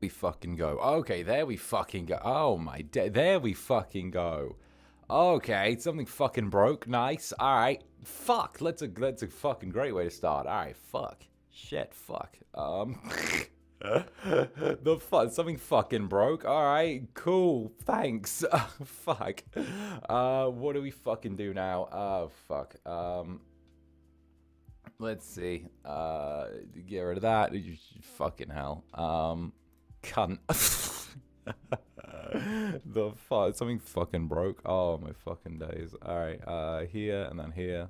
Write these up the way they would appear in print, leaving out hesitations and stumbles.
We fucking go. Okay, there we fucking go. Oh my there we fucking go. Okay, something fucking broke. Nice. Alright. Fuck. That's a fucking great way to start. Alright, fuck. Shit, fuck. The fuck, something fucking broke. Alright, cool. Thanks. Fuck. What do we fucking do now? Oh, fuck. Let's see. Get rid of that. Fucking hell. Cunt. The fuck, something fucking broke. Oh my fucking days. Alright, here and then here.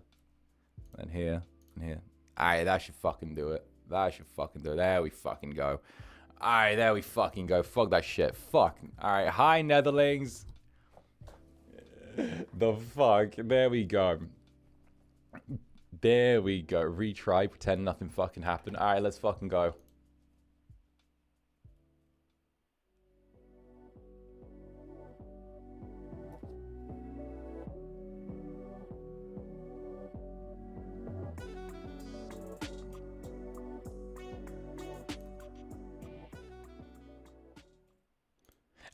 And here and here. Alright, that should fucking do it. That should fucking do it. There we fucking go. Alright, there we fucking go. Fuck that shit. Fuck. Alright, hi Netherlings. The fuck. There we go. There we go. Retry. Pretend nothing fucking happened. Alright, let's fucking go.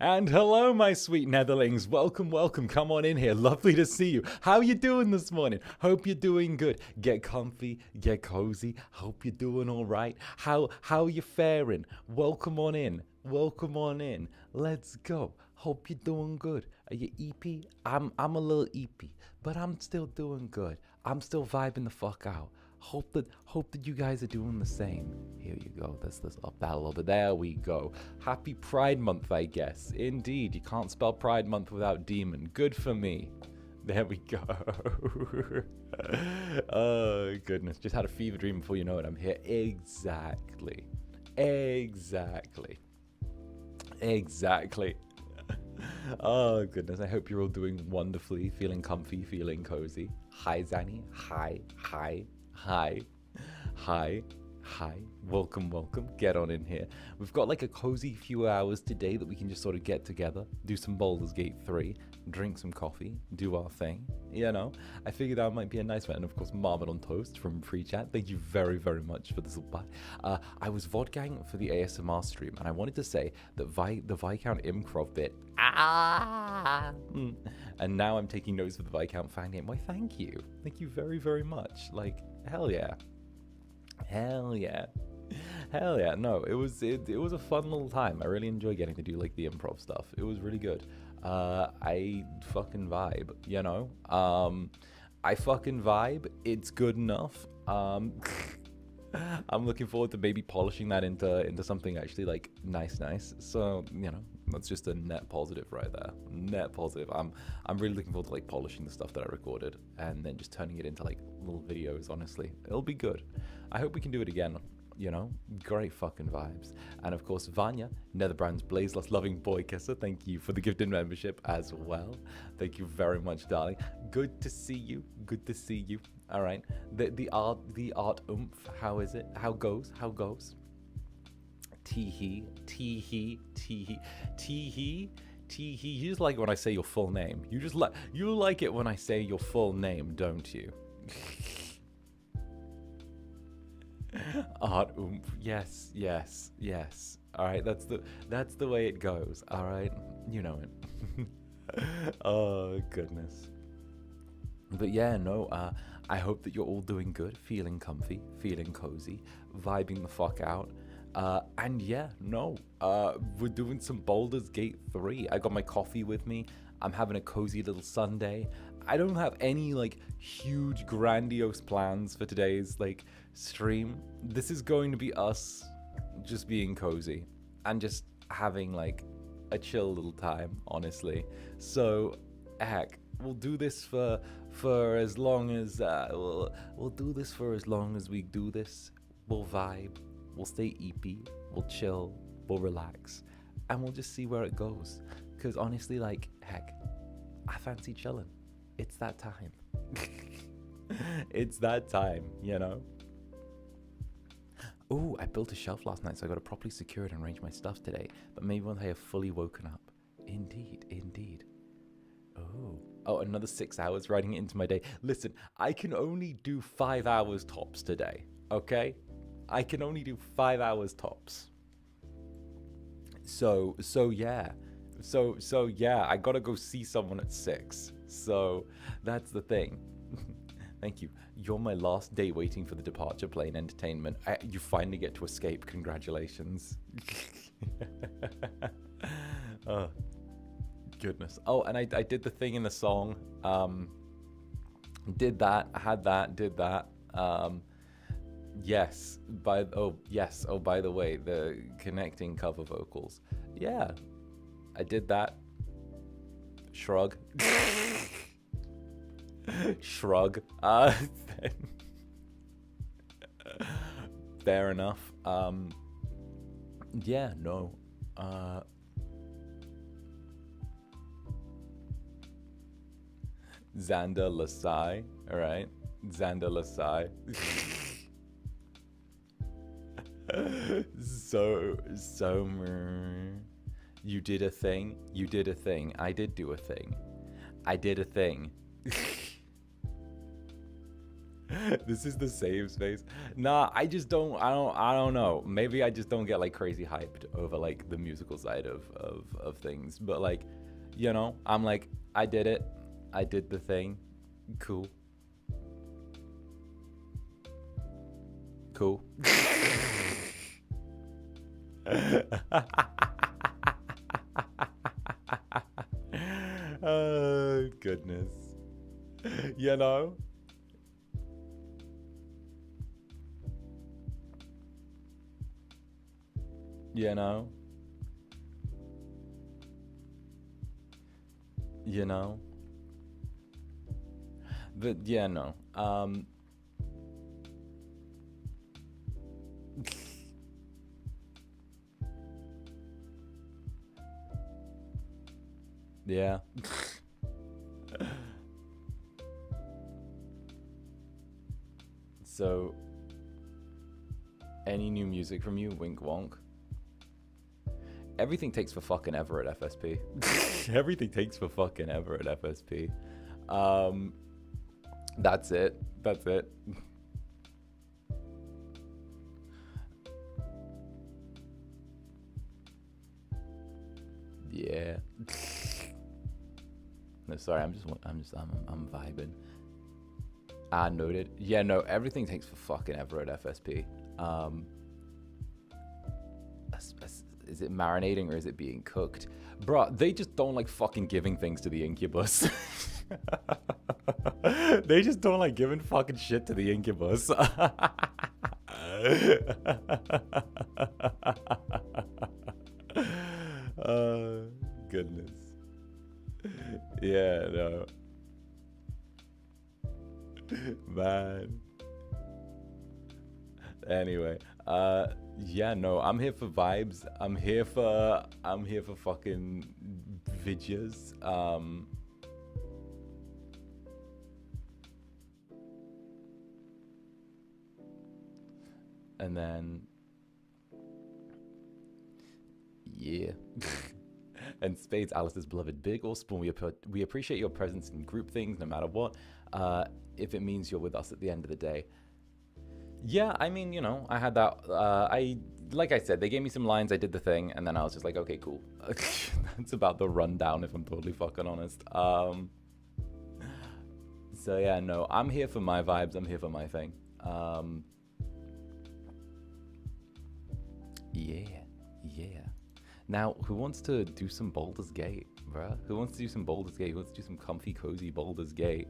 And hello, my sweet Netherlings. Welcome, welcome. Come on in here. Lovely to see you. How you doing this morning? Hope you're doing good. Get comfy, get cozy. Hope you're doing all right. How you faring? Welcome on in. Welcome on in. Let's go. Hope you're doing good. Are you eepy? I'm a little eepy, but I'm still doing good. I'm still vibing the fuck out. Hope that you guys are doing the same. Here you go. Let's up that a little bit. There we go. Happy Pride Month, I guess. Indeed, you can't spell Pride Month without demon. Good for me. There we go. Oh goodness, just had a fever dream before you know it. I'm here. Exactly. Oh goodness, I hope you're all doing wonderfully, feeling comfy, feeling cozy. Hi Zanny. Hi. Welcome. Get on in here. We've got like a cozy few hours today that we can just sort of get together, do some Baldur's Gate 3, drink some coffee, do our thing. You know, I figured that might be a nice one. And of course, Marmot on Toast from Free Chat. Thank you very, very much for this. I was vodgang for the ASMR stream, and I wanted to say that the Viscount Improv bit. And now I'm taking notes of the Viscount fan game. Why, thank you. Thank you very, very much. Like, hell yeah. No, it was a fun little time. I really enjoy getting to do like the improv stuff. It was really good. I fucking vibe, you know. I fucking vibe. It's good enough. I'm looking forward to maybe polishing that into something actually like nice. So, you know, that's just a net positive right there. Net positive. I'm really looking forward to like polishing the stuff that I recorded and then just turning it into like little videos, honestly. It'll be good. I hope we can do it again, you know? Great fucking vibes. And of course, Vanya, Netherbrand's Blazeless loving boy kisser, thank you for the gifted membership as well. Thank you very much, darling. Good to see you. All right. The art oomph, how is it? How goes? Teehee. You just like it when I say your full name. You like it when I say your full name, don't you? Art oomph. Yes. All right, that's the way it goes. All right, you know it. Oh goodness. But yeah, no. I hope that you're all doing good, feeling comfy, feeling cozy, vibing the fuck out. And yeah, no. We're doing some Baldur's Gate 3. I got my coffee with me. I'm having a cozy little Sunday. I don't have any like huge grandiose plans for today's like stream. This is going to be us just being cozy and just having like a chill little time, honestly. So heck, we'll do this for as long as we'll do this for as long as we do this. We'll vibe, we'll stay eepy, we'll chill, we'll relax, and we'll just see where it goes. Because honestly, like, heck, I fancy chilling. It's that time. It's that time, you know? Oh, I built a shelf last night, so I got to properly secure it and arrange my stuff today. But maybe once I have fully woken up. Indeed. Oh, another 6 hours writing it into my day. Listen, I can only do 5 hours tops today, okay? I can only do 5 hours tops. So yeah. So yeah, I gotta go see someone at 6. So that's the thing. Thank you. You're my last day waiting for the departure plane entertainment. You finally get to escape. Congratulations. Oh, goodness. Oh, and I did the thing in the song. Did that. Had that. Did that. Yes. By the way, the connecting cover vocals. Yeah. I did that. Shrug. Shrug. Fair enough. Yeah, no. Zander 𝓂𝓸𝓾𝓻. Alright. Zander 𝓂𝓸𝓾𝓻. So you did a thing. You did a thing. I did do a thing. I did a thing. This is the save space. Nah, I don't know. Maybe I just don't get like crazy hyped over like the musical side of things. But like, you know, I'm like, I did it. I did the thing. Cool. Cool. Oh, goodness. You know? You know? You know? But yeah, no. Yeah. So, any new music from you? Wink wonk. Everything takes for fucking ever at FSP. Everything takes for fucking ever at FSP. That's it. That's it. Yeah. No, sorry. I'm vibing. Noted. Yeah, no. Everything takes for fucking ever at FSP. Is it marinating or is it being cooked? Bruh, they just don't like fucking giving things to the Incubus. They just don't like giving fucking shit to the Incubus. Goodness. Yeah, no. Man. Anyway, yeah, no, I'm here for vibes. I'm here for fucking videos. And then yeah. And Spades, Alice's beloved, big or small, we appreciate your presence in group things no matter what, if it means you're with us at the end of the day. Yeah, I mean, you know, I had that, like I said, they gave me some lines, I did the thing, and then I was just like, okay, cool. That's about the rundown, if I'm totally fucking honest. So yeah, no, I'm here for my vibes, I'm here for my thing. Yeah. Now, who wants to do some Baldur's Gate, bruh? Who wants to do some Baldur's Gate? Who wants to do some comfy, cozy Baldur's Gate?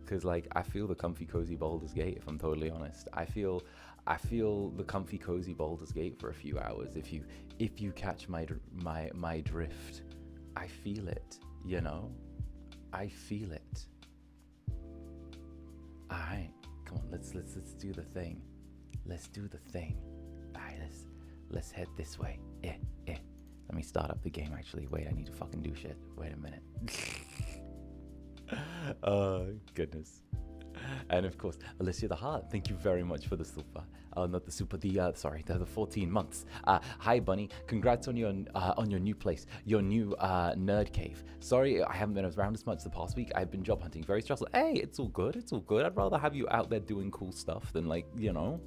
Because, like, I feel the comfy, cozy Baldur's Gate, if I'm totally honest. I feel the comfy, cozy Baldur's Gate for a few hours. If you catch my drift, I feel it, you know? I feel it. All right, come on, let's do the thing. Let's do the thing. All right, let's head this way. Yeah. Let me start up the game, actually. Wait, I need to fucking do shit. Wait a minute. Oh, goodness. And of course, Alicia the Heart, thank you very much for the super. Not the super, the 14 months. Hi, Bunny. Congrats on your new place, your new nerd cave. Sorry, I haven't been around as much the past week. I've been job hunting, very stressful. Hey, it's all good. It's all good. I'd rather have you out there doing cool stuff than, like, you know,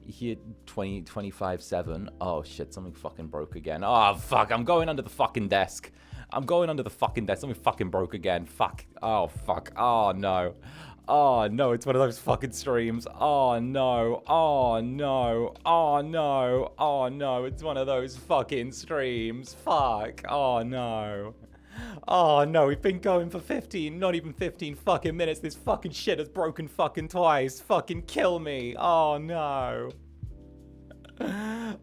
here 25/7. Oh shit, something fucking broke again. Oh fuck, I'm going under the fucking desk. I'm going under the fucking desk. Something fucking broke again. Fuck. Oh fuck. Oh no. Oh no, it's one of those fucking streams. Oh no. Oh no. Oh no. Oh no, it's one of those fucking streams. Fuck. Oh no. Oh no, we've been going for 15, not even 15 fucking minutes. This fucking shit has broken fucking twice. Fucking kill me. Oh no.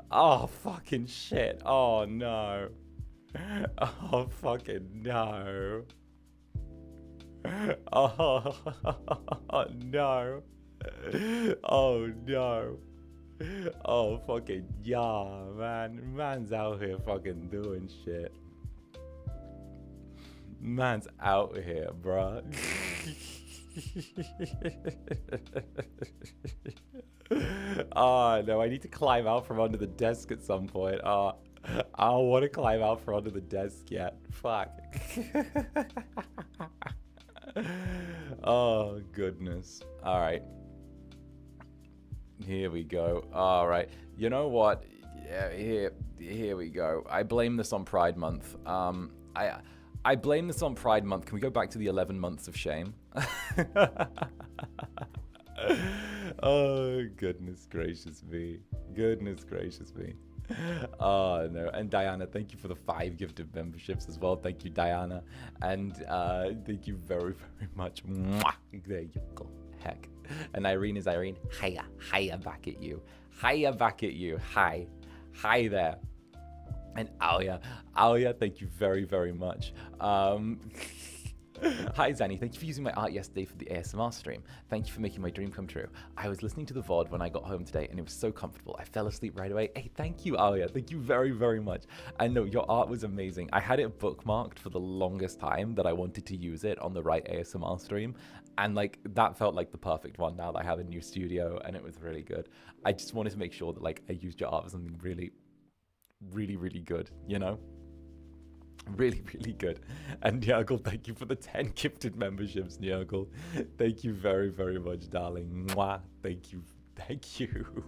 Oh fucking shit. Oh no. Oh fucking no. Oh no. Oh no. Oh fucking yeah, man. Man's out here fucking doing shit. Man's out here, bruh. Oh no, I need to climb out from under the desk at some point. I don't want to climb out from under the desk yet. Fuck. Oh goodness. All right. Here we go. All right. You know what? Yeah, here we go. I blame this on Pride Month. I blame this on Pride Month. Can we go back to the 11 months of shame? Oh, goodness gracious me. Goodness gracious me. Oh, no. And Diana, thank you for the 5 gifted memberships as well. Thank you, Diana. And thank you very, very much. Mwah. There you go. Heck. And Irene is Irene. Hiya. Hiya back at you. Hiya back at you. Hi. Hi there. And Alia, thank you very, very much. Hi, Zanny. Thank you for using my art yesterday for the ASMR stream. Thank you for making my dream come true. I was listening to the VOD when I got home today, and it was so comfortable. I fell asleep right away. Hey, thank you, Alia. Thank you very, very much. And no, your art was amazing. I had it bookmarked for the longest time that I wanted to use it on the right ASMR stream. And like, that felt like the perfect one now that I have a new studio, and it was really good. I just wanted to make sure that like I used your art for something really, really good, you know? Really, really good. And Nurgle, thank you for the 10 gifted memberships, Nurgle. Thank you very, very much, darling. Mwah. Thank you. Thank you.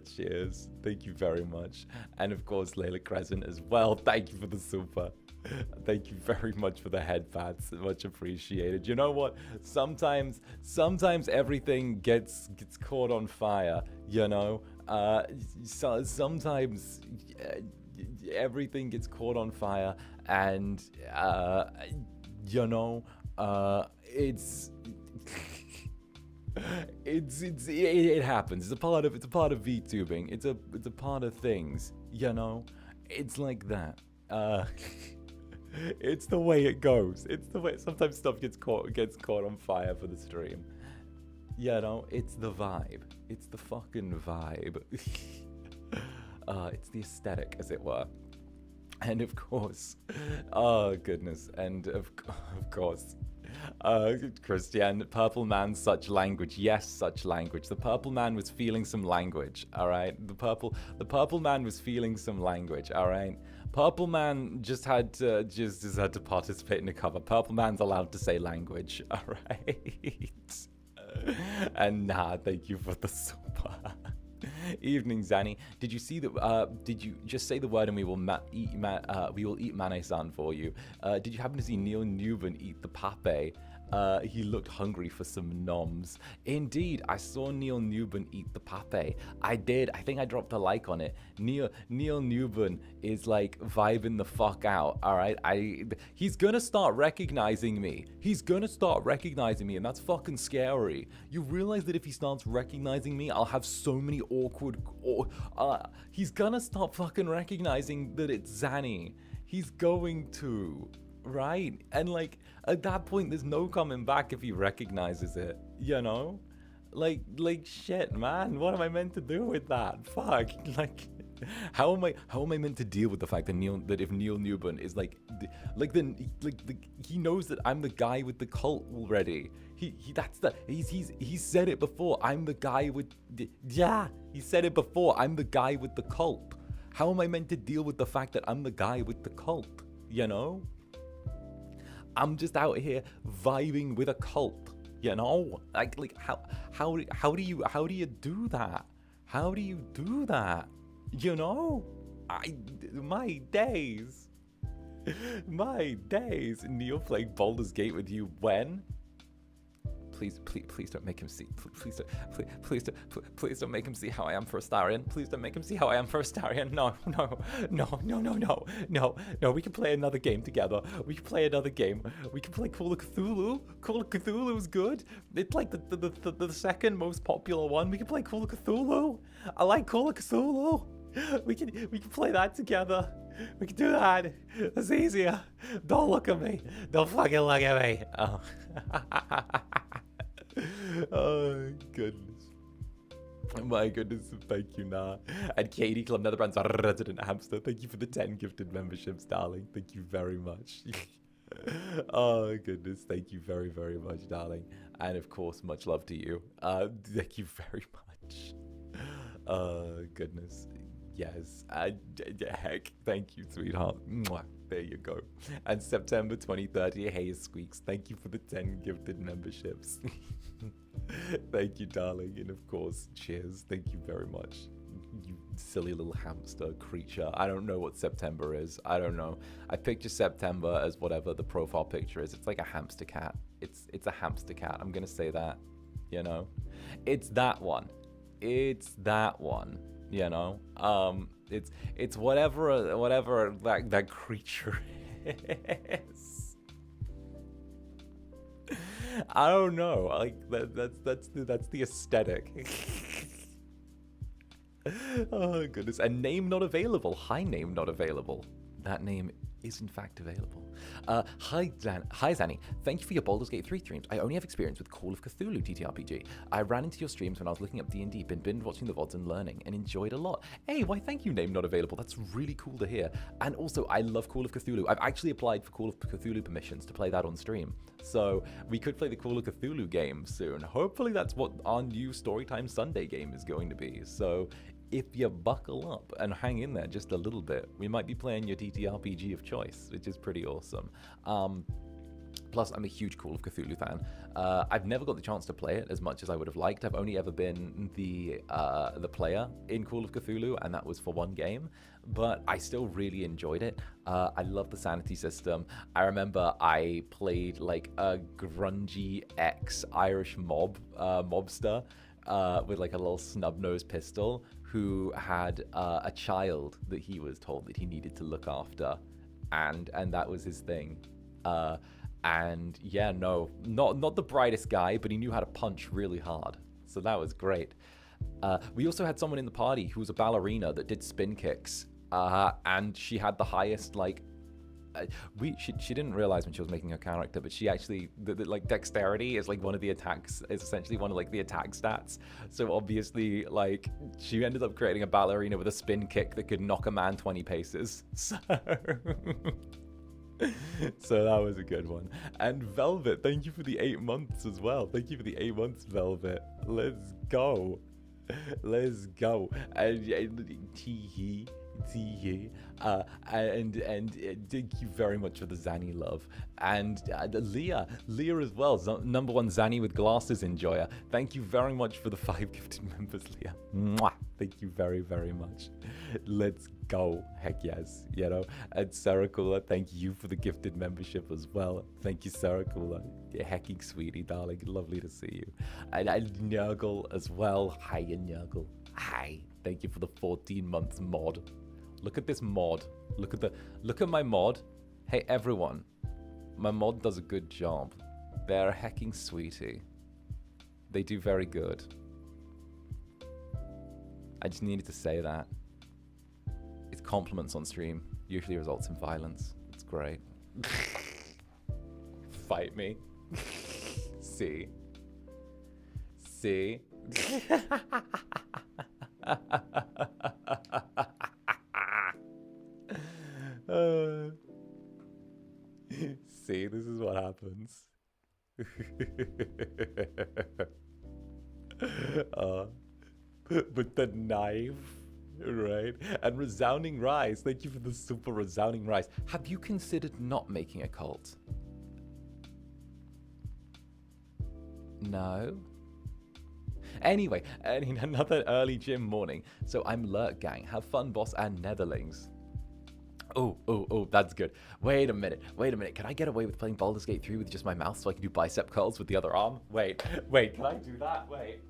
Cheers. Thank you very much. And of course, 𝓂𝓸𝓾𝓻 as well. Thank you for the super. Thank you very much for the headpats. Much appreciated. You know what? Sometimes everything gets caught on fire, you know? So sometimes everything gets caught on fire, and you know, it happens. It's a part of VTubing. It's a part of things, you know. It's like that. It's the way it goes. It's the way sometimes stuff gets caught on fire for the stream. You know, it's the vibe. It's the fucking vibe. It's the aesthetic, as it were. And of course, oh goodness, and of course, Christian, Purple Man, such language. Yes, such language. The Purple Man was feeling some language, all right? The Purple Man was feeling some language, all right? Purple Man just had to participate in the cover. Purple Man's allowed to say language, all right? And nah, thank you for the super. Evening, Zanny. Did you see that? Did you just say the word and we will eat Mane-san for you? Did you happen to see Neil Newbern eat the pape? He looked hungry for some noms. Indeed, I saw Neil Newbern eat the pape. I did. I think I dropped a like on it. Neil Newbern is like vibing the fuck out. All right, he's gonna start recognizing me. He's gonna start recognizing me, and that's fucking scary. You realize that if he starts recognizing me, I'll have so many awkward. He's gonna start fucking recognizing that it's Zanny. He's going to. Right? And like at that point there's no coming back if he recognizes it, you know? Like shit, man, what am I meant to do with that? Fuck. Like how am I meant to deal with the fact that if Neil Newbern is he knows that I'm the guy with the cult already. He's said it before. I'm the guy with he said it before. I'm the guy with the cult. How am I meant to deal with the fact that I'm the guy with the cult, you know? I'm just out here vibing with a cult, You know, like how do you do that? How do you do that? You know, my days, my days. Neil playing Baldur's Gate with you when? Please don't make him see. Please don't make him see how I am for Astarion. Please don't make him see how I am for Astarion. No. We can play another game together. We can play another game. We can play Call of Cthulhu. Call of Cthulhu is good. It's like the second most popular one. We can play Call of Cthulhu. I like Call of Cthulhu. We can play that together. We can do that. That's easier. Don't look at me. Don't fucking look at me. Oh. Oh, goodness. My goodness, thank you, Nah. And Katie Club Netherbrand's our resident hamster. Thank you for the 10 gifted memberships, darling. Thank you very much. Oh, goodness. Thank you very, very much, darling. And, of course, much love to you. Thank you very much. Goodness. Yes. Heck, thank you, sweetheart. Mwah. There you go. And September 2030, hey, Squeaks. Thank you for the 10 gifted memberships. Thank you, darling. And of course, cheers. Thank you very much. You silly little hamster creature. I don't know what September is. I don't know. I picture September as whatever the profile picture is. It's like a hamster cat. It's a hamster cat. I'm going to say that, you know. It's that one. It's that one, you know. It's whatever that creature is. I don't know. Like that's the aesthetic. Oh goodness. And name not available. Hi, name not available. That name is in fact available. Hi Zanny. Thank you for your Baldur's Gate 3 streams. I only have experience with Call of Cthulhu TTRPG. I ran into your streams when I was looking up D&D, been binge watching the VODs and learning, and enjoyed a lot. Hey, why thank you, name not available. That's really cool to hear. And also, I love Call of Cthulhu. I've actually applied for Call of Cthulhu permissions to play that on stream. So we could play the Call of Cthulhu game soon. Hopefully that's what our new Storytime Sunday game is going to be. So if you buckle up and hang in there just a little bit, we might be playing your TTRPG of choice, which is pretty awesome. Plus, I'm a huge Call of Cthulhu fan. I've never got the chance to play it as much as I would have liked. I've only ever been the player in Call of Cthulhu, and that was for one game. But I still really enjoyed it. I love the sanity system. I remember I played like a grungy ex-Irish mobster with like a little snub-nosed pistol who had a child that he was told that he needed to look after, and that was his thing. And yeah, no, not the brightest guy, but he knew how to punch really hard, so that was great. We also had someone in the party who was a ballerina that did spin kicks, and she had the highest like. She didn't realize when she was making her character, but she actually like dexterity is like one of the attacks. Is essentially one of like the attack stats. So obviously, like she ended up creating a ballerina with a spin kick that could knock a man 20 paces. So that was a good one. And Velvet, thank you for the 8 months as well. Thank you for the 8 months, Velvet. Let's go. Let's go. And Teehee. And thank you very much for the Zanny love. And Leah as well, number one Zanny with glasses enjoyer. Thank you very much for the 5 gifted members, Leah. Mwah. Thank you very, very much. Let's go. Heck yes, you know. And Sarah Kula, thank you for the gifted membership as well. Thank you, Sarah Kula. Hecking sweetie, darling. Lovely to see you. And Nurgle as well. Hi, Nurgle. Hi. Thank you for the 14 months mod. Look at this mod. Look at my mod. Hey everyone, my mod does a good job. They're a hecking sweetie. They do very good. I just needed to say that. It's compliments on stream usually results in violence. It's great. Fight me. See. See, this is what happens. With the knife, right? And resounding rise. Thank you for the super resounding rise. Have you considered not making a cult? No. Anyway, another early gym morning. So I'm 𝓂𝓾𝓻. Have fun, boss, and Netherlings. Oh, that's good. Wait a minute. Can I get away with playing Baldur's Gate 3 with just my mouth so I can do bicep curls with the other arm? Wait, can I do that? Wait.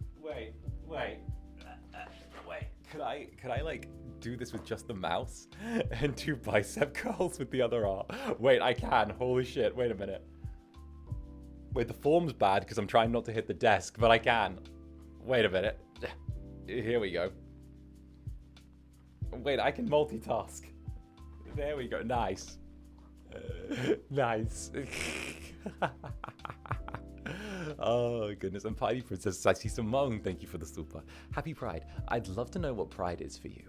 Could I like do this with just the mouse and do bicep curls with the other arm? Wait, I can. Holy shit. Wait a minute. Wait, the form's bad because I'm trying not to hit the desk, but I can. Wait a minute. Here we go. Wait, I can multitask. There we go. Nice. Nice. Oh, goodness. And Piety Princess, I see Simone. Thank you for the super. Happy Pride. I'd love to know what Pride is for you.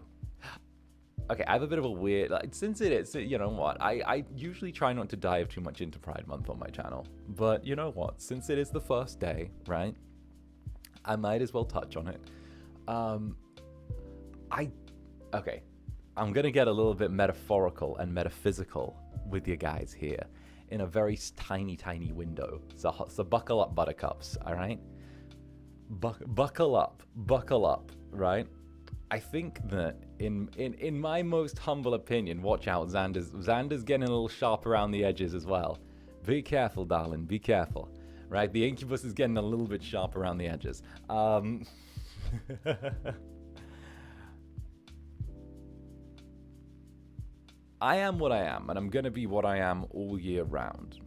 Okay, I have a bit of a weird... since it is, you know what? I usually try not to dive too much into Pride Month on my channel. But you know what? Since it is the first day, right? I might as well touch on it. Okay. I'm going to get a little bit metaphorical and metaphysical with you guys here in a very tiny, tiny window. So buckle up, buttercups, all right? Buckle up, right? I think that in my most humble opinion, watch out, Zander's getting a little sharp around the edges as well. Be careful, darling, be careful. Right, the Incubus is getting a little bit sharp around the edges. I am what I am, and I'm going to be what I am all year round.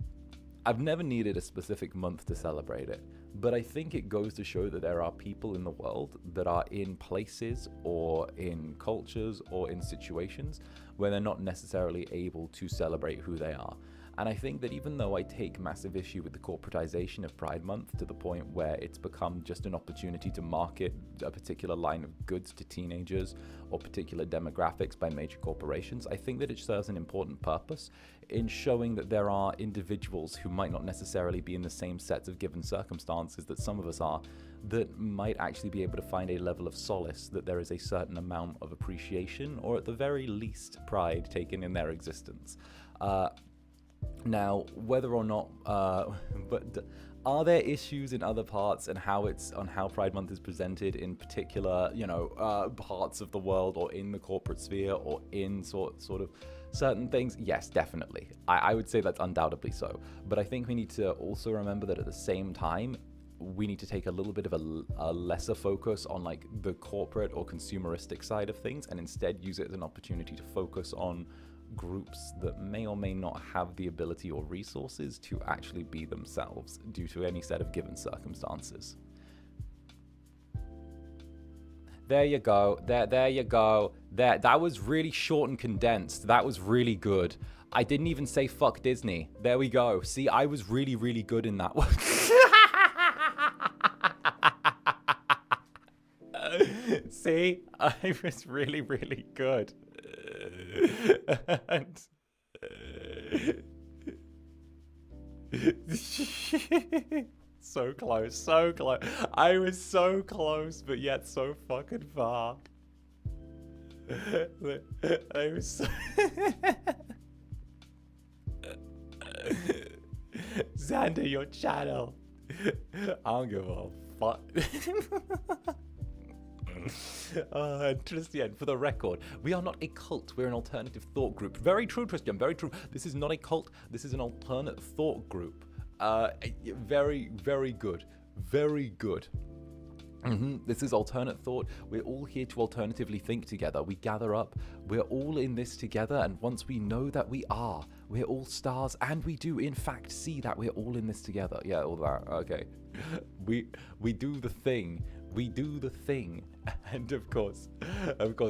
I've never needed a specific month to celebrate it, but I think it goes to show that there are people in the world that are in places or in cultures or in situations where they're not necessarily able to celebrate who they are. And I think that even though I take massive issue with the corporatization of Pride Month to the point where it's become just an opportunity to market a particular line of goods to teenagers or particular demographics by major corporations, I think that it serves an important purpose in showing that there are individuals who might not necessarily be in the same sets of given circumstances that some of us are, that might actually be able to find a level of solace, that there is a certain amount of appreciation or at the very least pride taken in their existence. Now, whether or not, but are there issues in other parts and how Pride Month is presented in particular, parts of the world or in the corporate sphere or in sort of certain things? Yes, definitely. I would say that's undoubtedly so. But I think we need to also remember that at the same time, we need to take a little bit of a lesser focus on like the corporate or consumeristic side of things and instead use it as an opportunity to focus on groups that may or may not have the ability or resources to actually be themselves due to any set of given circumstances. There you go. There you go. That was really short and condensed. That was really good. I didn't even say fuck Disney. There we go. See, I was really, really good in that one. See, I was really, really good. And so close. I was so close, but yet so fucking far. I was so... Zander, your channel. I don't give a fuck. Tristan, for the record, we are not a cult, we're an alternative thought group. Very true, Tristan, very true. This is not a cult, this is an alternate thought group. Very, very good. Very good. This is alternate thought. We're all here to alternatively think together. We gather up, we're all in this together, and once we know that we're all stars, and we do in fact see that we're all in this together. Yeah, all that, okay. We do the thing. We do the thing. And of course,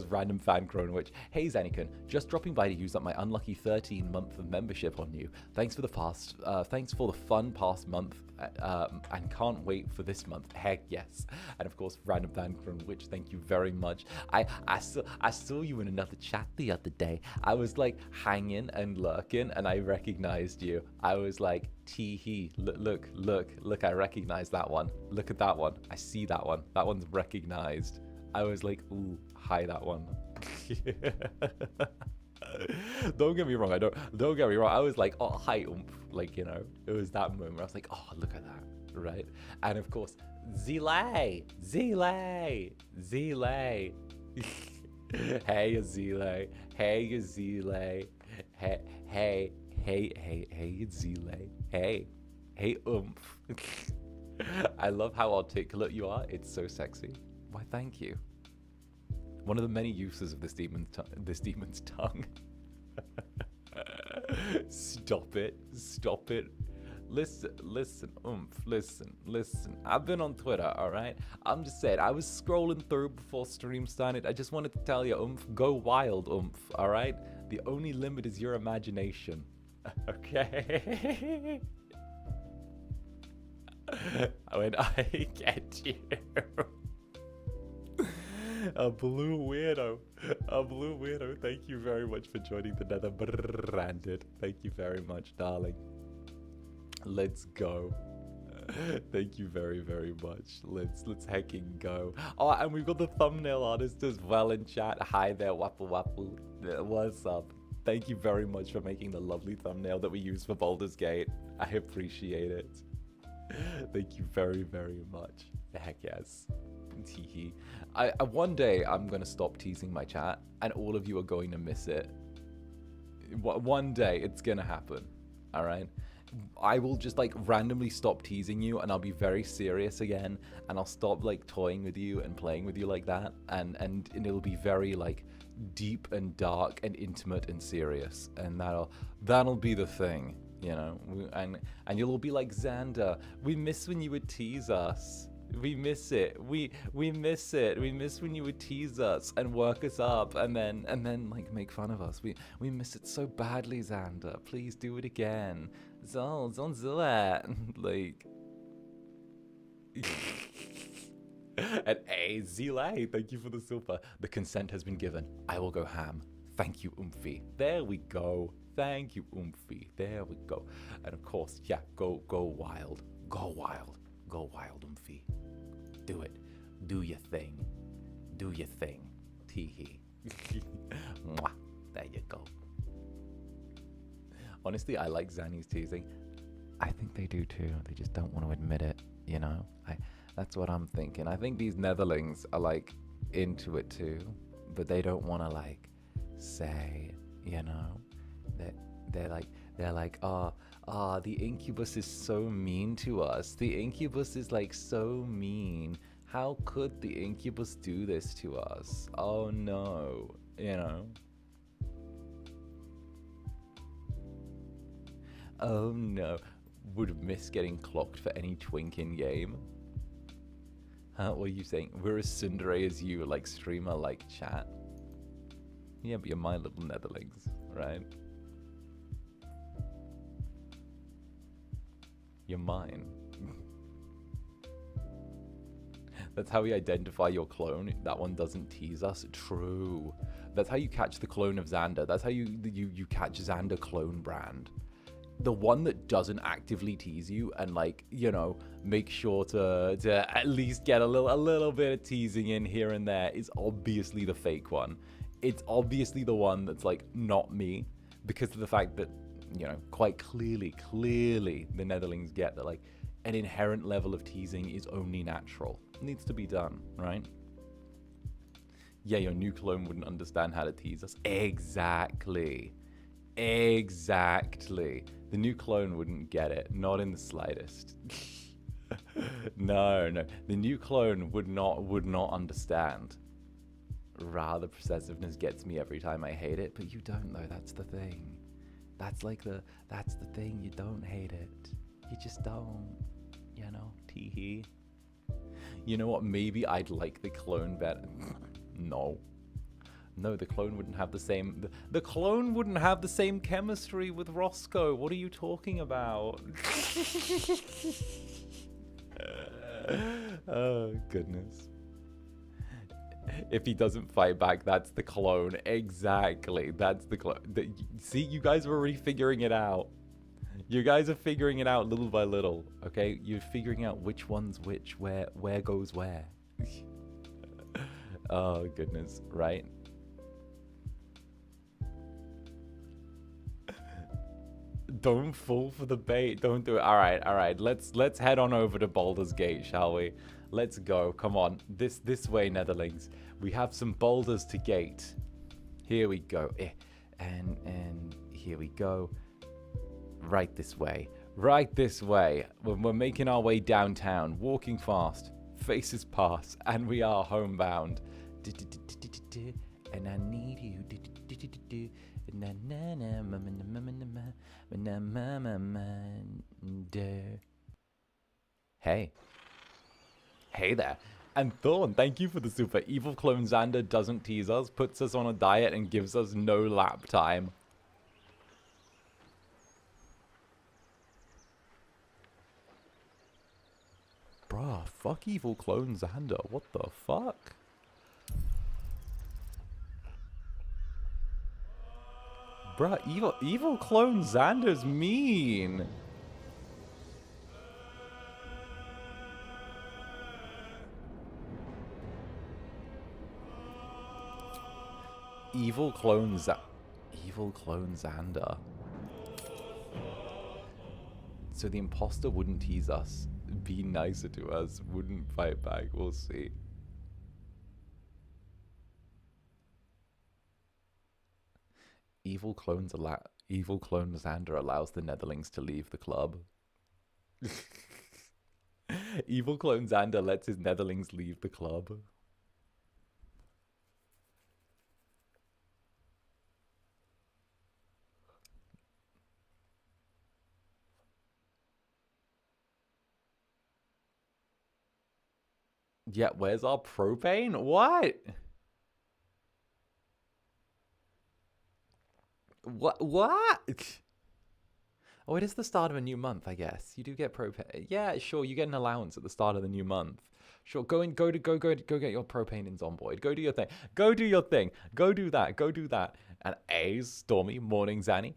random fan 𝓂𝓻. Hey Zanikin, just dropping by to use up my unlucky 13-month of membership on you. Thanks for the fun past month, and can't wait for this month. Heck yes. And of course, random fan 𝓂𝓻, thank you very much. I saw you in another chat the other day. I was like hanging and lurking, and I recognized you. I was like, Teehee, look, I recognize that one. Look at that one. I see that one. That one's recognized. I was like, ooh, hi, that one. Don't get me wrong. Don't get me wrong. I was like, oh, hi, oomph. Like, it was that moment where I was like, oh, look at that. right? And of course, Zile. Hey, Zile. Hey, Zile. Hey, Zile. Hey, Zile. Hey, I love how articulate you are. It's so sexy. Why, thank you. One of the many uses of this demon's tongue. Stop it. Listen, listen. I've been on Twitter, all right? I'm just saying, I was scrolling through before stream started. I just wanted to tell you, go wild, all right? The only limit is your imagination, okay? When I get you. A blue weirdo. Thank you very much for joining the Netherbrand. Thank you very much, darling. Let's go. Thank you very, very much. Let's hecking go. Oh, and we've got the thumbnail artist as well in chat. Hi there, Waffle. What's up? Thank you very much for making the lovely thumbnail that we use for Baldur's Gate. I appreciate it. Thank you very, very much. Heck yes. Teehee. One day I'm gonna stop teasing my chat, and all of you are going to miss it. One day it's gonna happen. All right. I will just like randomly stop teasing you, and I'll be very serious again, and I'll stop like toying with you and playing with you like that, and it'll be very like deep and dark and intimate and serious, and that'll be the thing, you know. And you'll all be like, Zander, we miss when you would tease us. We miss it. We miss it. We miss when you would tease us and work us up, and then like make fun of us. We miss it so badly, Zander. Please do it again. Don't do that. Like. And Zile, thank you for the silver. The consent has been given. I will go ham. Thank you, Oomphy. There we go. Thank you, Oomphy. There we go. And of course, yeah, go wild. Go wild. Go wild, Oomphy. Do it. Do your thing. Do your thing. Teehee. Mwah. There you go. Honestly, I like Zanny's teasing. I think they do too. They just don't want to admit it, you know? That's what I'm thinking. I think these Netherlings are like into it too, but they don't want to like say, you know? They're like, the Incubus is so mean to us. The Incubus is like so mean. How could the Incubus do this to us? Oh no, you know? Oh no. Would miss getting clocked for any twink in game? Huh? What are you saying? We're as tsundere as you, like streamer, like chat. Yeah, but you're my little Netherlings, right? You're mine. That's how we identify your clone. That one doesn't tease us. True. That's how you catch the clone of Zander. That's how you catch Zander clone brand. The one that doesn't actively tease you and, like, you know, make sure to at least get a little bit of teasing in here and there is obviously the fake one. It's obviously the one that's like not me, because of the fact that, you know, quite clearly the Netherlings get that like an inherent level of teasing is only natural. It needs to be done, right? Yeah, your new clone wouldn't understand how to tease us. Exactly. The new clone wouldn't get it, not in the slightest. No. The new clone would not understand. Rather, possessiveness gets me every time I hate it, but you don't though. That's the thing. That's the thing. You don't hate it. You just don't. You know, Teehee. You know what? Maybe I'd like the clone better. No, the clone wouldn't have the same. The clone wouldn't have the same chemistry with Roscoe. What are you talking about? Oh goodness. If he doesn't fight back, that's the clone. Exactly. That's the clone. See, you guys are already figuring it out. You guys are figuring it out little by little. Okay, you're figuring out which one's which, where goes where. Oh goodness, right? Don't fall for the bait. Don't do it. All right. Let's head on over to Baldur's Gate, shall we? Let's go. Come on. This way, Netherlings. We have some boulders to gate. Here we go. And here we go. Right this way. Right this way. We're making our way downtown, walking fast. Faces pass, and we are homebound. And I need you. Hey. Hey there. And Thorn, thank you for the super. Evil Clone Zander doesn't tease us, puts us on a diet, and gives us no lap time. Bruh, fuck Evil Clone Zander. What the fuck? Bruh, Evil Clone Zander's mean. Evil Clone Zander. So the imposter wouldn't tease us, be nicer to us, wouldn't fight back. We'll see. Evil Clone Zander allows the Netherlings to leave the club. Evil Clone Zander lets his Netherlings leave the club. Yeah, where's our propane? What? What? Oh, it is the start of a new month, I guess. You do get propane. Yeah, sure, you get an allowance at the start of the new month. Sure, go get your propane on board. Go do your thing. Go do your thing. Go do that. Go do that. And Stormy, morning Zanny.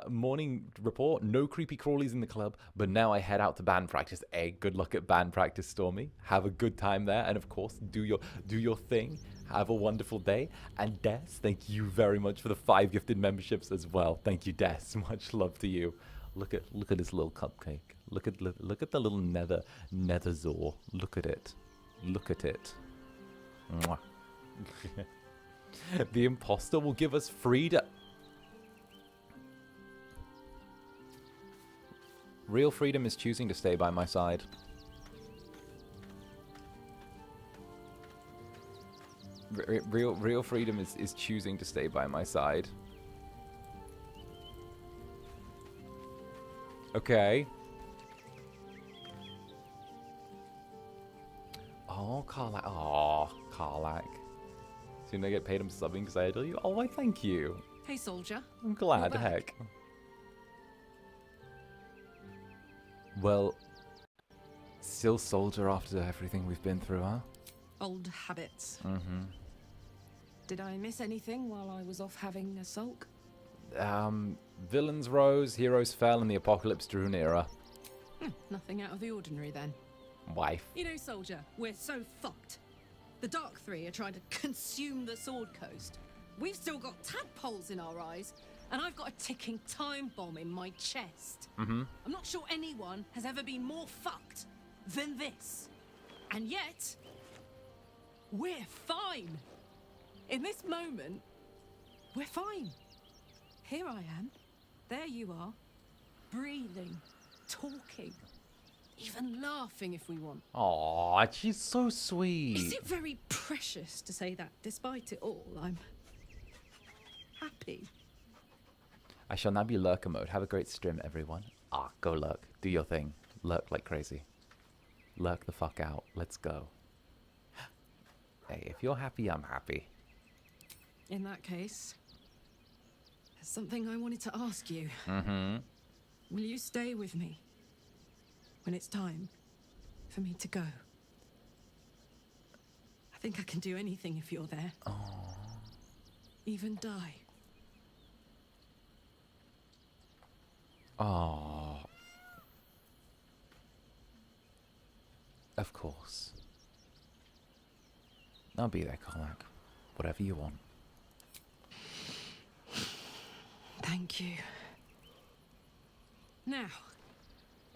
Morning report. No creepy crawlies in the club, but now I head out to band practice. Good luck at band practice, Stormy. Have a good time there, and of course, do your thing. Have a wonderful day. And Des, thank you very much for the 5 gifted memberships as well. Thank you, Des. Much love to you. Look at this little cupcake. Look at the little Netherzor. Look at it. Look at it. Mwah. The imposter will give us freedom. Real freedom is choosing to stay by my side. Real freedom is choosing to stay by my side. Okay. Oh, Karlak. Oh, Karlak. Soon I get paid, I'm subbing because I adore you. Oh, why thank you. Hey, soldier. I'm glad, heck. Well, still soldier after everything we've been through, huh? Old habits. Mm-hmm. Did I miss anything while I was off having a sulk? Villains rose, heroes fell, and the apocalypse drew nearer. Nothing out of the ordinary then. Wife. You know, soldier, we're so fucked. The Dark Three are trying to consume the Sword Coast. We've still got tadpoles in our eyes, and I've got a ticking time bomb in my chest. Mm-hmm. I'm not sure anyone has ever been more fucked than this. And yet, we're fine. In this moment, we're fine. Here I am. There you are. Breathing, talking, even laughing if we want. Aw, she's so sweet. Is it very precious to say that despite it all, I'm happy? I shall now be lurker mode. Have a great stream, everyone. Go lurk. Do your thing. Lurk like crazy. Lurk the fuck out. Let's go. Hey, if you're happy, I'm happy. In that case, there's something I wanted to ask you. Mm-hmm. Will you stay with me when it's time for me to go? I think I can do anything if you're there. Oh. Even die. Oh. Of course. I'll be there, Karlak. Whatever you want. Thank you. Now,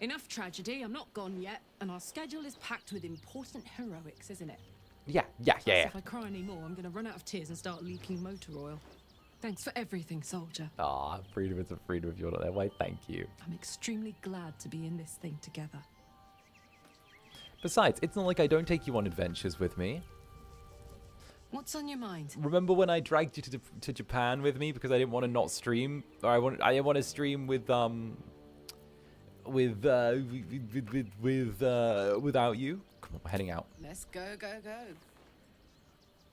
enough tragedy. I'm not gone yet, and our schedule is packed with important heroics, isn't it? Yeah. If I cry anymore, I'm gonna run out of tears and start leaking motor oil. Thanks for everything, soldier. Ah, freedom is a freedom if you're not there. Why, thank you. I'm extremely glad to be in this thing together. Besides, it's not like I don't take you on adventures with me. What's on your mind? Remember when I dragged you to Japan with me because I didn't want to not stream, or I didn't want to stream without you? Come on, we're heading out. Let's go.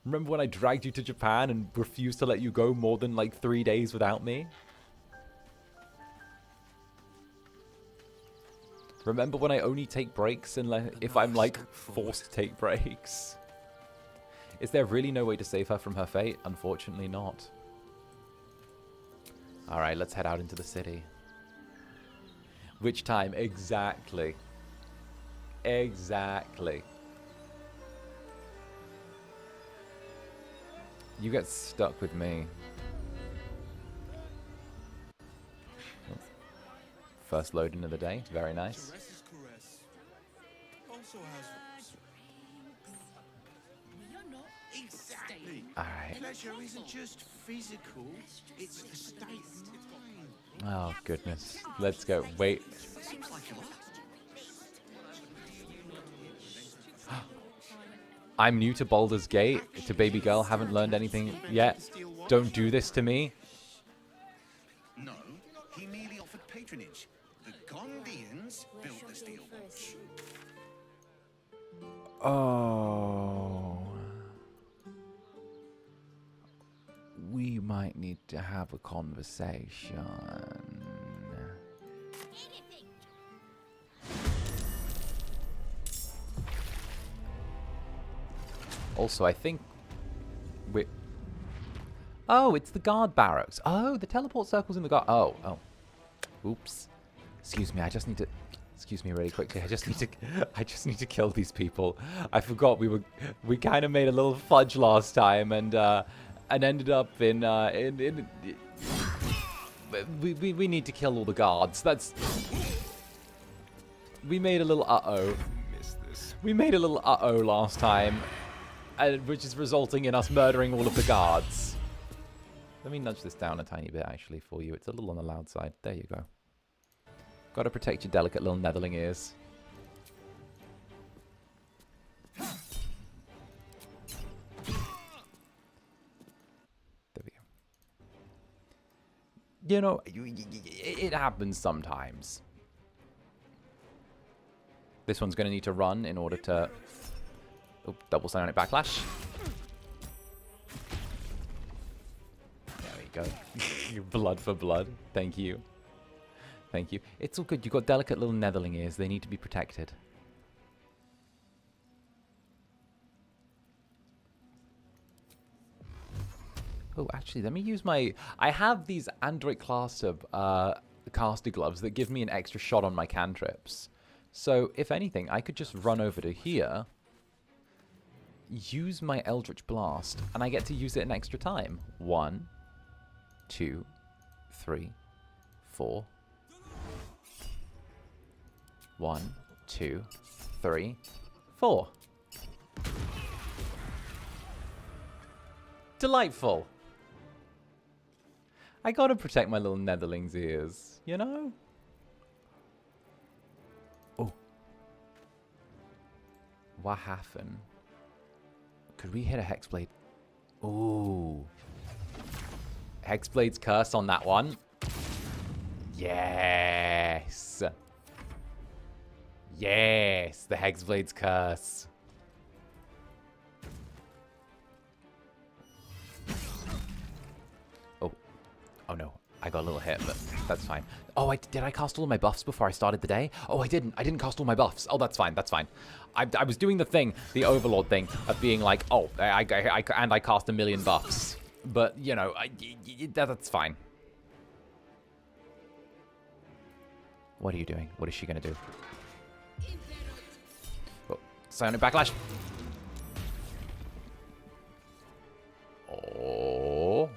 Remember when I dragged you to Japan and refused to let you go more than like 3 days without me? Remember when I only take breaks and if I'm like forced to take breaks? Is there really no way to save her from her fate? Unfortunately not. Alright, let's head out into the city. Which time? Exactly. Exactly. You get stuck with me. First loading of the day. Very nice. Alright. Pleasure isn't just physical, it's a state of mind. Oh, goodness. Let's go. Wait. Seems like you are. I'm new to Baldur's Gate, to baby girl, haven't learned anything yet. Don't do this to me. No, he merely offered patronage. The Gondians built the steel watch. Oh. We might need to have a conversation. Also, I think we. Oh, it's the guard barracks. Oh, the teleport circle's in the guard. Oh. Oops. Excuse me. I just need to. Excuse me, really quickly. I just need to kill these people. I forgot we kind of made a little fudge last time and ended up in we need to kill all the guards. We made a little We made a little last time, which is resulting in us murdering all of the guards. Let me nudge this down a tiny bit actually for you. It's a little on the loud side. There you go. Got to protect your delicate little Netherling ears. There we go. You know, it happens sometimes. This one's going to need to run in order to... Oh, double psionic backlash. There we go. Blood for blood. Thank you. Thank you. It's all good. You've got delicate little Netherling ears. They need to be protected. Oh, actually, let me use my... I have these Android caster gloves that give me an extra shot on my cantrips. So, if anything, I could just run over to here, use my Eldritch Blast, and I get to use it an extra time. 1, 2, 3, 4... 1, 2, 3, 4. Delightful. I gotta protect my little Netherling's ears, you know? Oh. What happened? Could we hit a Hexblade? Ooh. Hexblade's curse on that one. Yes. Yes, the Hexblade's curse. Oh no, I got a little hit, but that's fine. Oh, did I cast all of my buffs before I started the day? Oh, I didn't. I didn't cast all my buffs. Oh, that's fine. That's fine. I was doing the thing, the Overlord thing, of being like, oh, I cast 1,000,000 buffs. But, you know, that's fine. What are you doing? What is she going to do? Oh, psionic backlash. Oh.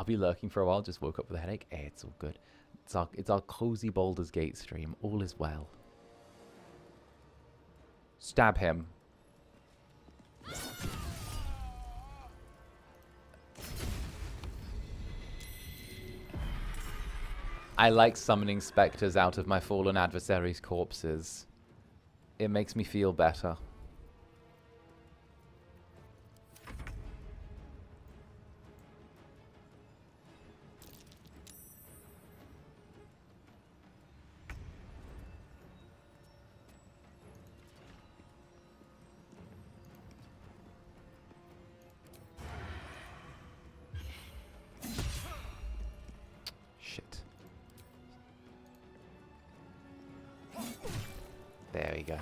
be lurking for a while. Just woke up with a headache. Hey, it's all good. It's our cozy Baldur's Gate stream. All is well. Stab him. I like summoning specters out of my fallen adversaries' corpses. It makes me feel better. There we go.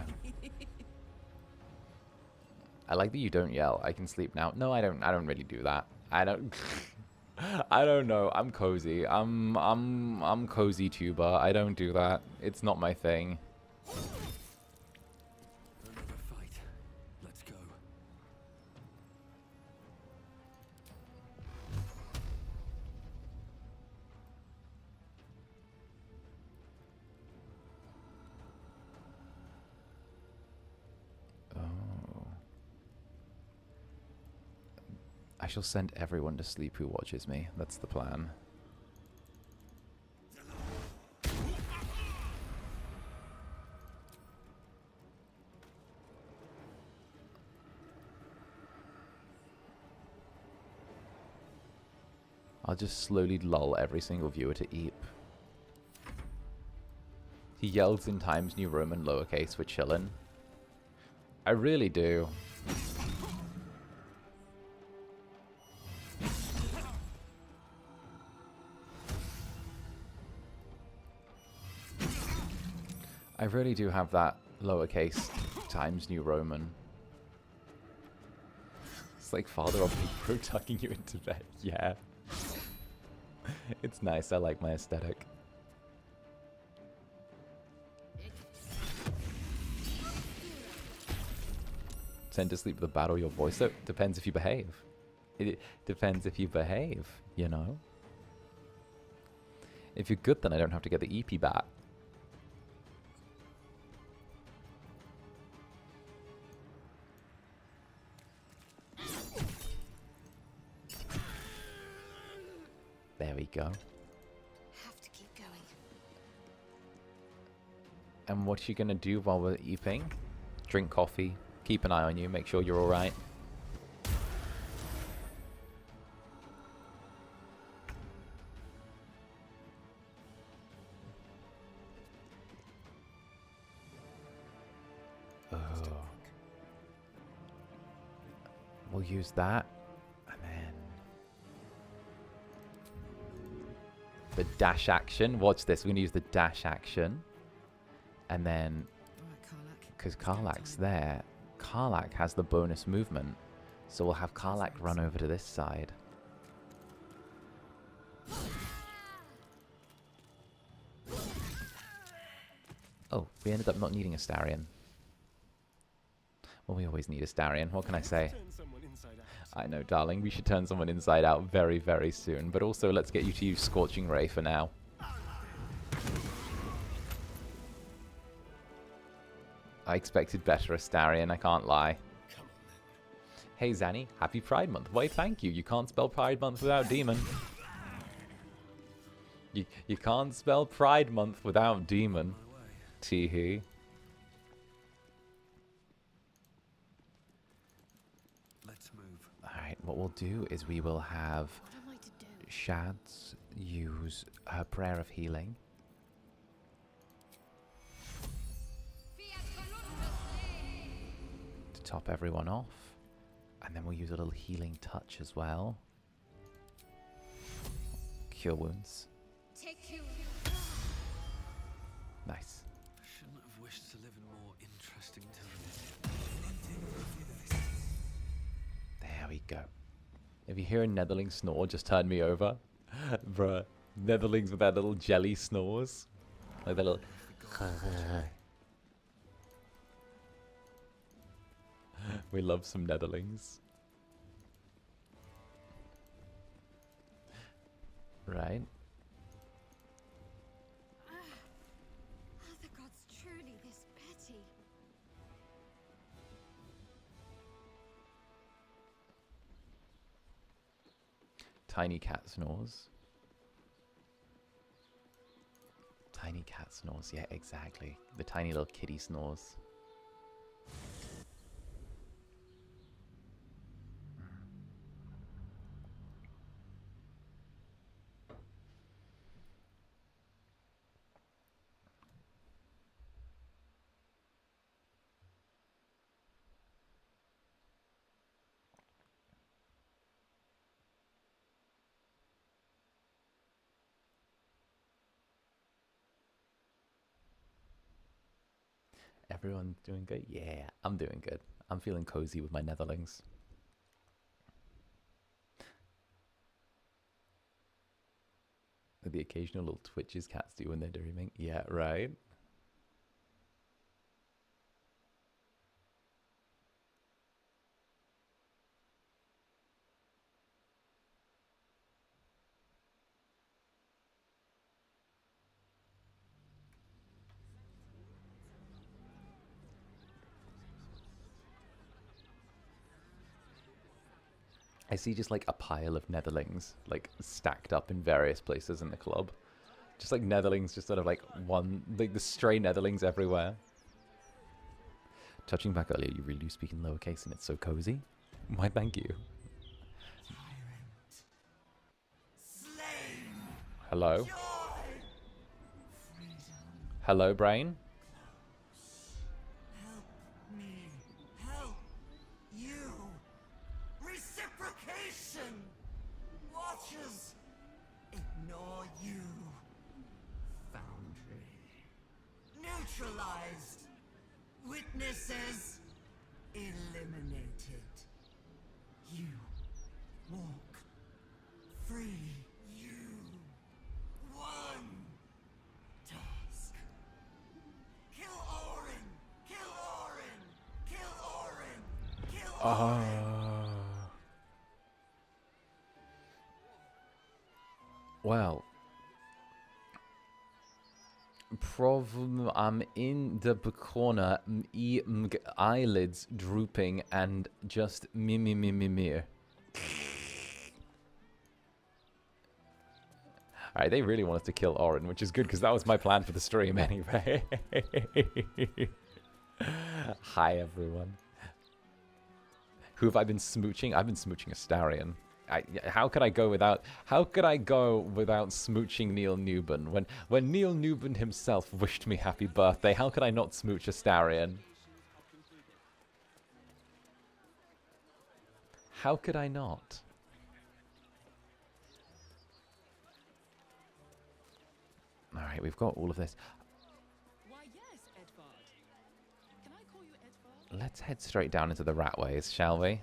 I like that you don't yell. I can sleep now. No, I don't really do that. I don't I don't know. I'm cozy. I'm cozy tuber. I don't do that. It's not my thing. Another fight. Let's go. I shall send everyone to sleep who watches me. That's the plan. I'll just slowly lull every single viewer to eep. He yells in Times New Roman lowercase, we're chillin'. I really do. I really do have that lowercase Times New Roman. It's like father of bro tucking you into bed. Yeah. It's nice. I like my aesthetic. Tend to sleep with a battle your voice. So depends if you behave. It depends if you behave, you know. If you're good, then I don't have to get the EP back. There we go. Have to keep going. And what you gonna do while we're eating? Drink coffee. Keep an eye on you. Make sure you're all right. Oh. We'll use that, and then the dash action. Watch this. We're gonna use the dash action, and then because 𝓂𝓸𝓾's there. 𝓂𝓸𝓾 has the bonus movement, so we'll have 𝓂𝓸𝓾 run over to this side. Oh, we ended up not needing Astarion. Well, we always need Astarion. What can I say? I know, darling. We should turn someone inside out very, very soon. But also, let's get you to use Scorching Ray for now. I expected better Astarion, I can't lie. Hey Zanny, happy Pride Month. Why thank you. You can't spell Pride Month without demon. You can't spell Pride Month without demon. Teehee. Let's move. Alright, what we'll do is we will have Shads use her prayer of healing. To top everyone off. And then we'll use a little healing touch as well. Cure wounds. Nice. Shouldn't have wished to live in more interesting times. There we go. If you hear a Netherling snore, just turn me over. Bruh. Netherlings with their little jelly snores. Like their little... We love some Netherlings. Right? Are the gods truly this petty? Tiny cat snores. Tiny cat snores, yeah, exactly. The tiny little kitty snores. Everyone's doing good? Yeah, I'm doing good. I'm feeling cozy with my netherlings. The occasional little twitches cats do when they're dreaming. Yeah, right? I see just like a pile of netherlings like stacked up in various places in the club. Just like netherlings, just sort of like one, like the stray netherlings everywhere. Touching back earlier, you really do speak in lowercase and it's so cozy. Why, thank you. Hello? Hello, brain? Help me. Help you. Reciprocation. Watchers ignore you. Foundry. Neutralized. Witnesses eliminated. You walk free. You won. Task. Kill Orin. Kill Orin. Kill Orin. Kill Orin. Well. Problem, I'm in the corner, eyelids drooping and just me. Alright, they really want us to kill Orin, which is good because that was my plan for the stream anyway. Hi everyone. Who have I been smooching? I've been smooching Astarion. How could I go without smooching Neil Newbin? When Neil Newbin himself wished me happy birthday, how could I not smooch Astarion? How could I not? Alright, we've got all of this. Why, yes, Edvard. Can I call you Edvard? Let's head straight down into the ratways, shall we?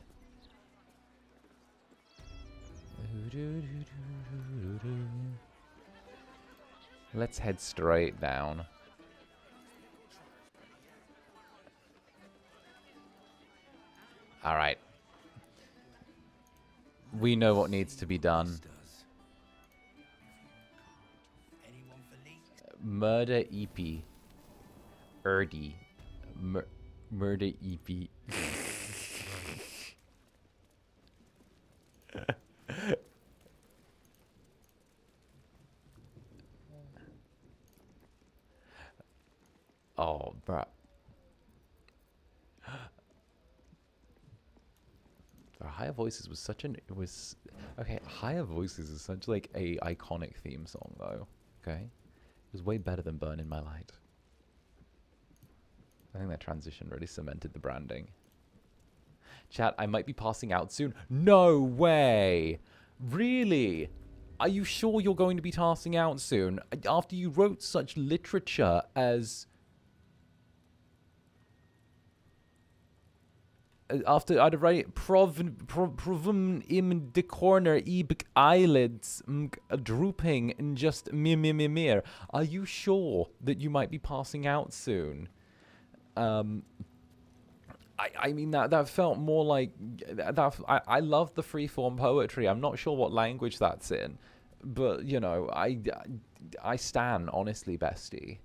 Let's head straight down. All right. We know what needs to be done. Murder EP. Erdy. Murder EP. Oh, bruh. Higher Voices was such an... It was... Okay, Higher Voices is such like a iconic theme song, though. Okay? It was way better than Burn in My Light. I think that transition really cemented the branding. Chat, I might be passing out soon. No way! Really? Are you sure you're going to be passing out soon? After you wrote such literature as... After I'd write provum im de corner eb eyelids drooping and just mir. Are you sure that you might be passing out soon? I mean that felt more like that. I love the freeform poetry. I'm not sure what language that's in, But you know, I stan, honestly, bestie.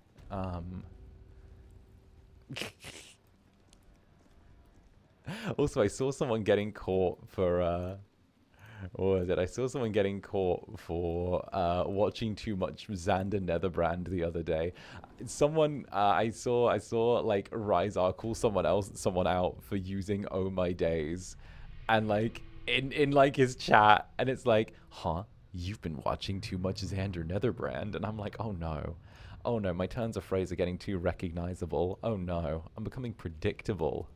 Also, I saw someone getting caught for what was it? I saw someone getting caught for watching too much Zander Netherbrand the other day. Someone I saw like Ryzar call someone out for using "Oh My Days," and like in like his chat, and it's like, huh? You've been watching too much Zander Netherbrand, and I'm like, oh no, my turns of phrase are getting too recognizable. Oh no, I'm becoming predictable.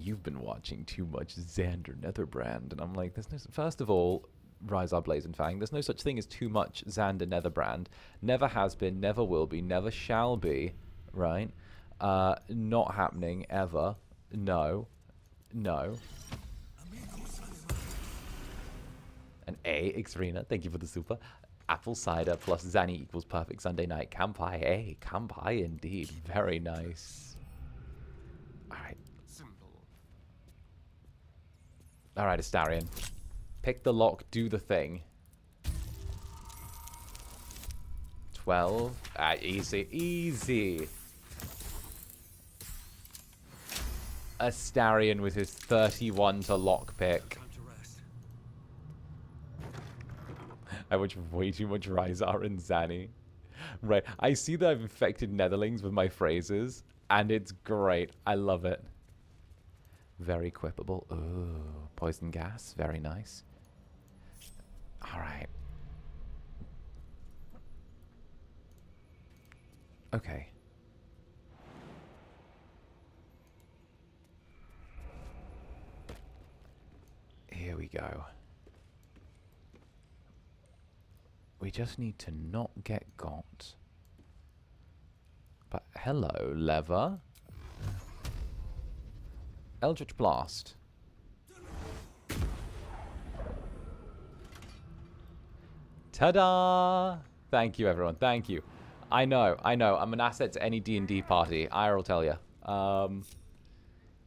You've been watching too much Zander Netherbrand, and I'm like, there's no. First of all, Ryzar Blazingfang, there's no such thing as too much Zander Netherbrand. Never has been, never will be, never shall be. Right? Not happening ever. No. And 𝔂𝓸𝓾𝓻, thank you for the super. Apple cider plus Zanny equals perfect Sunday night. Kampai, hey, Kampai indeed. Very nice. Alright. Alright, Astarion. Pick the lock, do the thing. 12. Easy, easy. Astarion with his 31 to lockpick. I watch way too much Ryzar and Zanny. Right, I see that I've infected Netherlings with my phrases, and it's great. I love it. Very equipable. Ooh, poison gas. Very nice. Alright. Okay. Here we go. We just need to not get got. But hello, lever. Eldritch Blast. Ta-da! Thank you, everyone. Thank you. I know. I'm an asset to any D&D party. I'll tell you.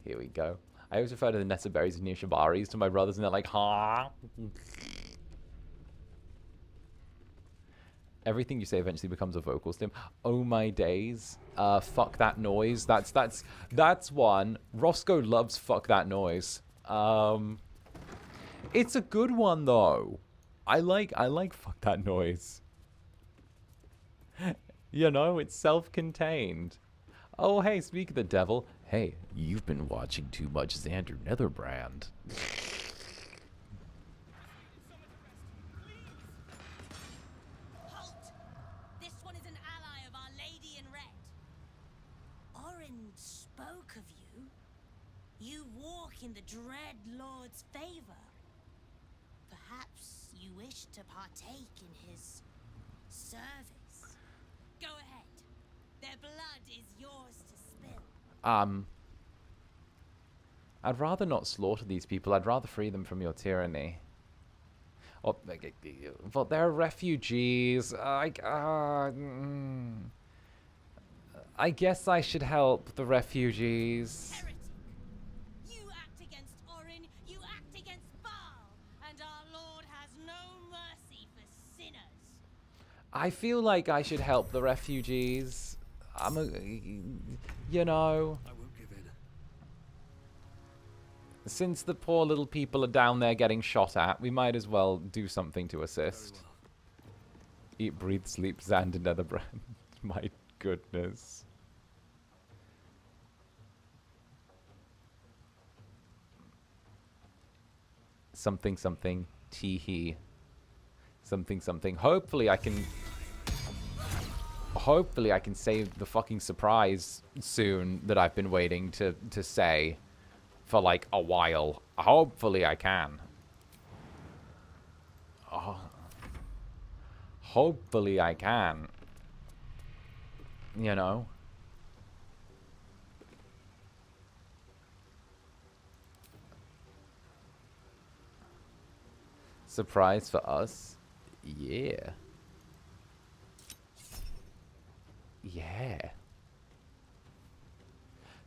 Here we go. I always refer to the Netherberries and Neoshabaris to my brothers, and they're like, huh? Everything you say eventually becomes a vocal stim. Oh my days. Fuck that noise. That's one. Roscoe loves fuck that noise. It's a good one though. I like fuck that noise. You know, it's self-contained. Oh hey, speak of the devil. Hey, you've been watching too much Zander Netherbrand. In the Dread Lord's favor. Perhaps you wish to partake in his service. Go ahead. Their blood is yours to spill. I'd rather not slaughter these people. I'd rather free them from your tyranny. Oh, but they're refugees. I guess I should help the refugees. I feel like I should help the refugees. You know. I won't give in. Since the poor little people are down there getting shot at, we might as well do something to assist. Well. Eat, breathe, sleep, Zander Netherbrand. My goodness. Something, Teehee. Something. Hopefully I can save the fucking surprise soon that I've been waiting to say for like a while. Hopefully I can. Oh. Hopefully I can. You know. Surprise for us. Yeah. Yeah.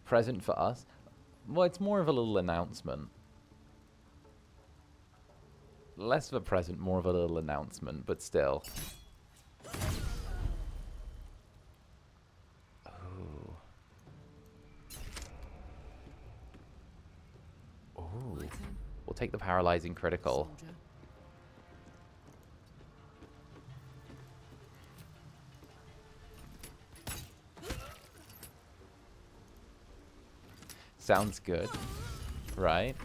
Present for us. Well, it's more of a little announcement. less of a present, more of a little announcement, but still. Oh. Oh. We'll take the paralyzing critical. Soldier. Sounds good, right?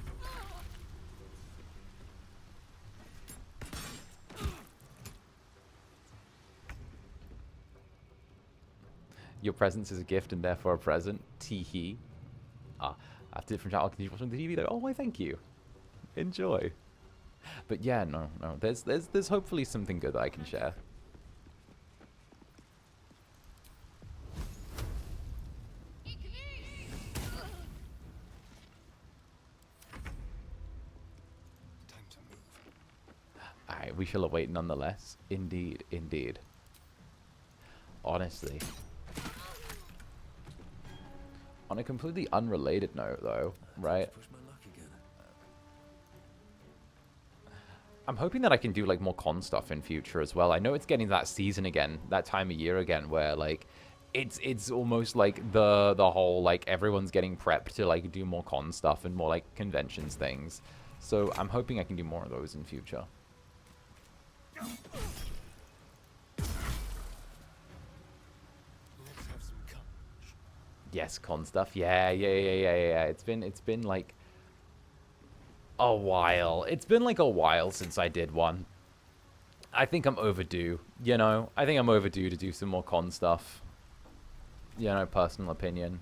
Your presence is a gift and therefore a present. Teehee. After different channel, can you watch on the TV though? Oh, why thank you. Enjoy. But yeah, no. There's hopefully something good that I can share. Alright, we shall await nonetheless. Indeed, indeed. Honestly. On a completely unrelated note, though, right? Push my luck again. I'm hoping that I can do, like, more con stuff in future as well. I know it's getting that season again, that time of year again, where, like, it's almost like the whole, like, everyone's getting prepped to, like, do more con stuff and more, like, conventions things. So I'm hoping I can do more of those in future. Let's have some courage. Yes, con stuff. Yeah. It's been like a while. It's been like a while since I did one. I think I'm overdue, you know? I think I'm overdue to do some more con stuff. You know, personal opinion.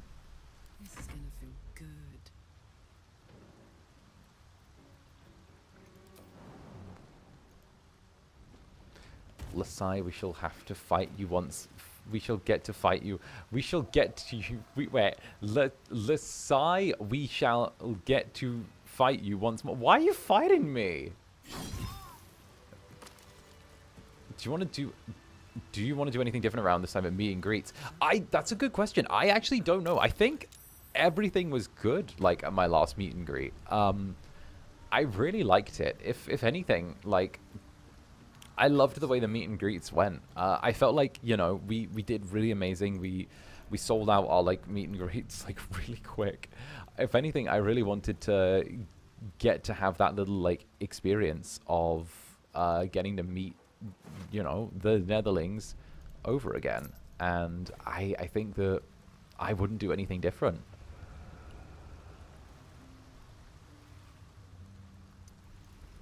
This is gonna feel good. Lasai, we shall have to fight you once. We shall get to fight you. We shall get to you. Wait. Lasai, we shall get to fight you once more. Why are you fighting me? Do you want to do anything different around this time at meet and greets? That's a good question. I actually don't know. I think everything was good, like, at my last meet and greet. I really liked it. If anything, like, I loved the way the meet and greets went. I felt like, you know, we did really amazing. We sold out our, like, meet and greets, like, really quick. If anything, I really wanted to get to have that little, like, experience of getting to meet, you know, the Netherlings over again. And I think that I wouldn't do anything different.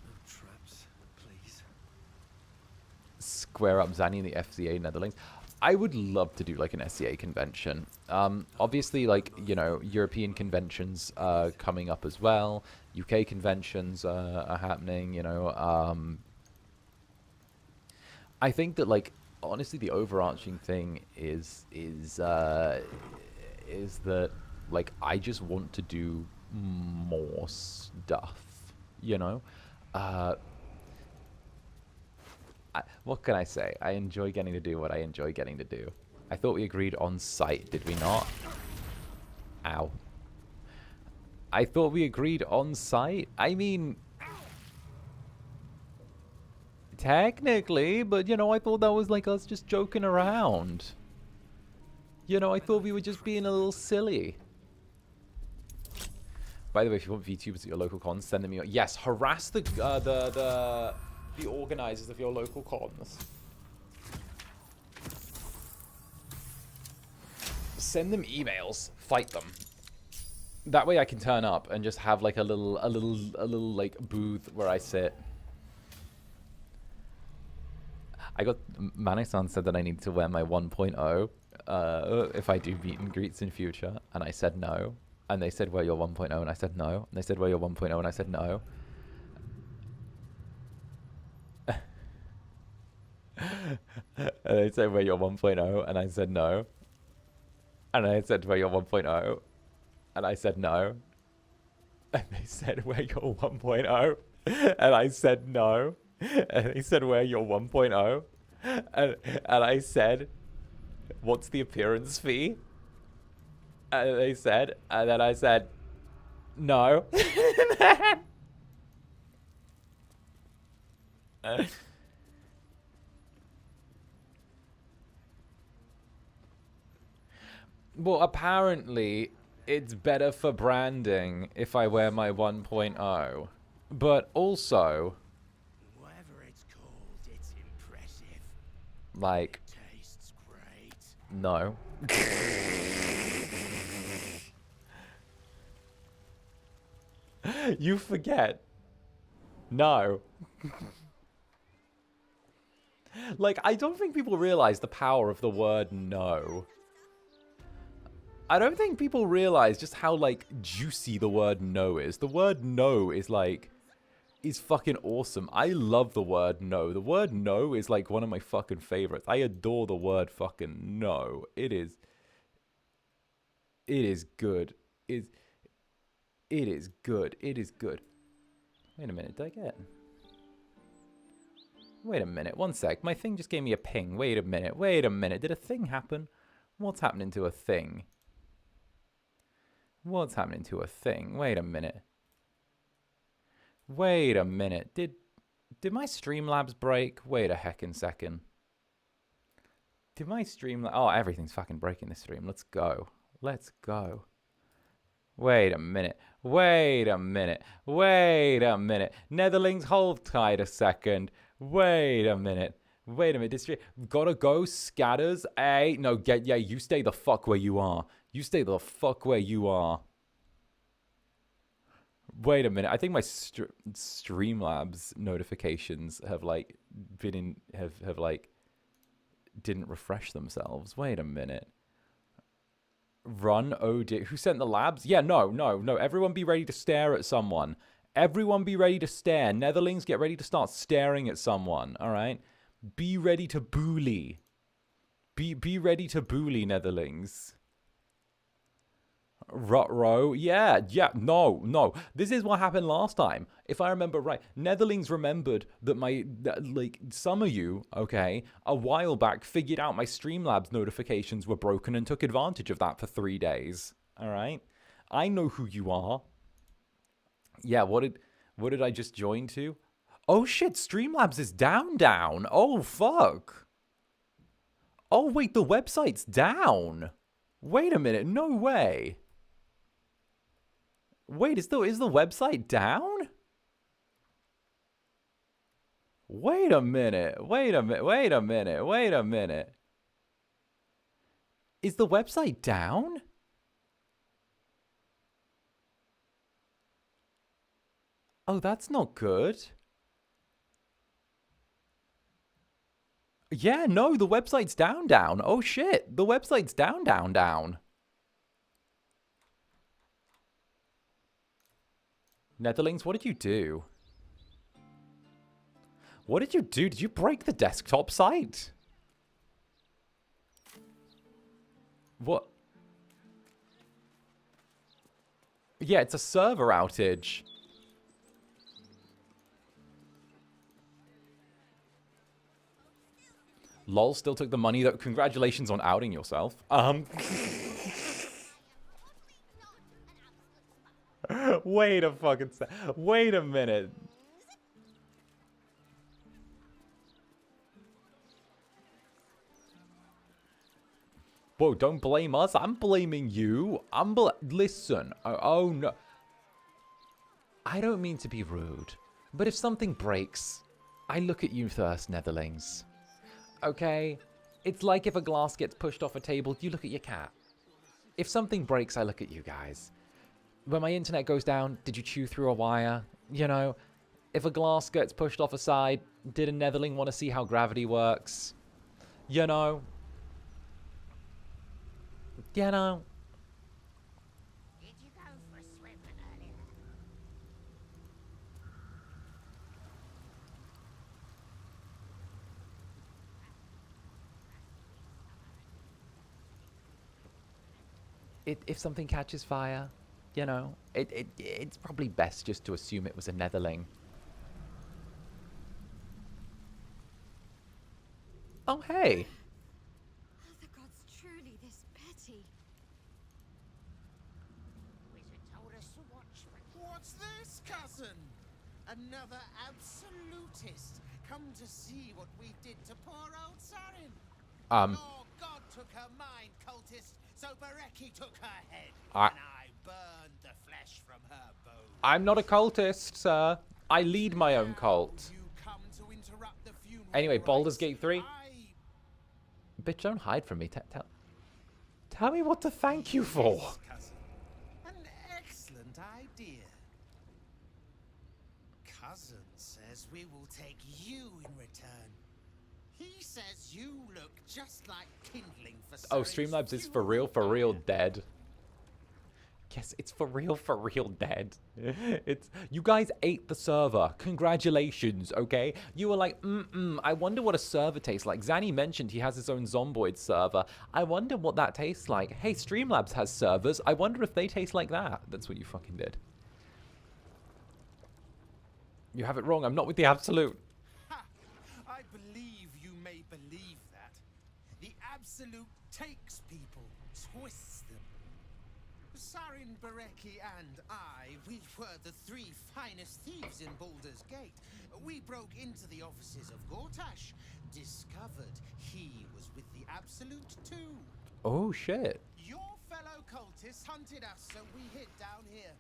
No traps, please. Square up Zanny and the FCA Netherlands. I would love to do like an SCA convention. Obviously, like, you know, European conventions are coming up as well. UK conventions are happening, you know. I think that, like, honestly, the overarching thing is that, like, I just want to do more stuff, you know. What can I say? I enjoy getting to do what I enjoy getting to do. I thought we agreed on site, did we not? Ow. I thought we agreed on site? I mean, technically, but, you know, I thought that was like us just joking around. You know, I thought we were just being a little silly. By the way, if you want VTubers at your local cons, send them your... Yes, harass the organizers of your local cons. Send them emails. Fight them. That way I can turn up and just have like a little like booth where I sit. I got... Mane-san said that I need to wear my 1.0 if I do meet and greets in future. And I said no. And they said, wear your 1.0. And I said no. And they said, wear your 1.0. And I said no. And they said, wear your 1.0. And I said no. And I said, wear your 1.0. And I said no. And they said, wear your 1.0. And I said no. And they said, wear your 1.0. And I said, what's the appearance fee? And they said, and then I said, no. Well, apparently, it's better for branding if I wear my 1.0. But also, Whatever it's called, it's impressive. like, Tastes great. no. You forget. No. Like, I don't think people realize the power of the word no. I don't think people realize just how, like, juicy the word no is. The word no is, like, is fucking awesome. I love the word no. The word no is, like, one of my fucking favorites. I adore the word fucking no. It is good. It is good. It is good. Wait a minute, did I get... Wait a minute, one sec. My thing just gave me a ping. Wait a minute, wait a minute. Did a thing happen? What's happening to a thing? What's happening to a thing? Wait a minute. Wait a minute. Did my Streamlabs break? Wait a heckin' second. Did my Streamlabs... Oh, everything's fucking breaking this stream. Let's go. Let's go. Wait a minute. Wait a minute. Wait a minute. Netherlings, hold tight a second. Wait a minute. Wait a minute. Gotta go, scatters. Hey, no, yeah, you stay the fuck where you are. You stay the fuck where you are. Wait a minute. I think my Streamlabs notifications have, like, been in... Have like, didn't refresh themselves. Wait a minute. Run, oh dear. Who sent the labs? Yeah, no. Everyone be ready to stare at someone. Everyone be ready to stare. Netherlings, get ready to start staring at someone, all right? Be ready to bully. Be ready to bully, Netherlings. Rutro, yeah, no. This is what happened last time. If I remember right, Netherlings remembered that like, some of you, okay, a while back figured out my Streamlabs notifications were broken and took advantage of that for 3 days. All right? I know who you are. Yeah, what did I just join to? Oh shit, Streamlabs is down. Oh fuck. Oh wait, the website's down. Wait a minute, no way. Wait, is the website down? Wait a minute. Is the website down? Oh, that's not good. Yeah, no, the website's down. Oh shit, the website's down. Netherlings, what did you do? What did you do? Did you break the desktop site? What? Yeah, it's a server outage. LOL still took the money, though. Congratulations on outing yourself. Wait a fucking sec. Wait a minute. Whoa, don't blame us. I'm blaming you. Listen. Oh, no. I don't mean to be rude, but if something breaks, I look at you first, Netherlings. Okay? It's like if a glass gets pushed off a table, you look at your cat. If something breaks, I look at you guys. When my internet goes down, did you chew through a wire? You know, if a glass gets pushed off a side, did a Netherling want to see how gravity works? You know? You know? Did you go for a swim earlier? If something catches fire, you know, it's probably best just to assume it was a Netherling. Oh, hey. Are the gods truly this petty? Wizard told us to watch. What's this, cousin? Another absolutist come to see what we did to poor old Sarin. Your god took her mind, cultist, so 𝓂𝓚𝓾𝓻 took her head, and I burned the flesh from her bones. I'm not a cultist, sir. I lead my own cult. You come to interrupt the funeral Anyway, Baldur's rites. Gate 3. Bitch, don't hide from me. Tell me what to thank you for. Yes, cousin. An excellent idea. Cousin says we will take you in return. He says you look just like kindling for Oh, Sarin's Streamlabs is for funeral real fire. dead. Yes, it's for real dead. It's you guys ate the server. Congratulations, okay? You were like, I wonder what a server tastes like. Zanny mentioned he has his own Zomboid server. I wonder what that tastes like. Hey, Streamlabs has servers. I wonder if they taste like that. That's what you fucking did. You have it wrong. I'm not with the absolute. Ha! I believe you may believe that. The absolute takes people, twists them. Sarin, 𝓂𝓚𝓾𝓻, and I, we were the 3 finest thieves in Baldur's Gate. We broke into the offices of 𝓂𝓸𝓾𝓻, discovered he was with the absolute too. Oh shit. Your fellow cultists hunted us, so we hid down here.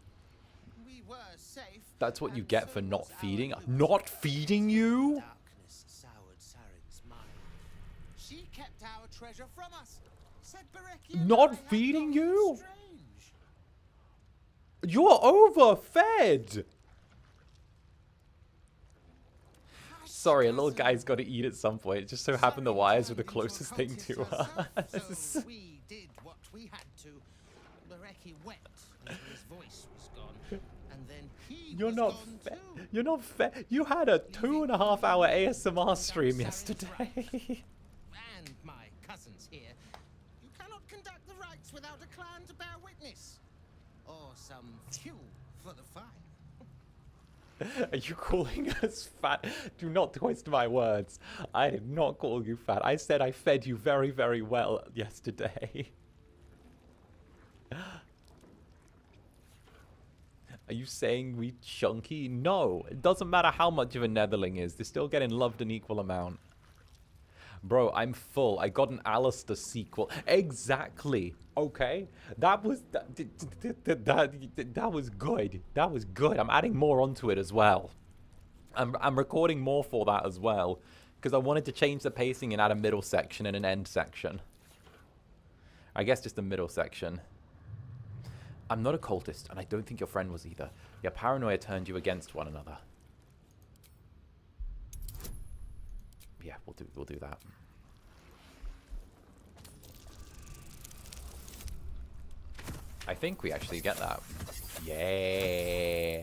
We were safe. That's what you and get so for not was our feeding. loot. Not feeding you? Darkness soured Sarin's mind. She kept our treasure from us. Said 𝓂𝓚𝓾𝓻 and Not I had feeding gone you? strange. You're overfed. Sorry, a little guy's got to eat at some point. It just so happened the wires were the closest thing to us. So we did what we had to. 𝓂𝓚𝓾𝓻 wept until his voice was gone, and then he You're was not gone fed. too. You're not fed. You had a 2.5-hour ASMR stream yesterday. And my cousins here. You cannot conduct the rites without a clan to bear witness, or some fuel for the fire. Are you calling us fat? Do not twist my words. I did not call you fat. I said I fed you very, very well yesterday. Are you saying we chunky? No. It doesn't matter how much of a netherling is. They're still getting loved an equal amount. Bro, I'm full. I got an Alistair sequel. Exactly. Okay. That was that was good. That was good. I'm adding more onto it as well. I'm recording more for that as well, because I wanted to change the pacing and add a middle section and an end section. I guess just a middle section. I'm not a cultist, and I don't think your friend was either. Your paranoia turned you against one another. Yeah, we'll do that. I think we actually get that. Yeah.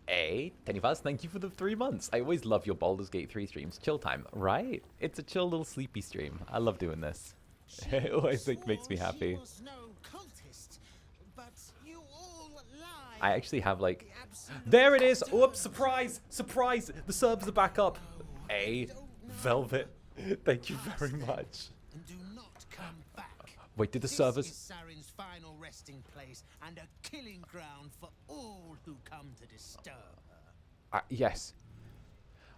Hey, Tennyfuzz, thank you for the 3 months. I always love your Baldur's Gate 3 streams. Chill time, right? It's a chill little sleepy stream. I love doing this. It always makes me happy. She was no cultist, but you all lied. I actually have like... There it is! Oops, surprise! Surprise! The servers are back up. Hey, Velvet, thank you very much. And do not come back. Wait, did the This servers... is Sarin's final resting place and a killing ground for all who come to disturb her. Yes.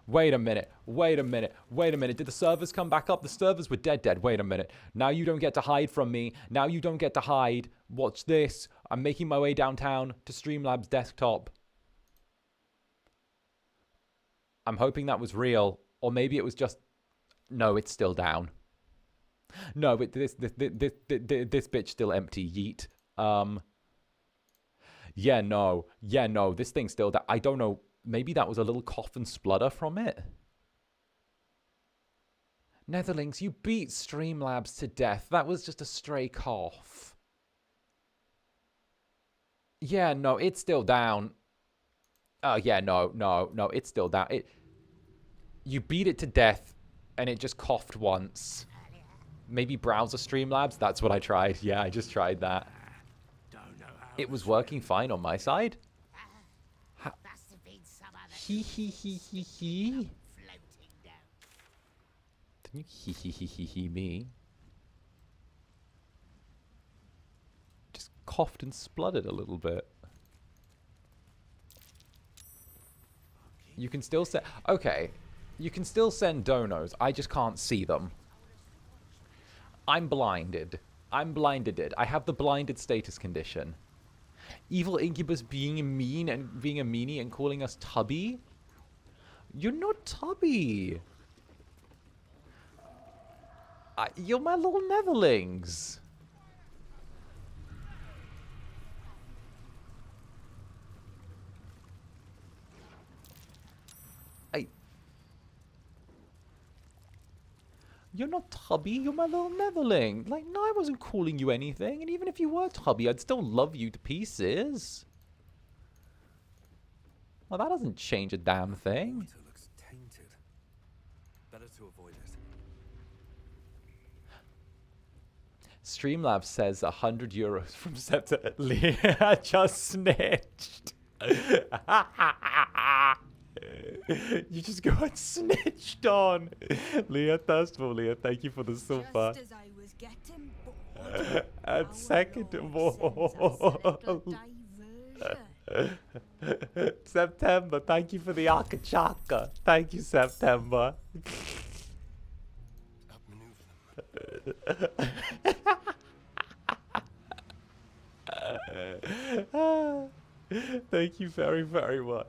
Wait a minute. Wait a minute. Wait a minute. Did the servers come back up? The servers were dead. Wait a minute. Now you don't get to hide from me. Now you don't get to hide. Watch this. I'm making my way downtown to Streamlabs desktop. I'm hoping that was real. Or maybe it was just... No, it's still down. No, but this bitch still empty. Yeet. Yeah, no. Yeah, no. This thing's still down. I don't know. Maybe that was a little cough and splutter from it. Netherlings, you beat Streamlabs to death. That was just a stray cough. Yeah, no, it's still down. Oh, yeah, no, it's still down. You beat it to death, and it just coughed once. Maybe browser Streamlabs? That's what I tried. Yeah, I just tried that. It was working fine on my side. Hee. Didn't you hee me? Just coughed and spluttered a little bit. You can still send... Okay. You can still send donos. I just can't see them. I'm blinded. I'm blinded. I have the blinded status condition. Evil Incubus being mean and being a meanie and calling us Tubby? You're not Tubby. You're my little Netherlings. You're not Tubby, you're my little Netherling. Like, no, I wasn't calling you anything. And even if you were Tubby, I'd still love you to pieces. Well, that doesn't change a damn thing. Water looks tainted. Better to avoid it. Streamlabs says 100 euros from September. Leah just snitched. You just got snitched on. Leah, first of all, Leah, thank you for the super. Just as I was getting bored, And our second of Lord sends us a little all, diversion. September, thank you for the Akachaka. Thank you, September. Outmaneuver them. Thank you very, very much.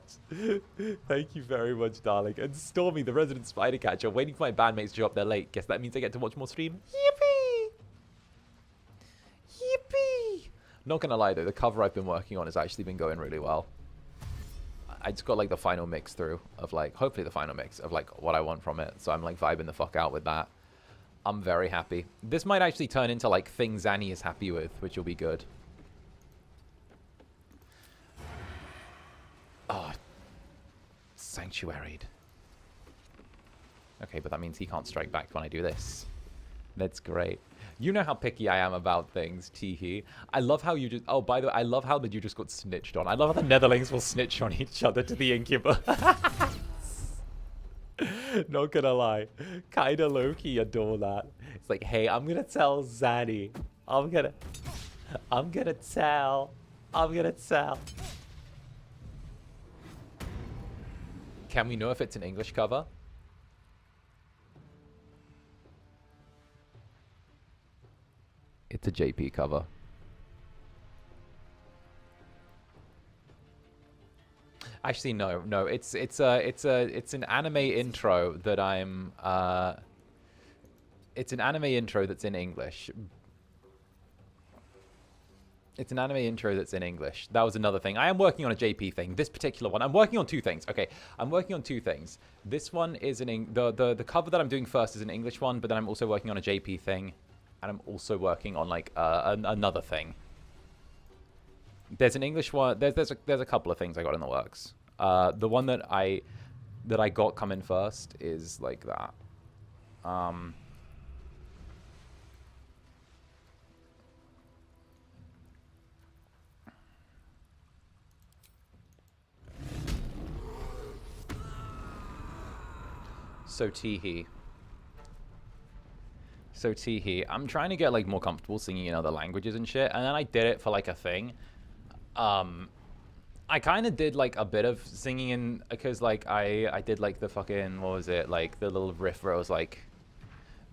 Thank you very much, darling. And Stormy, the resident spider catcher, waiting for my bandmates to show up there late. Guess that means I get to watch more stream. Yippee! Yippee! Not gonna lie though, the cover I've been working on has actually been going really well. I just got like the final mix through of like, hopefully the final mix of like what I want from it. So I'm like vibing the fuck out with that. I'm very happy. This might actually turn into like things Zanny is happy with, which will be good. Oh, sanctuaried. Okay, but that means he can't strike back when I do this. That's great. You know how picky I am about things, Teehee. I love how you just... Oh, by the way, I love how that you just got snitched on. I love how the Netherlings will snitch on each other to the Incubus. Not gonna lie. Kinda low-key adore that. It's like, hey, I'm gonna tell Zaddy. I'm gonna tell. Can we know if it's an English cover? It's a JP cover. Actually, no. It's an anime intro that I'm. It's an anime intro that's in English. It's an anime intro that's in English. That was another thing. I am working on a JP thing. This particular one, I'm working on two things. Okay, I'm working on two things. This one is the cover that I'm doing first is an English one, but then I'm also working on a JP thing, and I'm also working on like another thing. There's an English one. There's a couple of things I got in the works. The one that I got coming first is like that. So Teehee, I'm trying to get like more comfortable singing in other languages and shit, and then I did it for like a thing. I kind of did like a bit of singing in, because like I did like the fucking, what was it, like the little riff where it was like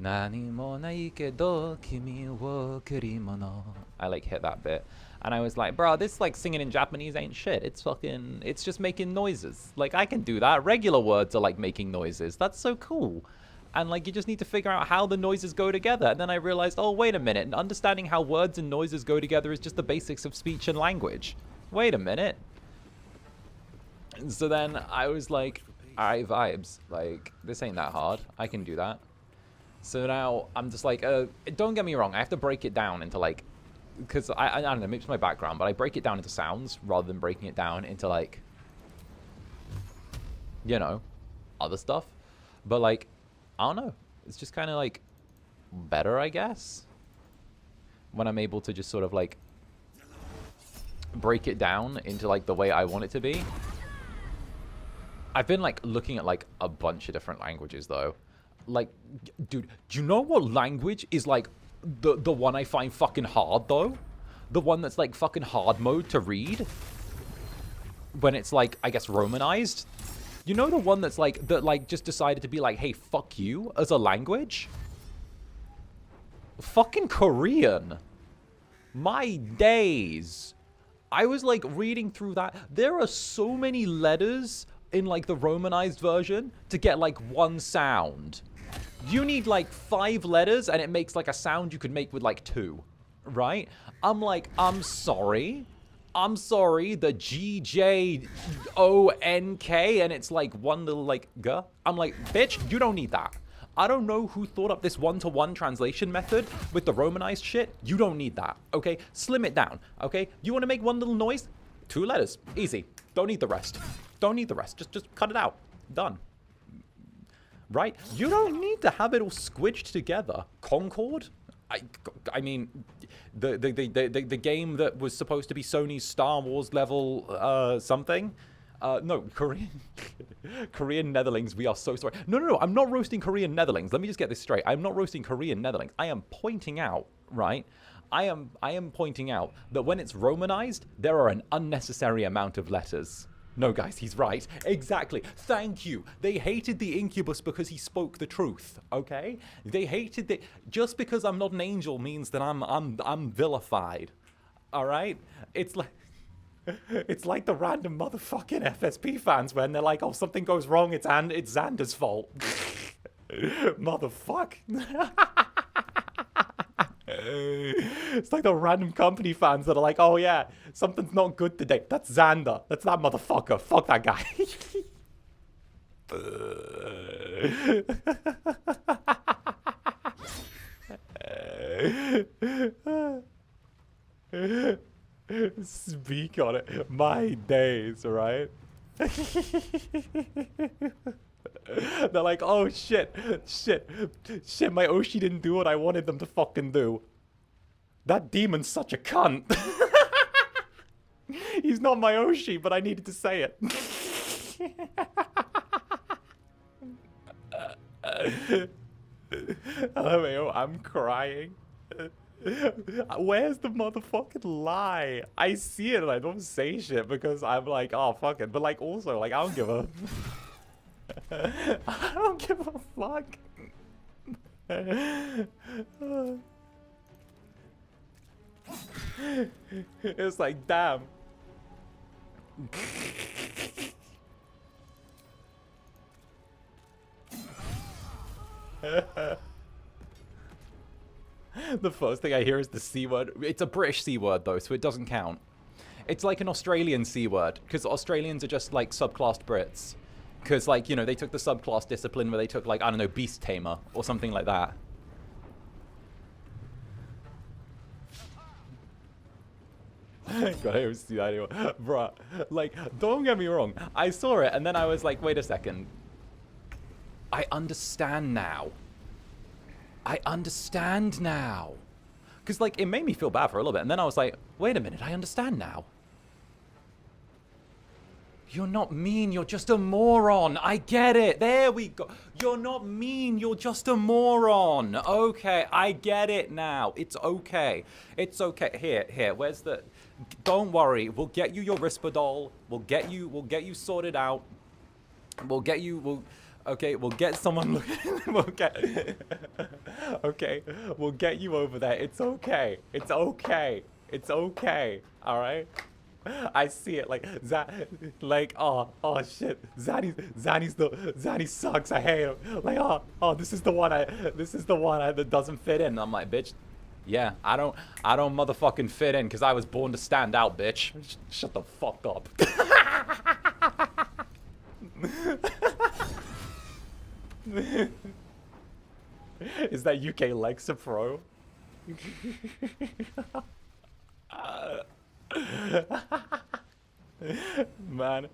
Nani mo nai kedo kimi wo kurimono. I like hit that bit. And I was like, bro, this like singing in Japanese ain't shit. It's fucking, it's just making noises. Like I can do that. Regular words are like making noises. That's so cool. And like you just need to figure out how the noises go together. And then I realized, oh, wait a minute. And understanding how words and noises go together is just the basics of speech and language. Wait a minute. And so then I was like, all right, vibes. Like this ain't that hard. I can do that. So now I'm just like, don't get me wrong. I have to break it down into like, because I don't know, maybe it's my background, but I break it down into sounds rather than breaking it down into like, you know, other stuff. But like, I don't know. It's just kind of like better, I guess, when I'm able to just sort of like break it down into like the way I want it to be. I've been like looking at like a bunch of different languages though. Like, dude, do you know what language is like the one I find fucking hard though? The one that's like fucking hard mode to read when it's like, I guess, Romanized. You know the one that's like, that like just decided to be like, hey, fuck you as a language? Fucking Korean. My days. I was like reading through that. There are so many letters in like the Romanized version to get like one sound. You need like 5 letters and it makes like a sound you could make with like 2, right? I'm like, I'm sorry, the GJONK and it's like one little like G. I'm like, bitch, you don't need that. I don't know who thought up this one-to-one translation method with the Romanized shit. You don't need that, okay? Slim it down, okay? You want to make one little noise? 2 letters, easy. Don't need the rest. Don't need the rest. Just cut it out. Done. Right? You don't need to have it all squidged together. Concord? I mean, the game that was supposed to be Sony's Star Wars level something. No, Korean Netherlings, we are so sorry. No, I'm not roasting Korean Netherlings. Let me just get this straight. I'm not roasting Korean Netherlings. I am pointing out, right? I am pointing out that when it's Romanized, there are an unnecessary amount of letters. No, guys, he's right. Exactly. Thank you. They hated the Incubus because he spoke the truth, okay? They hated the... Just because I'm not an angel means that I'm vilified, all right? It's like... It's like the random motherfucking FSP fans when they're like, oh, something goes wrong, it's Zander's fault. Motherfuck. It's like the random company fans that are like, oh yeah, something's not good today. That's Zander. That's that motherfucker. Fuck that guy. Speak on it. My days, right? They're like, oh shit, my Oshi didn't do what I wanted them to fucking do. That demon's such a cunt. He's not my Oshi, but I needed to say it. LMAO, I'm crying. Where's the motherfucking lie? I see it and I don't say shit because I'm like, oh fuck it. But like also, like I don't give a... I don't give a fuck. It's like, damn. The first thing I hear is the C word. It's a British C word though, so it doesn't count. It's like an Australian C word, because Australians are just like subclassed Brits. Because like, you know, they took the subclass discipline where they took like, I don't know, Beast Tamer or something like that. God, I don't see that anymore. Bruh, like, don't get me wrong. I saw it and then I was like, wait a second. I understand now. I understand now. Because, like, it made me feel bad for a little bit. And then I was like, wait a minute, I understand now. You're not mean, you're just a moron. I get it. There we go. You're not mean, you're just a moron. Okay, I get it now. It's okay. It's okay. Here, where's the... Don't worry, we'll get you your Risperdal. We'll get you sorted out. We'll get you... Okay, we'll get someone... Okay, we'll get you over there. It's okay. It's okay. It's okay. All right? I see it. Like, oh shit. Zanny sucks. I hate him. Like, oh, this is the one that doesn't fit in. I'm like, bitch. Yeah, I don't motherfucking fit in because I was born to stand out, bitch. Shut the fuck up. Is that UK Lexa Pro? Man,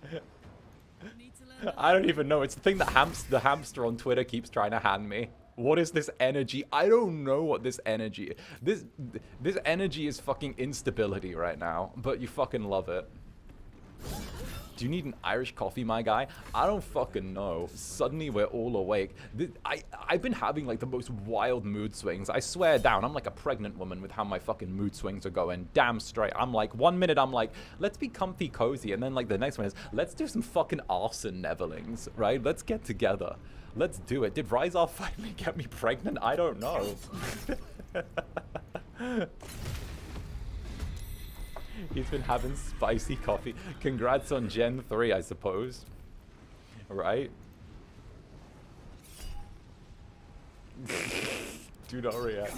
I don't even know. It's the thing that the hamster on Twitter keeps trying to hand me. What is this energy? I don't know what this energy is. This energy is fucking instability right now, but you fucking love it. Do you need an Irish coffee, my guy? I don't fucking know. Suddenly we're all awake. I've been having like the most wild mood swings. I swear down, I'm like a pregnant woman with how my fucking mood swings are going. Damn straight. I'm like, 1 minute I'm like, let's be comfy cozy. And then like the next one is, let's do some fucking arson Neverlings, right? Let's get together. Let's do it. Did Ryzar finally get me pregnant? I don't know. He's been having spicy coffee. Congrats on Gen 3, I suppose. Right? Do not react.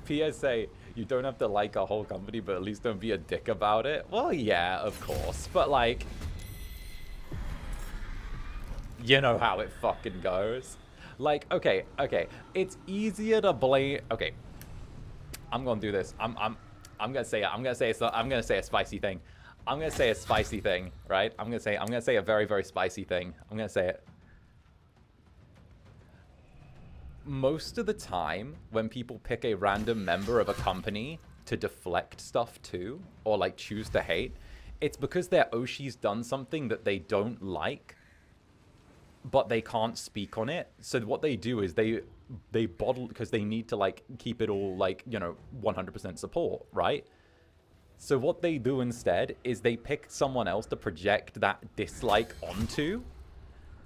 PSA, you don't have to like our whole company, but at least don't be a dick about it. Well, yeah, of course. But, like, you know how it fucking goes. Like, okay. It's easier to blame... Okay. I'm gonna do this. I'm gonna say a spicy thing. I'm gonna say a spicy thing, right? I'm gonna say a very, very spicy thing. I'm gonna say it. Most of the time, when people pick a random member of a company to deflect stuff to, or like choose to hate, it's because their Oshi's done something that they don't like, but they can't speak on it. So what they do is they bottle, because they need to like keep it all like, you know, 100% support, right? So what they do instead is they pick someone else to project that dislike onto,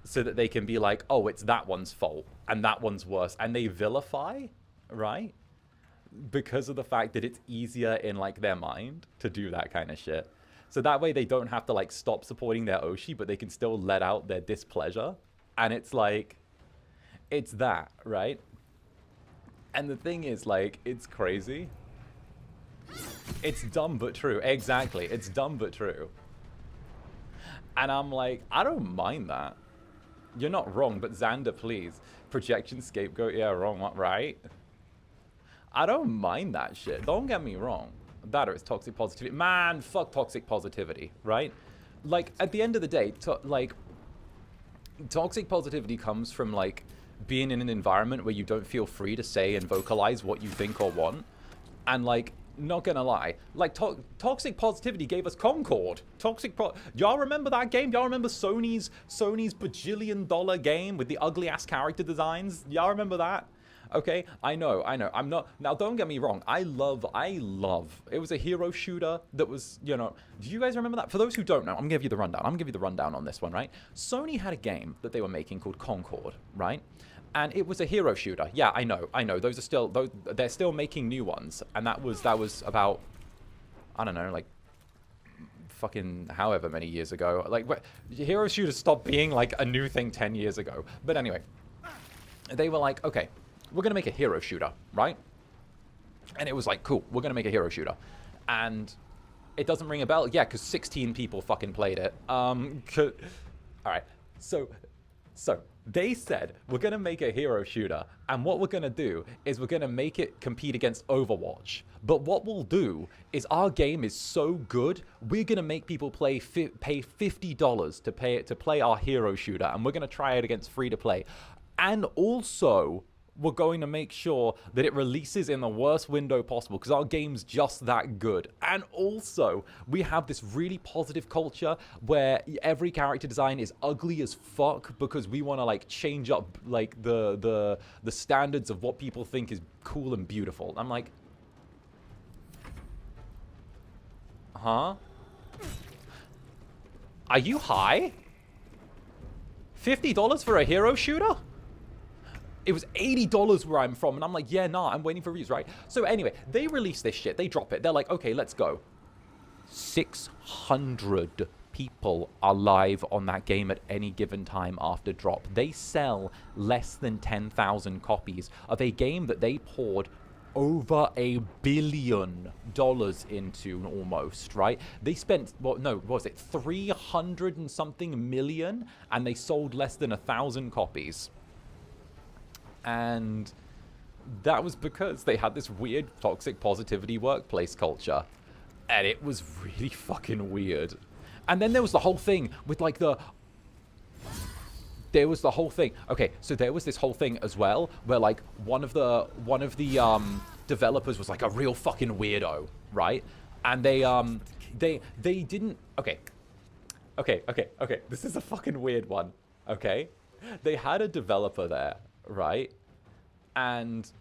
so that they can be like, oh, it's that one's fault and that one's worse, and they vilify, right? Because of the fact that it's easier in like their mind to do that kind of shit. So that way they don't have to like stop supporting their Oshi, but they can still let out their displeasure. And it's like, it's that, right? And the thing is, like, it's crazy. It's dumb but true. Exactly. It's dumb but true. And I'm like, I don't mind that. You're not wrong, but Zander, please. Projection scapegoat, yeah, wrong, what, right? I don't mind that shit. Don't get me wrong. That or it's toxic positivity. Man, fuck toxic positivity, right? Like, at the end of the day, toxic positivity comes from, like, being in an environment where you don't feel free to say and vocalize what you think or want. And, like, not gonna lie, like, toxic positivity gave us Concord. Y'all remember that game? Y'all remember Sony's bajillion-dollar game with the ugly-ass character designs? Y'all remember that? Okay, I know. I'm not... Now, don't get me wrong. I love... It was a hero shooter that was, you know... Do you guys remember that? For those who don't know, I'm going to give you the rundown. I'm going to give you the rundown on this one, right? Sony had a game that they were making called Concord, right? And it was a hero shooter. Yeah, I know. Those are still... They're still making new ones. And that was about... I don't know, like... fucking however many years ago. Like, hero shooters stopped being, like, a new thing 10 years ago. But anyway. They were like, okay... We're going to make a hero shooter, right? And it was like, cool, we're going to make a hero shooter. And it doesn't ring a bell? Yeah, because 16 people fucking played it. All right, so they said, we're going to make a hero shooter. And what we're going to do is we're going to make it compete against Overwatch. But what we'll do is our game is so good, we're going to make people pay $50 to play our hero shooter. And we're going to try it against free-to-play. And also... we're going to make sure that it releases in the worst window possible because our game's just that good. And also, we have this really positive culture where every character design is ugly as fuck because we want to, like, change up, like, the standards of what people think is cool and beautiful. I'm like... Huh? Are you high? $50 for a hero shooter? It was $80 where I'm from, and I'm like, yeah, nah, I'm waiting for reviews, right? So anyway, they release this shit, they drop it, they're like, okay, let's go. 600 people are live on that game at any given time after drop. They sell less than 10,000 copies of a game that they poured over $1 billion into almost, right? They spent, what was it, 300 and something million, and they sold less than 1,000 copies. And that was because they had this weird toxic positivity workplace culture. And it was really fucking weird. And then there was the whole thing with like there was the whole thing. Okay, so there was this whole thing as well where like one of the developers was like a real fucking weirdo, right? And they didn't, okay. Okay. This is a fucking weird one. Okay. They had a developer there, right? And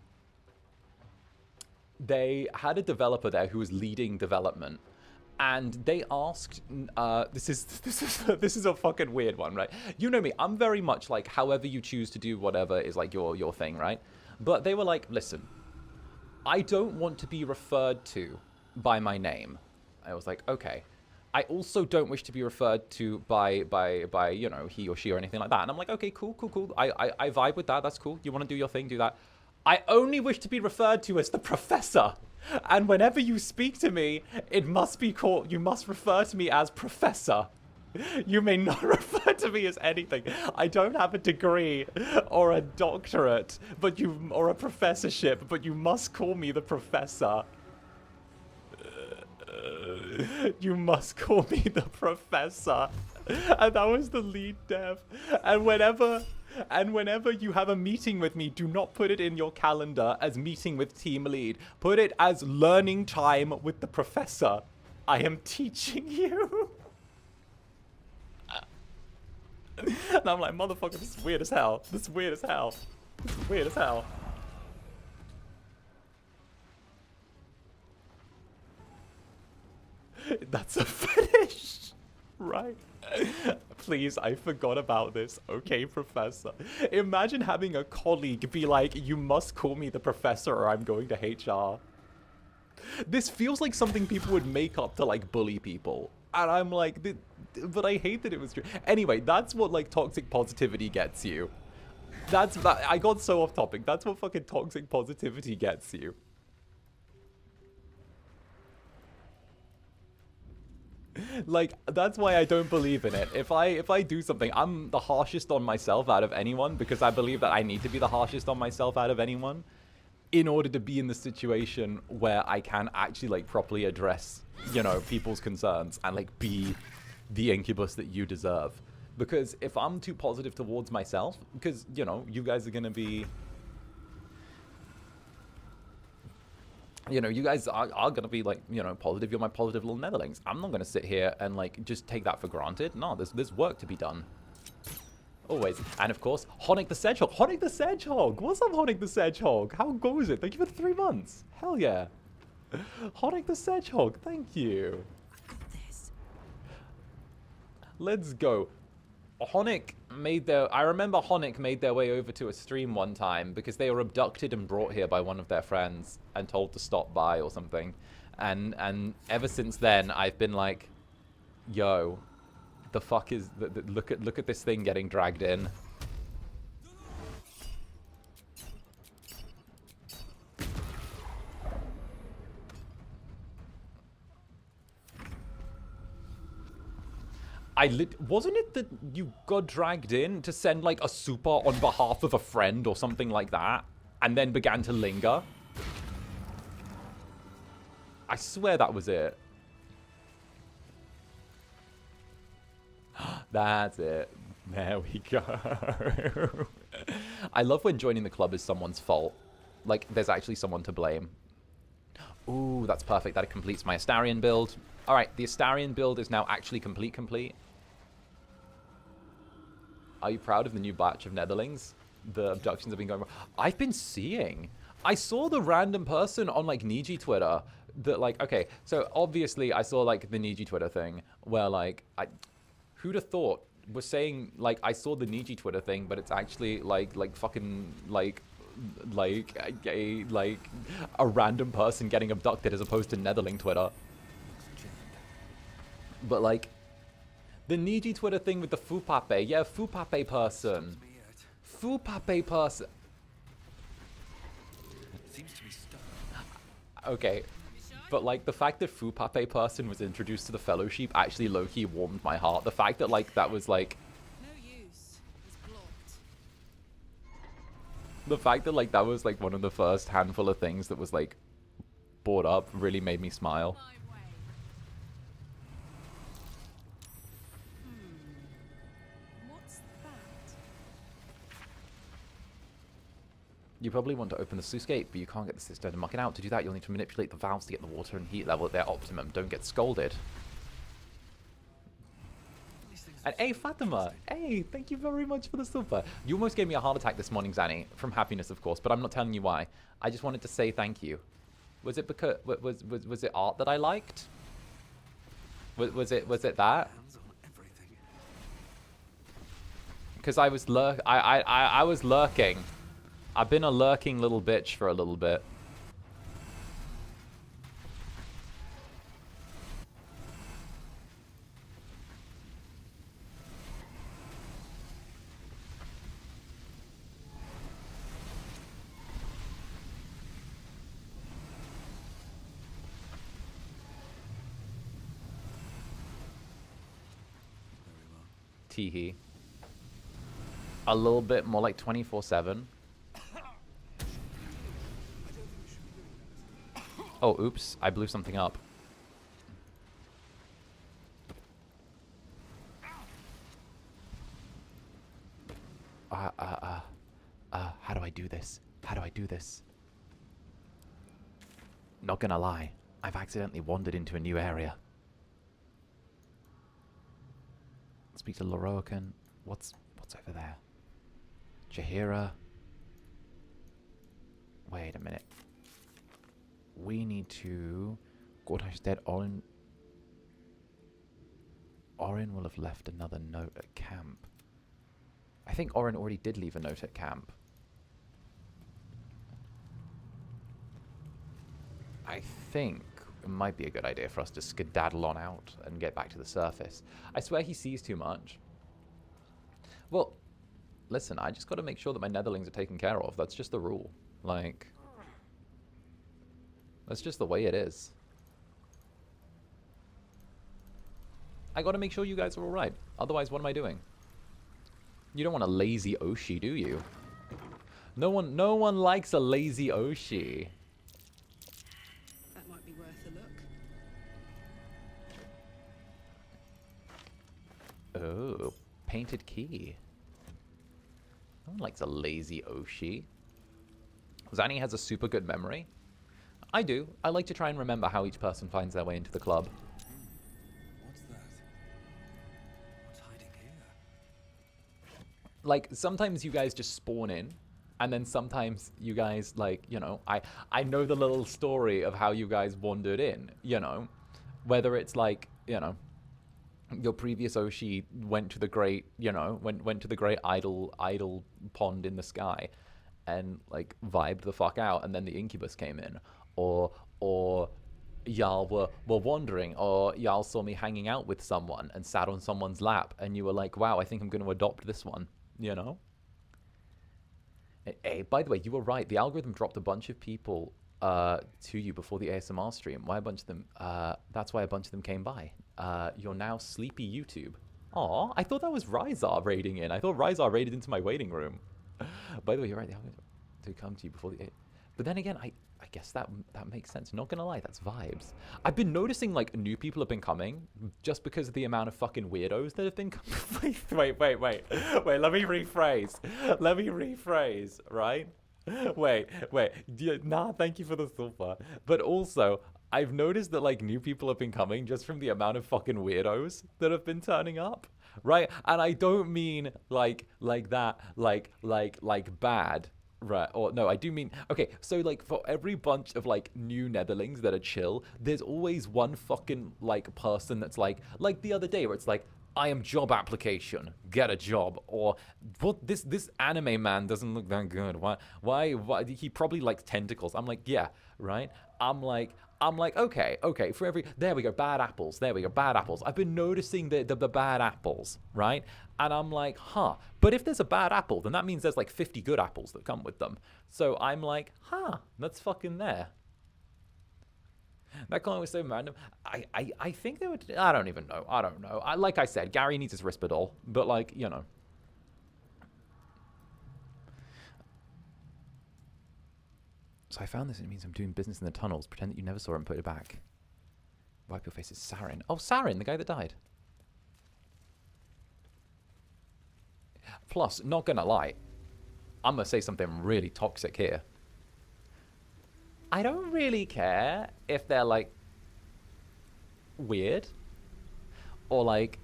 they had a developer there who was leading development. And they asked, this is a fucking weird one, right? You know me, I'm very much like, however you choose to do whatever is like your thing, right? But they were like, listen, I don't want to be referred to by my name. I was like, okay. I also don't wish to be referred to by you know, he or she or anything like that. And I'm like, okay, cool. I vibe with that. That's cool. You want to do your thing, do that. I only wish to be referred to as the professor. And whenever you speak to me, it must be called, you must refer to me as professor. You may not refer to me as anything. I don't have a degree or a doctorate, or a professorship, but you must call me the professor. You must call me the professor. And that was the lead dev. And whenever you have a meeting with me, do not put it in your calendar as meeting with team lead. Put it as learning time with the professor. I am teaching you. And I'm like, motherfucker, this is weird as hell. This is weird as hell. This is weird as hell. That's a finish. Right. Please, I forgot about this. Okay, professor. Imagine having a colleague be like, you must call me the professor or I'm going to HR. This feels like something people would make up to like bully people. And I'm like, but I hate that it was true. Anyway, that's what like toxic positivity gets you. I got so off topic. That's what fucking toxic positivity gets you. Like, that's why I don't believe in it. If I do something, I'm the harshest on myself out of anyone because I believe that I need to be the harshest on myself out of anyone in order to be in the situation where I can actually, like, properly address, you know, people's concerns and, like, be the Incubus that you deserve. Because if I'm too positive towards myself, because, you know, you guys are going to be... You know, you guys are going to be, like, you know, positive. You're my positive little Netherlings. I'm not going to sit here and, like, just take that for granted. No, there's work to be done. Always. And, of course, 𝓂𝓙 the Sedgehog. 𝓂𝓙 the Sedgehog. What's up, 𝓂𝓙 the Sedgehog? How goes it? Thank you for the 3 months. Hell yeah. 𝓂𝓙 the Sedgehog. Thank you. Let's go. I remember 𝓂𝓙 made their way over to a stream one time because they were abducted and brought here by one of their friends and told to stop by or something. And ever since then, I've been like, yo, the fuck is... look at this thing getting dragged in. Wasn't it that you got dragged in to send, like, a super on behalf of a friend or something like that, and then began to linger? I swear that was it. That's it. There we go. I love when joining the club is someone's fault. Like, there's actually someone to blame. Ooh, that's perfect. That completes my Astarion build. Alright, the Astarion build is now actually complete. Are you proud of the new batch of Netherlings? The abductions have been going... I've been seeing... I saw the random person on, like, Niji Twitter that, like... Okay, so obviously I saw, like, the Niji Twitter thing where, like... Who'd have thought? Was saying, like, I saw the Niji Twitter thing, but it's actually, like fucking, like a random person getting abducted as opposed to Netherling Twitter. But, like... The Niji Twitter thing with the Fupape. Yeah, Fupape person. Fupape person. Seems to be stuck. Okay. But, like, the fact that Fupape person was introduced to the Fellowship actually low-key warmed my heart. The fact that, like, that was, like... No use. It's blocked. The fact that, like, that was, like, one of the first handful of things that was, like, brought up really made me smile. You probably want to open the sluice gate, but you can't get the cistern to muck it out. To do that, you'll need to manipulate the valves to get the water and heat level at their optimum. Don't get scolded. And hey, Fatima, hey, thank you very much for the super. You almost gave me a heart attack this morning, Zanny, from happiness, of course, but I'm not telling you why. I just wanted to say thank you. Was it because was it art that I liked? Was it that? Because I was I was lurking. I've been a lurking little bitch for a little bit. Teehee. A little bit more like 24/7. Oh, oops. I blew something up. How do I do this? How do I do this? Not gonna lie. I've accidentally wandered into a new area. Speak to 𝓂𝓸𝓾𝓻. What's over there? 𝓱𝓸𝓼𝓽. Wait a minute. We need to... 𝓂𝓸𝓾𝓻's dead. Orin will have left another note at camp. I think Orin already did leave a note at camp. I think it might be a good idea for us to skedaddle on out and get back to the surface. I swear he sees too much. Well, listen, I just got to make sure that my netherlings are taken care of. That's just the rule. Like, that's just the way it is. I got to make sure you guys are all right. Otherwise, what am I doing? You don't want a lazy Oshi, do you? No one likes a lazy Oshi. That might be worth a look. Oh, painted key. No one likes a lazy Oshi. Zanny has a super good memory. I do. I like to try and remember how each person finds their way into the club. What's that? What's hiding here? Like, sometimes you guys just spawn in, and then sometimes you guys, like, you know, I know the little story of how you guys wandered in, you know. Whether it's like, you know, your previous Oshi went to the great, you know, went to the great idle pond in the sky and, like, vibed the fuck out, and then the Incubus came in. Or y'all were wandering, or y'all saw me hanging out with someone and sat on someone's lap, and you were like, wow, I think I'm going to adopt this one, you know? Hey, by the way, you were right. The algorithm dropped a bunch of people to you before the ASMR stream. Why a bunch of them? That's why a bunch of them came by. You're now sleepy YouTube. Aw, I thought that was Ryzar raiding in. I thought Ryzar raided into my waiting room. By the way, you're right. The algorithm to come to you before the... But then again, I guess that makes sense. Not gonna lie, that's vibes. I've been noticing, like, new people have been coming just because of the amount of fucking weirdos that have been coming. Wait, let me rephrase, right? Wait. Nah, thank you for the super. But also, I've noticed that, like, new people have been coming just from the amount of fucking weirdos that have been turning up, right? And I don't mean like that, like bad. Right, or no, I do mean, okay, so, like, for every bunch of, like, new netherlings that are chill, there's always one fucking, like, person that's like the other day where it's like, I am job application, get a job, or, what, this anime man doesn't look that good, why, he probably likes tentacles. I'm like, yeah, right? I'm like, okay, for every, there we go, bad apples, I've been noticing the bad apples, right? And I'm like, huh, but if there's a bad apple, then that means there's like 50 good apples that come with them. So I'm like, huh, that's fucking there. That comment was so random. I think they would, I don't even know, like I said, Gary needs his Risperdal, but, like, you know. So I found this, and it means I'm doing business in the tunnels. Pretend that you never saw it and put it back. Wipe your face is Sarin. Oh, Sarin, the guy that died. Plus, not gonna lie, I'm gonna say something really toxic here. I don't really care if they're, like, weird or, like,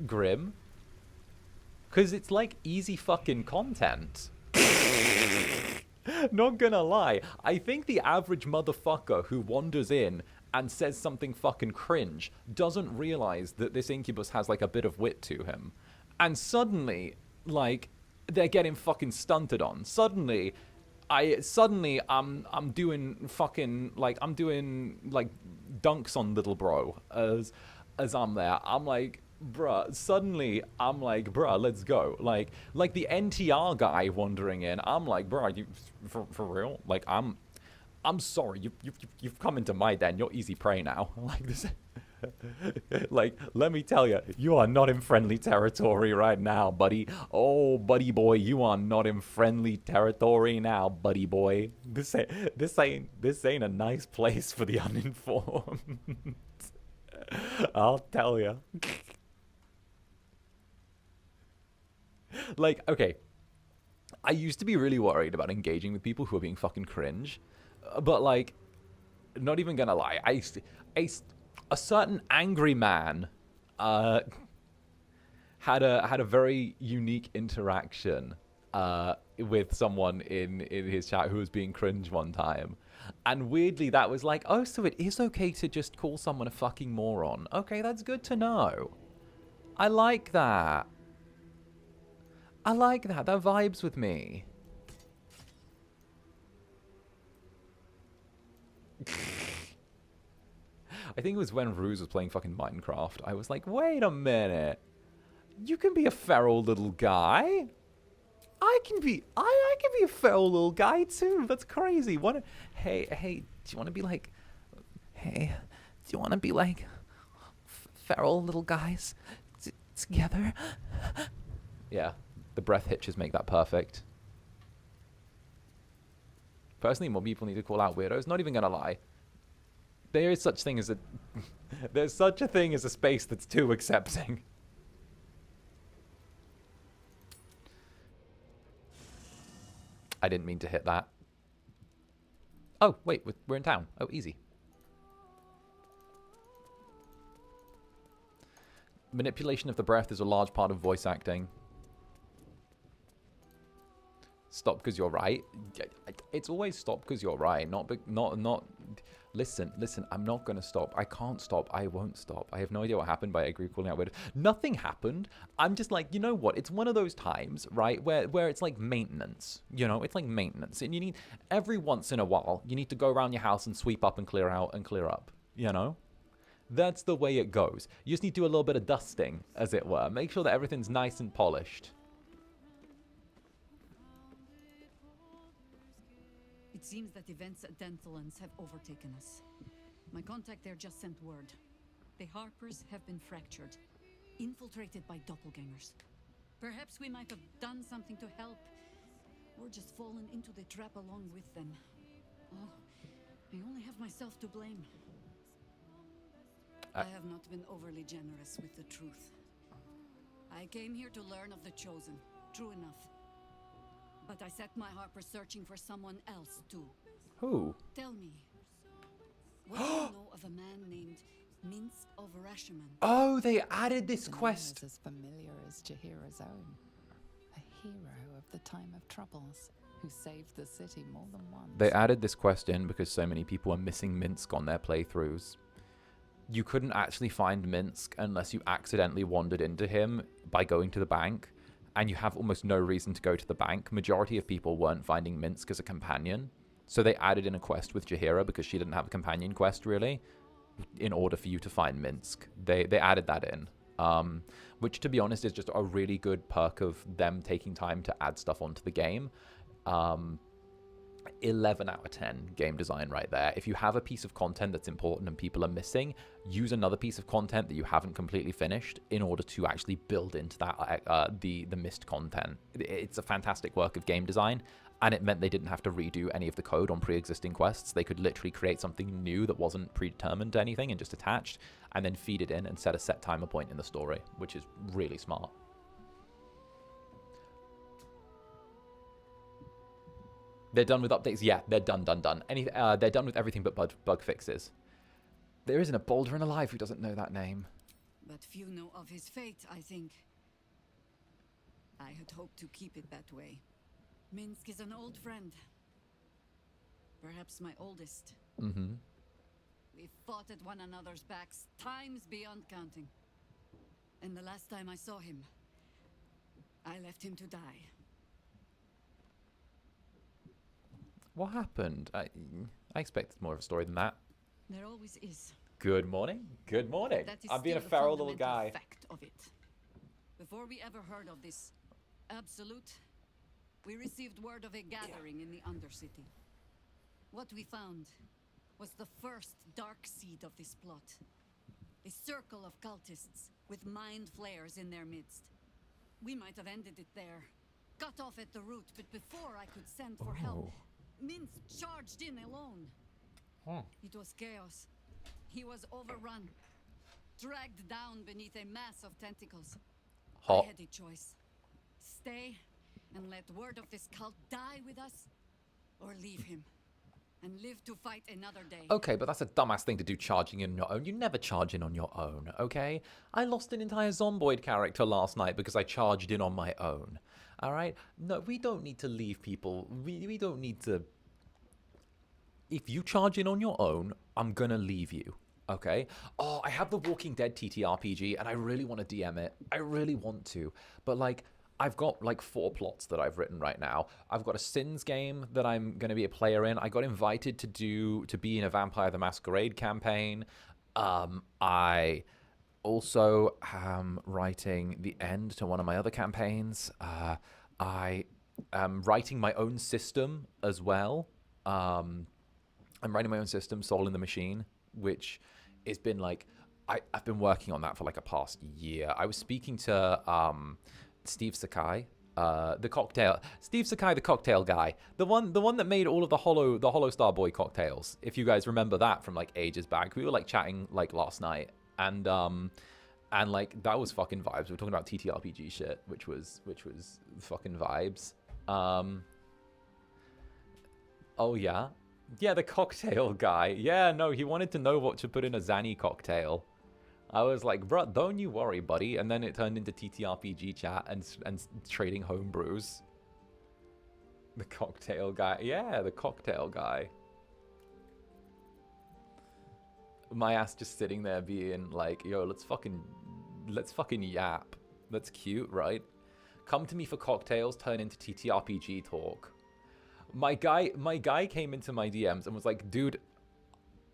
grim Because it's like easy fucking content. Not gonna lie. I think the average motherfucker who wanders in and says something fucking cringe doesn't realize that this Incubus has like a bit of wit to him. And suddenly, like, they're getting fucking stunted on. Suddenly I'm doing fucking, like, I'm doing like dunks on little bro as I'm there. I'm like, bruh, suddenly I'm like, bruh, let's go. Like the NTR guy wandering in, I'm like, bruh, you for real? Like, I'm sorry, you've come into my den. You're easy prey now. Like this. Like, let me tell you, you are not in friendly territory right now, buddy. Oh, buddy boy, you are not in friendly territory now, buddy boy. This ain't a nice place for the uninformed. I'll tell you. Like, okay, I used to be really worried about engaging with people who are being fucking cringe, but like, not even gonna lie, a certain angry man had a very unique interaction with someone in his chat who was being cringe one time. And weirdly, that was like, oh, so it is okay to just call someone a fucking moron. Okay, that's good to know. I like that. I like that. That vibes with me. I think it was when Ruse was playing fucking Minecraft. I was like, wait a minute. You can be a feral little guy. I can be a feral little guy too. That's crazy. Hey, do you want to be like, feral little guys together? Yeah, the breath hitches make that perfect. Personally, more people need to call out weirdos. Not even gonna lie. There's such a thing as a space that's too accepting. I didn't mean to hit that. Oh, wait, we're in town. Oh, easy. Manipulation of the breath is a large part of voice acting. Stop because you're right. It's always stop because you're right. Not. Listen, I'm not going to stop. I can't stop. I won't stop. I have no idea what happened, but I agree calling out weird. Nothing happened. I'm just like, you know what? It's one of those times, right, where it's like maintenance. You know, it's like maintenance. And you need, every once in a while, you need to go around your house and sweep up and clear out and clear up. You know? That's the way it goes. You just need to do a little bit of dusting, as it were. Make sure that everything's nice and polished. It seems that events at Denthlands have overtaken us. My contact there just sent word. The Harpers have been fractured, infiltrated by doppelgangers. Perhaps we might have done something to help, or just fallen into the trap along with them. Oh, I only have myself to blame. I have not been overly generous with the truth. I came here to learn of the Chosen, true enough. But I set my Harper searching for someone else too. Who? Tell me, what do you know of a man named Minsk of Rashomon? Oh, they added this quest. Is as familiar as 𝓱𝓸𝓼𝓽, a hero of the time of troubles who saved the city more than once. They added this quest in because so many people are missing Minsk on their playthroughs. You couldn't actually find Minsk unless you accidentally wandered into him by going to the bank. And you have almost no reason to go to the bank. Majority of people weren't finding Minsk as a companion. So they added in a quest with 𝓱𝓸𝓼 because she didn't have a companion quest, really, in order for you to find Minsk. They added that in. Which, to be honest, is just a really good perk of them taking time to add stuff onto the game. 11 out of 10 game design right there. If you have a piece of content that's important and people are missing, use another piece of content that you haven't completely finished in order to actually build into that the missed content. It's a fantastic work of game design, and it meant they didn't have to redo any of the code on pre-existing quests. They could literally create something new that wasn't predetermined to anything and just attached, and then feed it in and set a set timer point in the story, which is really smart. They're done with updates? Yeah, they're done. They're done with everything but bug fixes. There isn't a Baldur alive who doesn't know that name. But few know of his fate, I think. I had hoped to keep it that way. Minsk is an old friend. Perhaps my oldest. Mm-hmm. We fought at one another's backs, times beyond counting. And the last time I saw him, I left him to die. What happened? I expected more of a story than that. There always is. Good morning. Good morning. That is I'm being a still the feral little fundamental guy. fact of it. Before we ever heard of this absolute, we received word of a gathering in the Undercity. What we found was the first dark seed of this plot. A circle of cultists with mind flayers in their midst. We might have ended it there, cut off at the root, but before I could send for help, Minsk charged in alone. It was chaos. He was overrun, dragged down beneath a mass of tentacles. Hot. I had a choice. Stay and let word of this cult die with us, or leave him and live to fight another day. Okay, but that's a dumbass thing to do, charging in on your own. You never charge in on your own, okay? I lost an entire Zomboid character last night because I charged in on my own. All right? No, we don't need to leave people. We don't need to... If you charge in on your own, I'm gonna leave you, okay? Oh, I have the Walking Dead TTRPG, and I really want to DM it. I really want to. But, like, I've got, like, 4 plots that I've written right now. I've got a Sins game that I'm gonna be a player in. I got invited to be in a Vampire the Masquerade campaign. I also am writing the end to one of my other campaigns. I am writing my own system as well. I'm writing my own system, Soul in the Machine, which has been like, I've been working on that for like a past year. I was speaking to Steve Sakai, the cocktail guy, the one that made all of the Hollow Star Boy cocktails. If you guys remember that from like ages back, we were like chatting like last night, and like that was fucking vibes. We were talking about TTRPG shit, which was fucking vibes. Oh yeah. Yeah, the cocktail guy. Yeah, no, he wanted to know what to put in a Zanny cocktail. I was like, bro, don't you worry, buddy. And then it turned into TTRPG chat and trading homebrews. The cocktail guy. Yeah, the cocktail guy. My ass just sitting there being like, yo, let's fucking yap. That's cute, right? Come to me for cocktails, turn into TTRPG talk. My guy came into my DMs and was like, dude,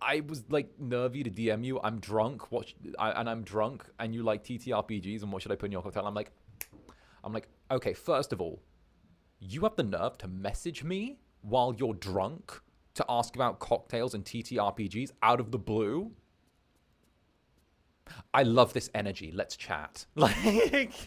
I was like nervy to DM you. I'm drunk. I'm drunk, and you like TTRPGs, and what should I put in your cocktail? I'm like, okay, first of all, you have the nerve to message me while you're drunk to ask about cocktails and TTRPGs out of the blue? I love this energy. Let's chat. Like,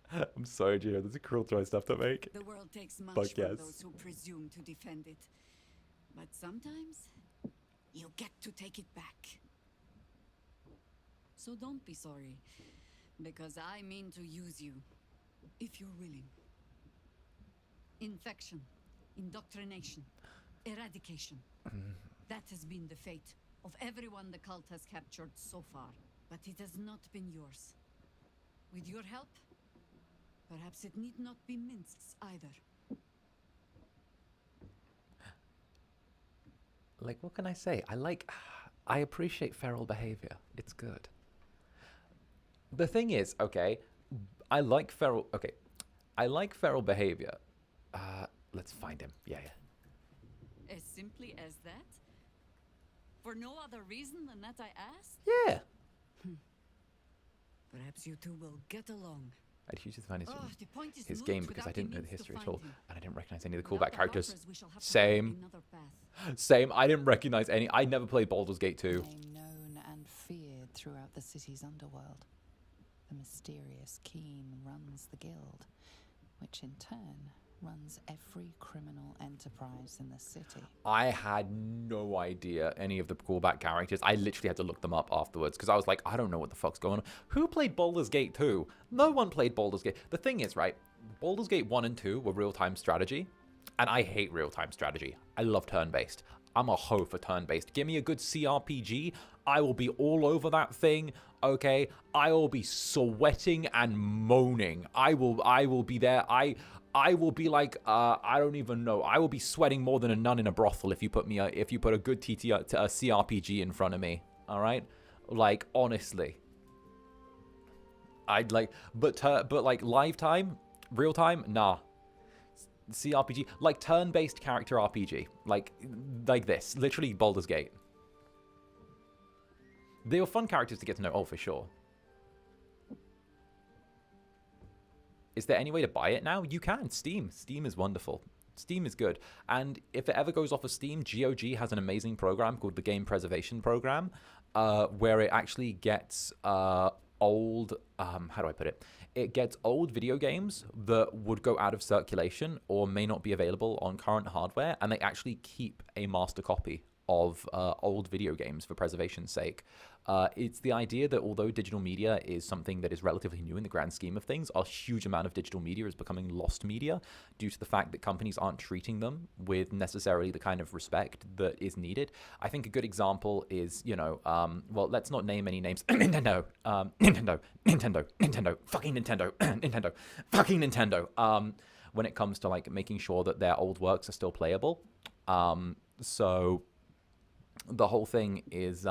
I'm sorry, Gio. That's a cruel choice to have to make. The world takes much But from yes. those who presume to defend it. But sometimes, you get to take it back. So don't be sorry, because I mean to use you, if you're willing. Infection, indoctrination, eradication. That has been the fate of everyone the cult has captured so far. But it has not been yours. With your help, perhaps it need not be Minsk's either. Like, what can I say? I appreciate feral behavior. It's good. The thing is, okay, I like feral behavior. Let's find him. Yeah. As simply as that? For no other reason than that I asked? Yeah. Perhaps you two will get along. I'd hugely find The point is his moot game because I without didn't know the means to history at find all, him. and I didn't recognize any of the Without callback characters. Lurkers, we shall have to Same. find another path. Same. I didn't recognize any. I never played Baldur's Gate 2. Name known and feared throughout the city's underworld. The mysterious Keen runs the guild, which in turn runs every criminal enterprise in the city. I had no idea any of the callback characters. I literally had to look them up afterwards because I was like, I don't know what the fuck's going on. Who played Baldur's Gate 2? No one played Baldur's Gate. The thing is, right, Baldur's Gate 1 and 2 were real-time strategy, and I hate real-time strategy. I love turn-based. I'm a hoe for turn-based. Give me a good CRPG, I will be all over that thing, okay? I will be sweating and moaning. I will be there. I will be like, I don't even know. I will be sweating more than a nun in a brothel if you put a good CRPG in front of me, all right? Like, honestly. I'd like, but like live time, real time, nah. CRPG, like turn-based character RPG, like this, literally Baldur's Gate. They were fun characters to get to know, oh, for sure. Is there any way to buy it now? You can. Steam is wonderful. Steam is good. And if it ever goes off of Steam, GOG has an amazing program called the Game Preservation Program, where it actually gets old, how do I put it? It gets old video games that would go out of circulation or may not be available on current hardware, and they actually keep a master copy of old video games for preservation's sake. It's the idea that although digital media is something that is relatively new in the grand scheme of things, a huge amount of digital media is becoming lost media due to the fact that companies aren't treating them with necessarily the kind of respect that is needed. I think a good example is, you know, well, let's not name any names. Nintendo, fucking Nintendo. When it comes to like making sure that their old works are still playable. So the whole thing is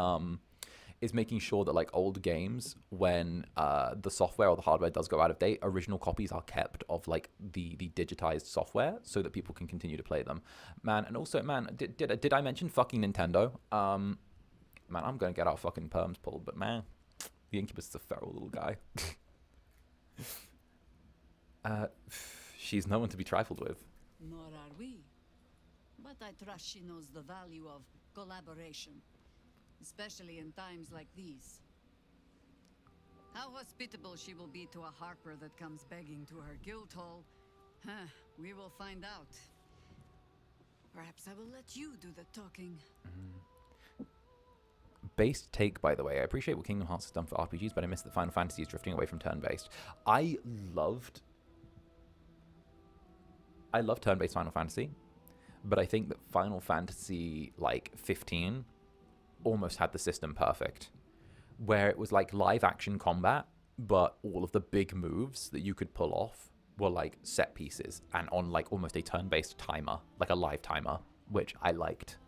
making sure that like old games, when the software or the hardware does go out of date, original copies are kept of like the digitized software so that people can continue to play them. Man, and also, man, did I mention fucking Nintendo? Man, I'm gonna get our fucking perms pulled, but man, the Incubus is a feral little guy. She's no one to be trifled with. Nor are we. But I trust she knows the value of collaboration, especially in times like these. How hospitable she will be to a harper that comes begging to her guild hall, we will find out. Perhaps I will let you do the talking. Based take, by the way. I appreciate what Kingdom Hearts has done for RPGs, but I miss that Final Fantasy is drifting away from turn-based. I loved turn-based Final Fantasy, but I think that Final Fantasy, like, 15 almost had the system perfect, where it was, like, live-action combat, but all of the big moves that you could pull off were, like, set pieces, and on, like, almost a turn-based timer, like a live timer, which I liked.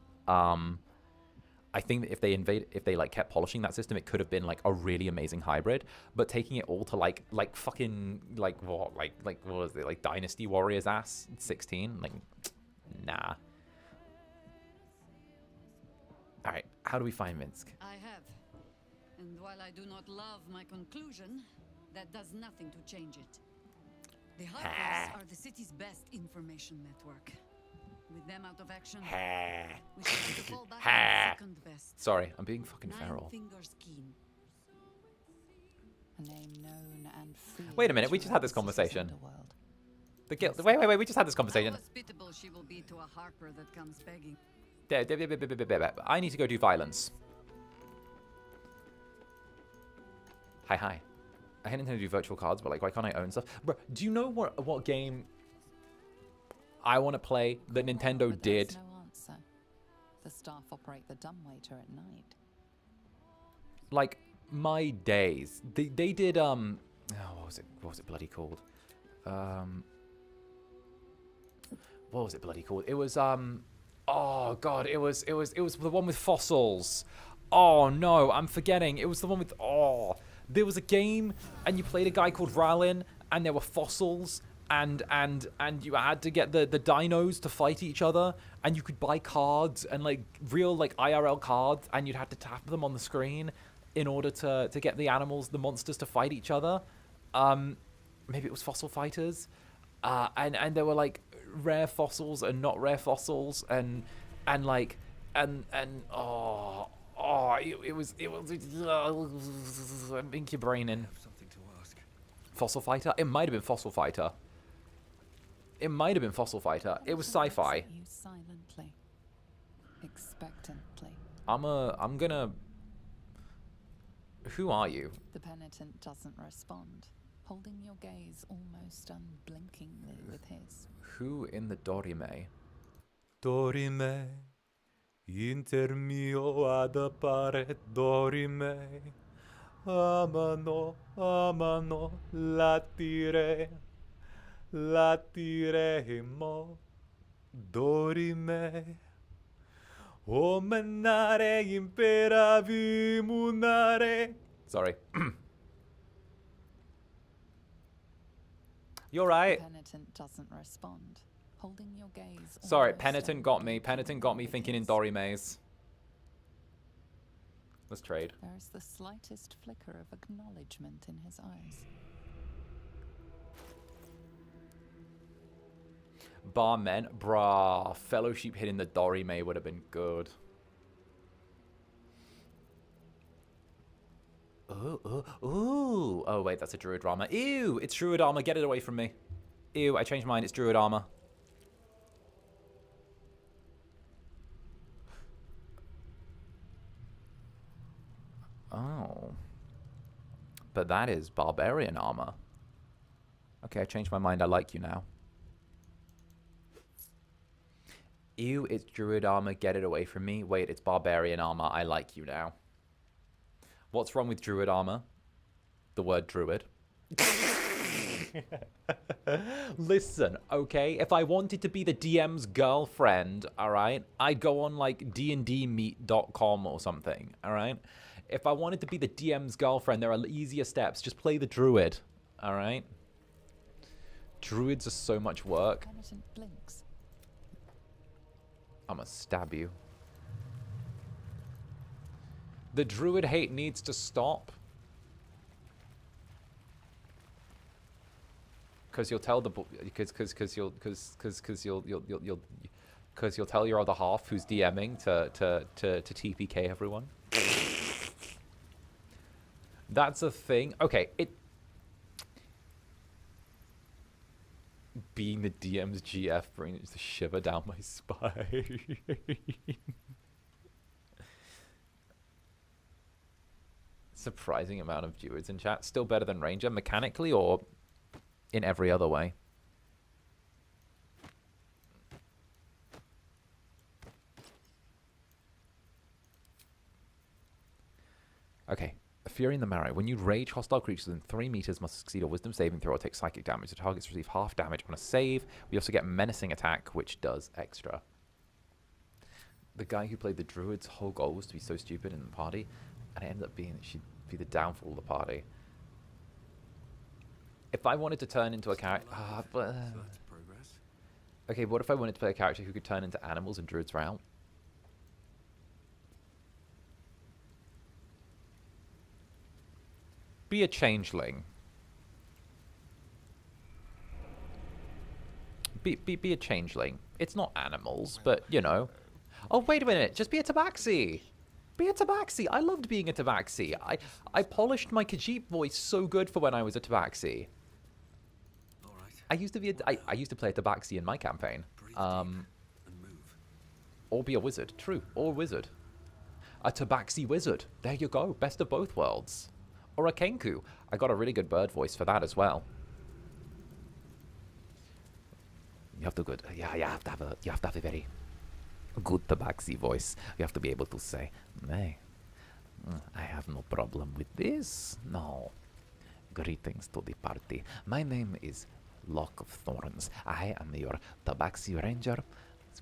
I think that if they like kept polishing that system, it could have been like a really amazing hybrid. But taking it all to like fucking like what was it, like Dynasty Warriors ass 16? Like, nah. All right, how do we find Minsk? I have, and while I do not love my conclusion, that does nothing to change it. The Harpers are the city's best information network. With them out of action, we have to fall back on second best. Sorry, I'm being fucking feral. 9 fingers keen. A name known and feared. Wait a minute, we just had this conversation. The guild. Wait, we just had this conversation. How hospitable she will be to a harper that comes begging. I need to go do violence. Hi. I hate Nintendo do virtual cards, but like, why can't I own stuff? Bro, do you know what game I want to play that Nintendo did? No answer. The staff operate the dumbwaiter at night. Like, my days. They did what was it bloody called? What was it bloody called? It was oh god, it was the one with fossils. Oh no, I'm forgetting. It was the one with there was a game and you played a guy called Ralin and there were fossils. And you had to get the dinos to fight each other, and you could buy cards and like real like IRL cards, and you'd have to tap them on the screen in order to get the animals, the monsters to fight each other. Maybe it was Fossil Fighters, and there were like rare fossils and not rare fossils, and it was ink your brain in. Fossil Fighter? It might have been Fossil Fighter. It might have been Fossil Fighter. It was sci-fi. You silently, expectantly. I'm gonna. Who are you? The penitent doesn't respond, holding your gaze almost unblinkingly with his. Who in the Dorime? Dorime, Inter mio ad appare dorime. Amano, amano, latiremo, dorime. Omenare imperavi munare. Sorry. You're right. Penitent doesn't respond, holding your gaze. Sorry, almost Penitent got me. Penitent got me thinking in Dorimes. Let's trade. There is the slightest flicker of acknowledgement in his eyes. Barmen, brah. Fellowship hitting the Dorime would have been good. Ooh, ooh, ooh. Oh, wait, that's a Druid armor. Ew, it's Druid armor. Get it away from me. Ew, I changed mine. It's Druid armor. Oh. But that is Barbarian armor. Okay, I changed my mind. I like you now. Ew, it's Druid armor. Get it away from me. Wait, it's Barbarian armor. I like you now. What's wrong with Druid armor? The word Druid. Listen, okay? If I wanted to be the DM's girlfriend, alright? I'd go on like dndmeet.com or something, alright? If I wanted to be the DM's girlfriend, there are easier steps. Just play the Druid, alright? Druids are so much work. Penitent blinks. I'm gonna stab you. The Druid hate needs to stop. Because you'll tell the because you'll tell your other half who's DMing to TPK everyone. That's a thing. Okay, being the DM's GF brings the shiver down my spine. Surprising amount of Druids in chat. Still better than Ranger mechanically or in every other way. Okay. Fury in the Marrow. When you rage, hostile creatures within 3 meters must succeed a wisdom saving throw or take psychic damage. The targets receive half damage on a save. We also get menacing attack, which does extra. The guy who played the Druid's whole goal was to be so stupid in the party, and it ended up being that she'd be the downfall of the party. If I wanted to turn into a character... okay, what if I wanted to play a character who could turn into animals and Druids were out? Be a changeling. Be a changeling. It's not animals, but, you know. Oh, wait a minute. Just be a tabaxi. Be a tabaxi. I loved being a tabaxi. I polished my Khajiit voice so good for when I was a tabaxi. I used to be I used to play a tabaxi in my campaign. Or be a wizard. True. Or a wizard. A tabaxi wizard. There you go. Best of both worlds. Or a Kenku. I got a really good bird voice for that as well. You have to good. Yeah, you have to have a very good tabaxi voice. You have to be able to say, "Hey, I have no problem with this. No. Greetings to the party. My name is Lock of Thorns. I am your tabaxi ranger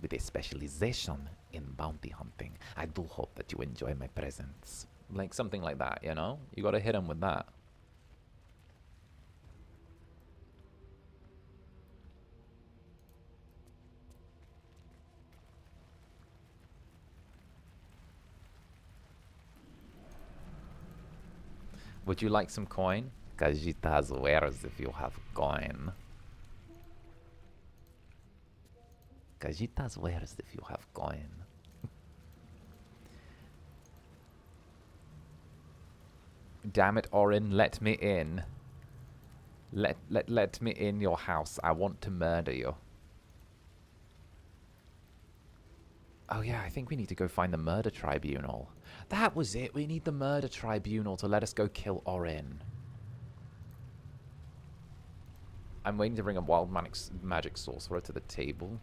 with a specialization in bounty hunting. I do hope that you enjoy my presence." Like something like that, you know? You gotta hit him with that. Would you like some coin? Kajitas wears if you have coin. Kajitas wears if you have coin. Damn it, Orin, let me in. Let me in your house. I want to murder you. Oh yeah, I think we need to go find the murder tribunal. That was it. We need the murder tribunal to let us go kill Orin. I'm waiting to bring a wild magic sorcerer to the table.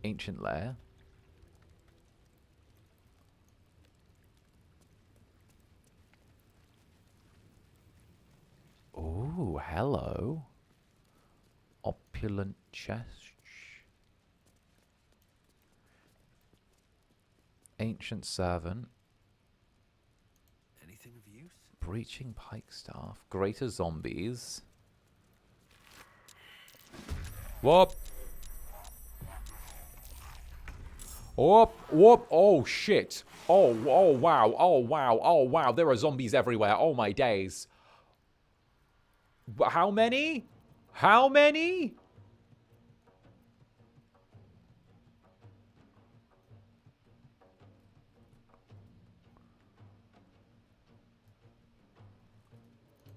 Ancient lair. Oh, hello. Opulent chest. Ancient servant. Anything of use? Breaching pike staff. Greater zombies. Whoop. Whoop, whoop. Oh, shit. Oh, oh, wow. Oh, wow. Oh, wow. There are zombies everywhere. Oh, my days. How many? How many?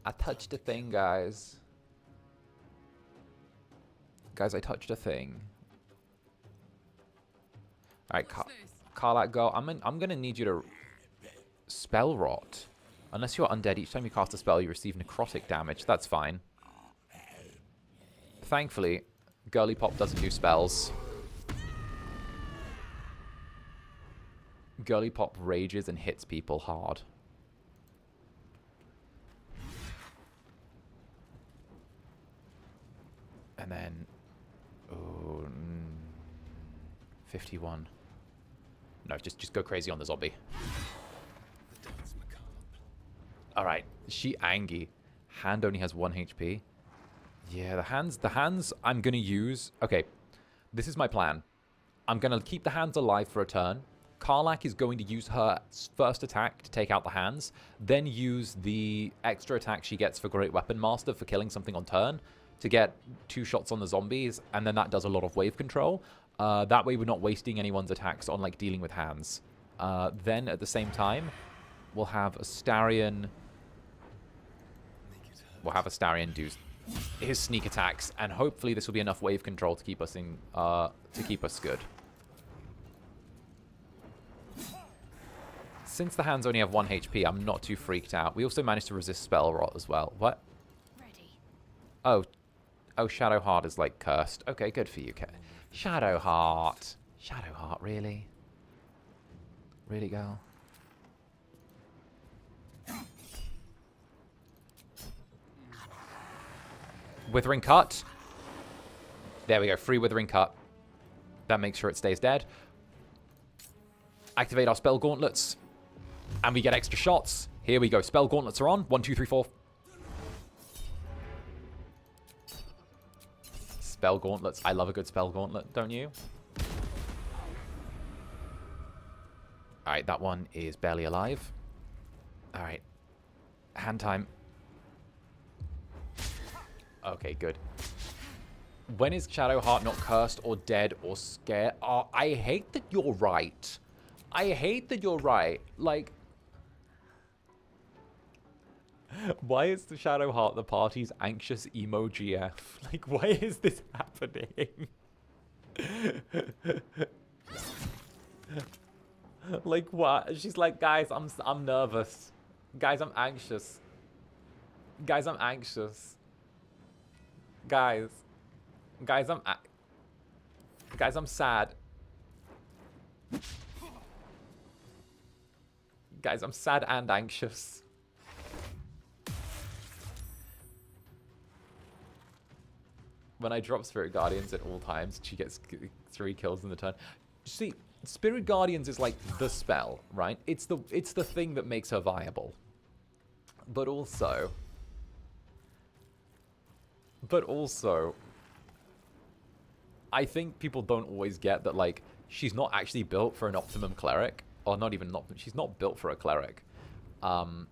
I touched a thing, guys. Guys, I touched a thing. Alright, Karlach, go. I'm gonna need you to spell rot. Unless you're undead, each time you cast a spell, you receive necrotic damage. That's fine. Thankfully, Girly Pop doesn't do spells. Girly Pop rages and hits people hard. And then... Oh, 51. No, just go crazy on the zombie. Alright, she Angie. Hand only has 1 HP. Yeah, the hands I'm gonna use... Okay, this is my plan. I'm gonna keep the hands alive for a turn. Karlach is going to use her first attack to take out the hands, then use the extra attack she gets for Great Weapon Master for killing something on turn to get 2 shots on the zombies, and then that does a lot of wave control. That way we're not wasting anyone's attacks on like dealing with hands. Then at the same time, we'll have Astarion... We'll have Astarion do his sneak attacks, and hopefully this will be enough wave control to keep us in, to keep us good. Since the hands only have 1 HP, I'm not too freaked out. We also managed to resist spell rot as well. What? Ready. Oh, Shadowheart is like cursed. Okay, good for you, Shadowheart. Shadowheart, really? Really, girl? Withering Cut. There we go. Free Withering Cut. That makes sure it stays dead. Activate our Spell Gauntlets. And we get extra shots. Here we go. Spell Gauntlets are on. 1, 2, 3, 4. Spell Gauntlets. I love a good Spell Gauntlet, don't you? Alright, that one is barely alive. Alright. Hand time. Okay, good. When is Shadowheart not cursed or dead or scared? Oh, I hate that you're right. I hate that you're right. Like... Why is the Shadowheart the party's anxious emo GF? Like, why is this happening? Like, what? She's like, guys, I'm nervous. Guys, I'm anxious. Guys, I'm anxious. Guys, I'm sad. Guys, I'm sad and anxious. When I drop Spirit Guardians at all times, she gets 3 kills in the turn. See, Spirit Guardians is like the spell, right? It's the thing that makes her viable. But also, I think people don't always get that, like, she's not actually built for an Optimum Cleric. Or not even an Optimum. She's not built for a Cleric. When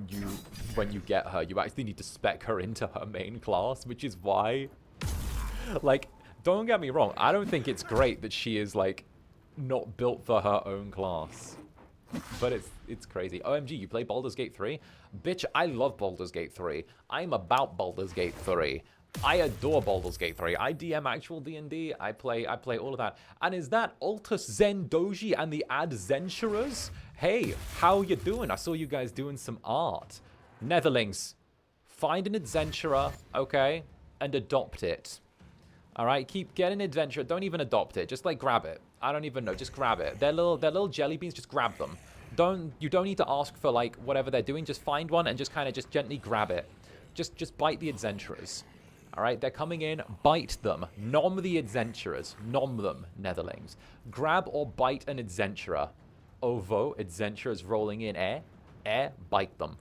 you get her, you actually need to spec her into her main class, which is why... Like, don't get me wrong. I don't think it's great that she is, like, not built for her own class. But it's crazy. OMG, you play Baldur's Gate 3? Bitch, I love Baldur's Gate 3. I'm about Baldur's Gate 3. I adore Baldur's Gate 3. I DM actual D&D. I play all of that. And is that Altus Zen Doji and the Adventurers? Hey, how you doing? I saw you guys doing some art. Netherlings, find an adventurer, okay, and adopt it. All right, keep getting adventure. Don't even adopt it. Just like grab it. I don't even know. Just grab it. They're little jelly beans. Just grab them. You don't need to ask for like whatever they're doing. Just find one and just kind of just gently grab it. Just bite the adventurers. All right, they're coming in. Bite them. Nom the adventurers. Nom them, Netherlings. Grab or bite an adventurer. Ovo, adventurers rolling in air. Air, bite them.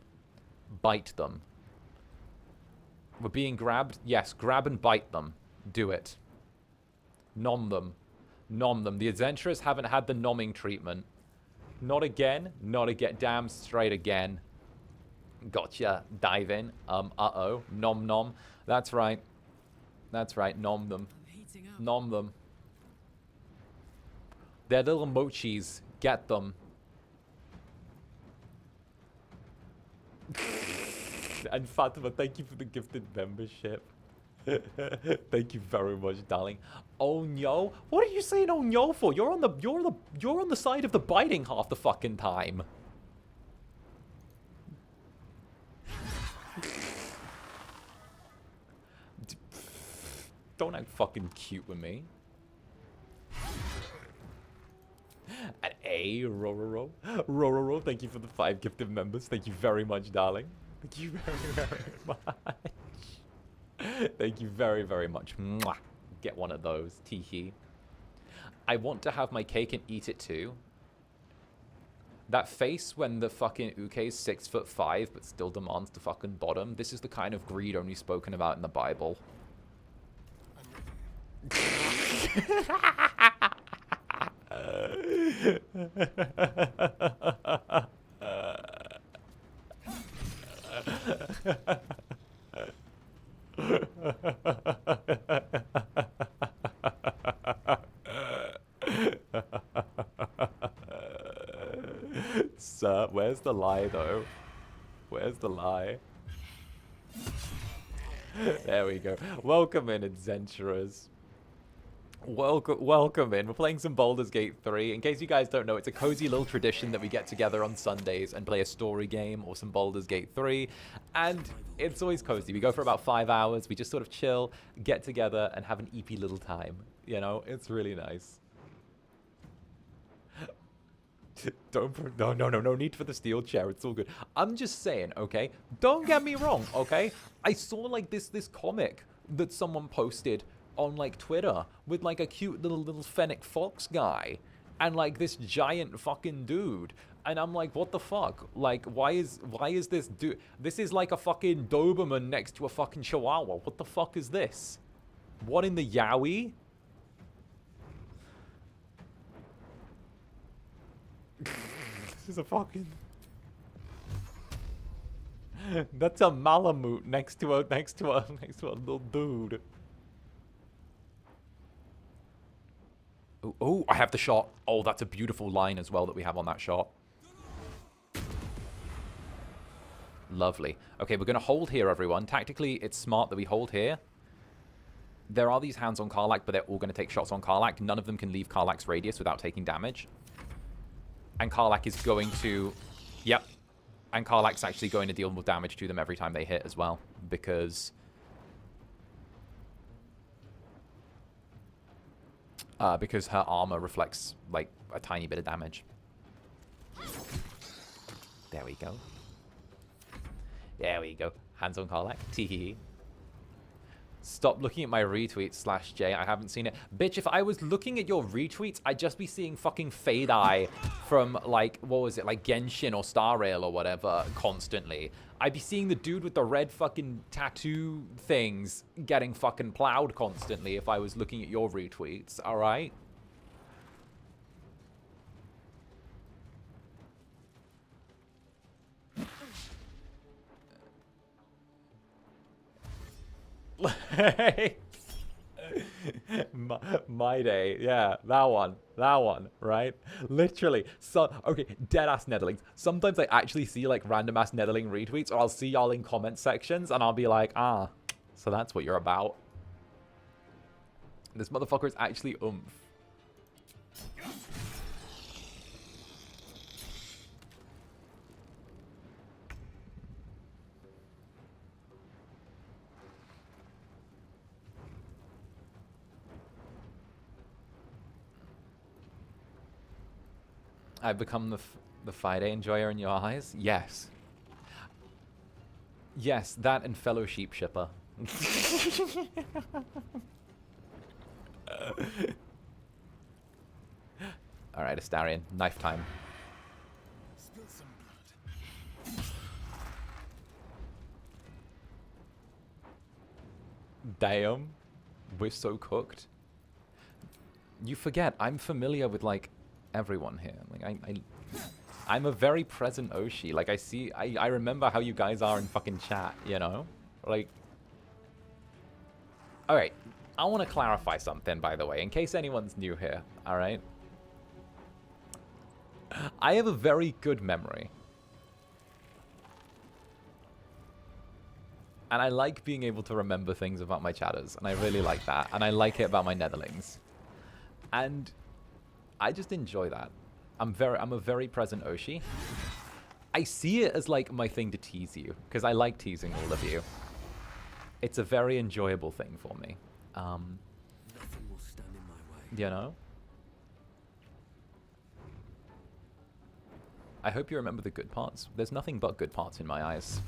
Bite them. We're being grabbed. Yes, grab and bite them. Do it. Nom them. Nom them. The adventurers haven't had the nomming treatment. Not again. Not again. Damn straight again. Gotcha. Dive in. Uh-oh. Nom nom. That's right. That's right. Nom them. Nom them. They're little mochis. Get them. And Fatima, thank you for the gifted membership. Thank you very much, darling. Oh no, what are you saying oh no for? You're on the side of the biting half the fucking time. Don't act fucking cute with me. And A, Rororo, thank you for the 5 gifted members. Thank you very much, darling. Thank you very, very much. Thank you very, very much. Mwah. Get one of those. Teehee. I want to have my cake and eat it too. That face when the fucking Uke's 6'5" but still demands the fucking bottom. This is the kind of greed only spoken about in the Bible. Sir, where's the lie though? Where's the lie? There we go. Welcome in, adventurers. Welcome in. We're playing some Baldur's Gate 3. In case you guys don't know, it's a cozy little tradition that we get together on Sundays and play a story game or some Baldur's Gate 3. And it's always cozy. We go for about 5 hours. We just sort of chill, get together, and have an eepy little time. You know, it's really nice. No need for the steel chair. It's all good. I'm just saying, okay? Don't get me wrong, okay? I saw like this comic that someone posted on like Twitter with like a cute little fennec fox guy and like this giant fucking dude, and I'm like, what the fuck? Like, why is this dude? This is like a fucking Doberman next to a fucking Chihuahua. What the fuck is this? What in the Yowie? This is a fucking. That's a Malamute next to a little dude. Oh, I have the shot. Oh, that's a beautiful line as well that we have on that shot. Lovely. Okay, we're going to hold here, everyone. Tactically, it's smart that we hold here. There are these hands on 𝓂𝓚, but they're all going to take shots on 𝓂𝓚. None of them can leave 𝓂𝓚's radius without taking damage. And 𝓂𝓚 is going to... Yep. And 𝓂𝓚's actually going to deal more damage to them every time they hit as well. Because her armor reflects, like, a tiny bit of damage. There we go. There we go. Hands on 𝓂𝓚. Teehee. Stop looking at my retweets, /J. I haven't seen it. Bitch, if I was looking at your retweets, I'd just be seeing fucking Fade Eye from, like, what was it? Like Genshin or Star Rail or whatever constantly. I'd be seeing the dude with the red fucking tattoo things getting fucking plowed constantly if I was looking at your retweets, alright? my day, yeah, that one, right? Literally. So okay, dead ass Netherlings. Sometimes I actually see like random ass Netherling retweets, or I'll see y'all in comment sections and I'll be like, ah, so that's what you're about. This motherfucker is actually oomph. I've become the Friday enjoyer in your eyes? Yes. Yes, that and fellow sheep shipper. Alright, Astarion, knife time. Spill some blood. Damn. We're so cooked. You forget, I'm familiar with, like, everyone here. Like, I'm a very present Oshi. Like, I remember how you guys are in fucking chat, you know? Like... Alright, I want to clarify something, by the way, in case anyone's new here, alright? I have a very good memory. And I like being able to remember things about my chatters, and I really like that. And I like it about my netherlings. And I just enjoy that. I'm a very present Oshi. I see it as like my thing to tease you, because I like teasing all of you. It's a very enjoyable thing for me. Nothing will stand in my way. You know? I hope you remember the good parts. There's nothing but good parts in my eyes.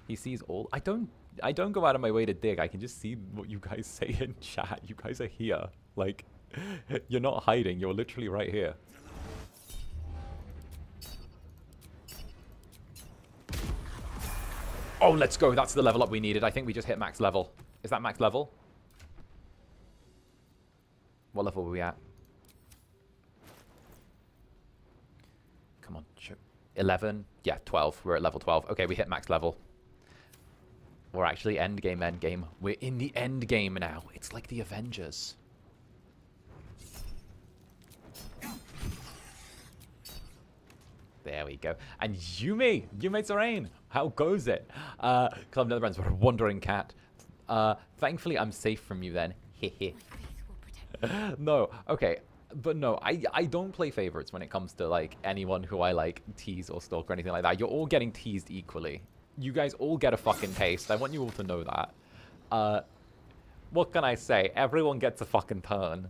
He sees all. I don't go out of my way to dig. I can just see what you guys say in chat. You guys are here. Like, you're not hiding. You're literally right here. Oh, let's go. That's the level up we needed. I think we just hit max level. Is that max level? What level were we at? Come on. 11? Yeah, 12. We're at level 12. Okay, we hit max level. We're actually end game. We're in the end game now. It's like the Avengers. There we go. And Yumi Terrain, how goes it? Club Netherbrand's a wandering cat. Thankfully, I'm safe from you then. Hehe. No, okay. But no, I don't play favorites when it comes to, like, anyone who I, like, tease or stalk or anything like that. You're all getting teased equally. You guys all get a fucking taste. I want you all to know that. What can I say? Everyone gets a fucking turn.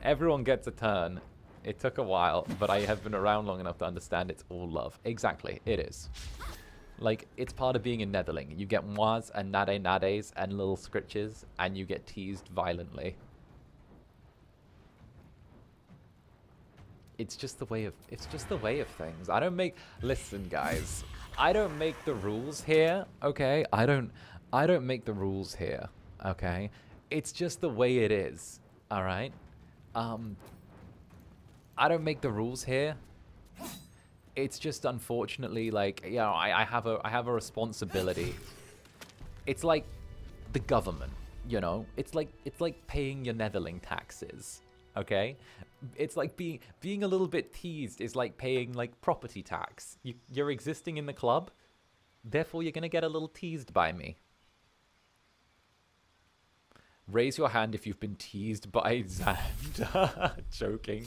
Everyone gets a turn. It took a while, but I have been around long enough to understand it's all love. Exactly, it is. Like, it's part of being a netherling. You get mois and nades and little scritches, and you get teased violently. It's just the way of things. I don't make listen, guys. I don't make the rules here, okay? I don't make the rules here, okay? It's just the way it is, all right? I don't make the rules here. It's just unfortunately, like, you know, I have a responsibility. It's like the government, you know? It's like paying your netherling taxes, okay? It's like being a little bit teased is like paying, like, property tax. You're existing in the club, therefore you're gonna get a little teased by me. Raise your hand if you've been teased by Zander. Joking.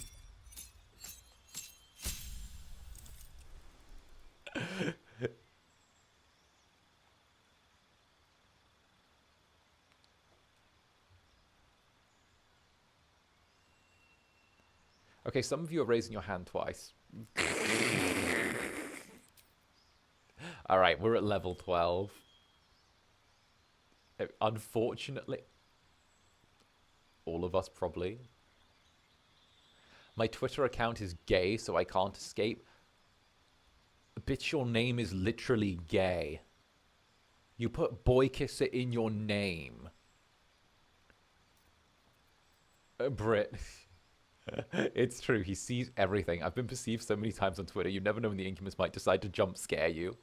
Okay, some of you are raising your hand twice. Alright, we're at level 12. Unfortunately. All of us, probably. My Twitter account is gay, so I can't escape. Bitch, your name is literally gay. You put boy kisser in your name. Brit. It's true, he sees everything. I've been perceived so many times on Twitter. You never know when the Incubus might decide to jump scare you.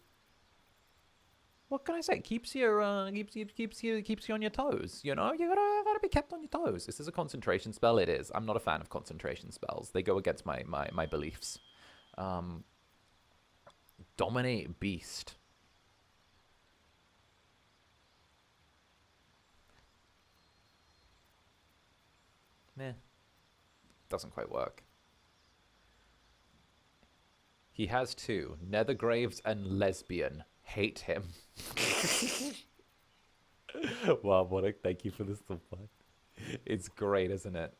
What can I say? Keeps you on your toes. You know, you gotta be kept on your toes. This is a concentration spell. It is. I'm not a fan of concentration spells. They go against my beliefs. Dominate beast. Meh. Doesn't quite work. He has two. Nethergraves and lesbian. Hate him. Wow, what a thank you for this supply. It's great, isn't it?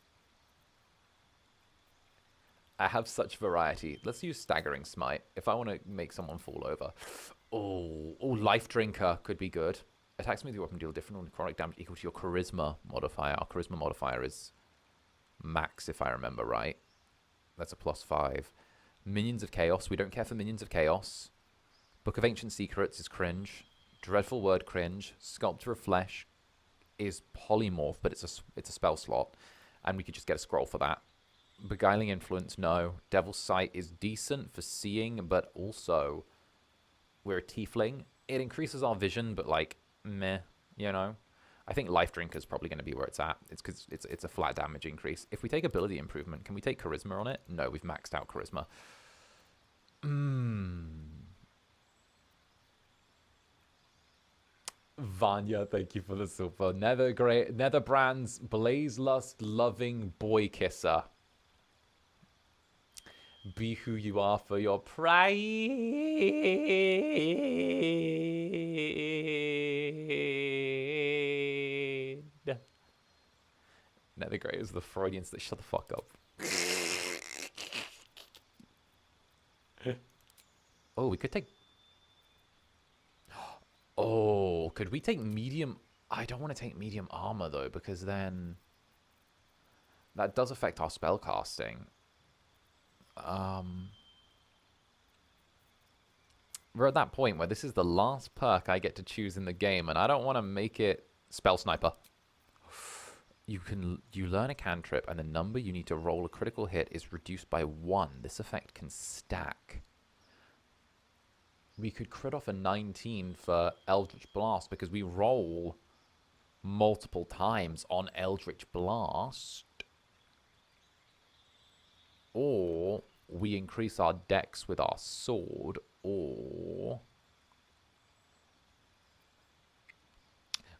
I have such variety. Let's use Staggering Smite if I want to make someone fall over. Oh, Life Drinker could be good. Attacks with your weapon deal different necrotic damage equal to your charisma modifier. Our charisma modifier is max, if I remember right. That's a +5. Minions of Chaos. We don't care for Minions of Chaos. Book of Ancient Secrets is cringe. Dreadful Word cringe. Sculptor of Flesh is polymorph, but it's a spell slot, and we could just get a scroll for that. Beguiling Influence, no. Devil's Sight is decent for seeing, but also we're a tiefling. It increases our vision, but like meh, you know. I think Life Drinker is probably going to be where it's at. It's because it's a flat damage increase. If we take ability improvement, can we take charisma on it? No, we've maxed out charisma. Vanya, thank you for the super. Netherbrand's Blaze Lust Loving Boy Kisser. Be who you are for your pride. Nethergrey is the Freudians that shut the fuck up. Oh, we could take... Oh, could we take medium... I don't want to take medium armor, though, because then... that does affect our spell casting. We're at that point where this is the last perk I get to choose in the game, and I don't want to make it Spell Sniper. You learn a cantrip, and the number you need to roll a critical hit is reduced by 1. This effect can stack. We could crit off a 19 for Eldritch Blast because we roll multiple times on Eldritch Blast. Or we increase our dex with our sword, or...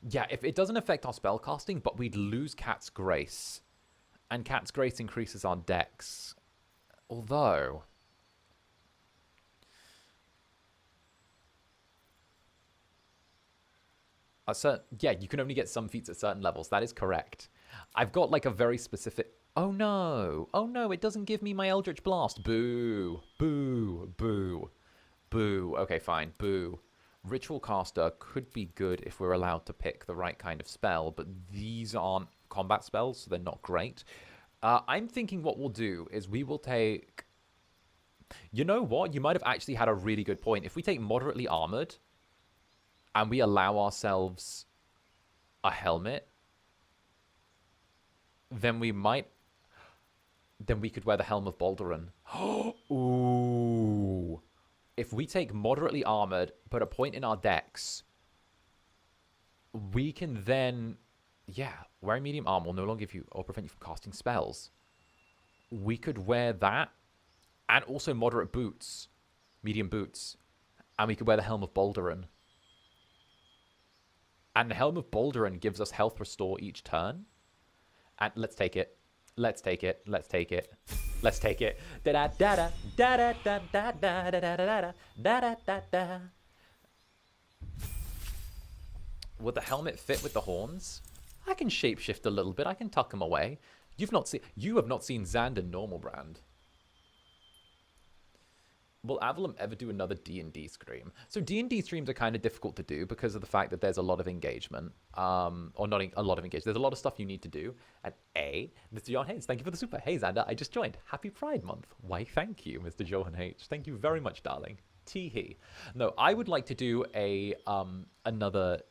yeah, if it doesn't affect our spellcasting, but we'd lose Cat's Grace. And Cat's Grace increases our dex. Although... yeah, you can only get some feats at certain levels. That is correct. I've got like a very specific... oh no! Oh no, it doesn't give me my Eldritch Blast. Boo. Boo. Boo. Boo. Okay, fine. Boo. Ritual Caster could be good if we're allowed to pick the right kind of spell, but these aren't combat spells, so they're not great. I'm thinking what we'll do is we will take... you know what? You might have actually had a really good point. If we take Moderately Armored, and we allow ourselves a helmet, then we might... then we could wear the Helm of Baldur. Ooh. If we take Moderately Armored, put a point in our dex, we can then... yeah, wearing medium armor will no longer give you or prevent you from casting spells. We could wear that, and also moderate boots, medium boots, and we could wear the Helm of Baldur. And the Helm of Baldur gives us health restore each turn. And let's take it. Let's take it. Let's take it. Let's take it. Da da da da da da da da da da da da da da da. Would the helmet fit with the horns? I can shapeshift a little bit. I can tuck them away. You have not seen Zander Normalbrand. Will Avalon ever do another D&D stream? So D&D streams are kind of difficult to do because of the fact that there's a lot of engagement. Or not a lot of engagement. There's a lot of stuff you need to do. And Mr. John Hayes, thank you for the super. Hey, Zander, I just joined. Happy Pride Month. Why, thank you, Mr. Johan H. Thank you very much, darling. Teehee. No, I would like to do another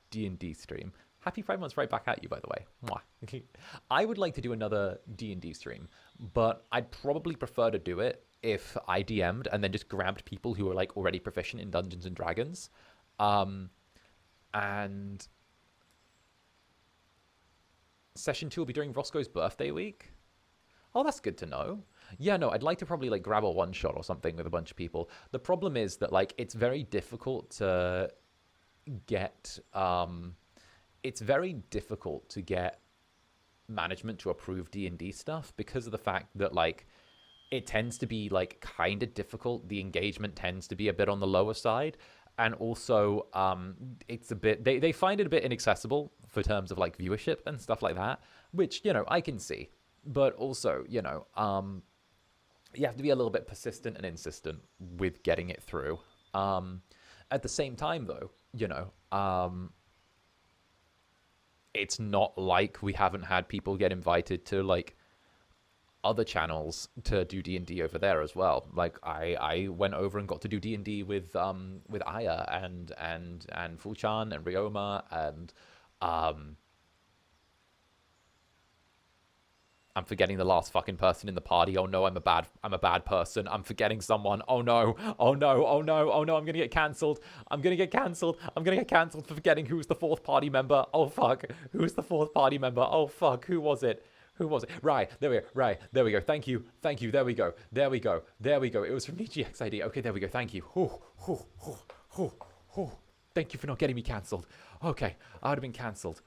D&D stream. Happy Pride Month's right back at you, by the way. Mwah. I would like to do another D&D stream, but I'd probably prefer to do it if I DM'd and then just grabbed people who are like already proficient in Dungeons and Dragons. And session 2 will be during Roscoe's birthday week. Oh, that's good to know. Yeah, no, I'd like to probably like grab a one shot or something with a bunch of people. The problem is that like it's very difficult to get management to approve D&D stuff because of the fact that like it tends to be like kind of difficult. The engagement tends to be a bit on the lower side, and also it's a bit they find it a bit inaccessible for terms of like viewership and stuff like that, which, you know, I can see. But also, you know, you have to be a little bit persistent and insistent with getting it through. At the same time, though, you know, it's not like we haven't had people get invited to like other channels to do D&D over there as well. Like I went over and got to do D&D with Aya and Fuchan and Ryoma and I'm forgetting the last fucking person in the party. Oh no, I'm a bad person. I'm forgetting someone. Oh no. Oh no. Oh no. Oh no, I'm gonna get cancelled. I'm gonna get cancelled for forgetting who's the fourth party member. Oh fuck. Who's the fourth party member? Oh fuck. Who was it? Who was it? Right, there we go. Right, there we go. Thank you. Thank you. There we go. There we go. There we go. It was from DGXID. Okay, there we go. Thank you. Thank you for not getting me cancelled. Okay, I would have been cancelled.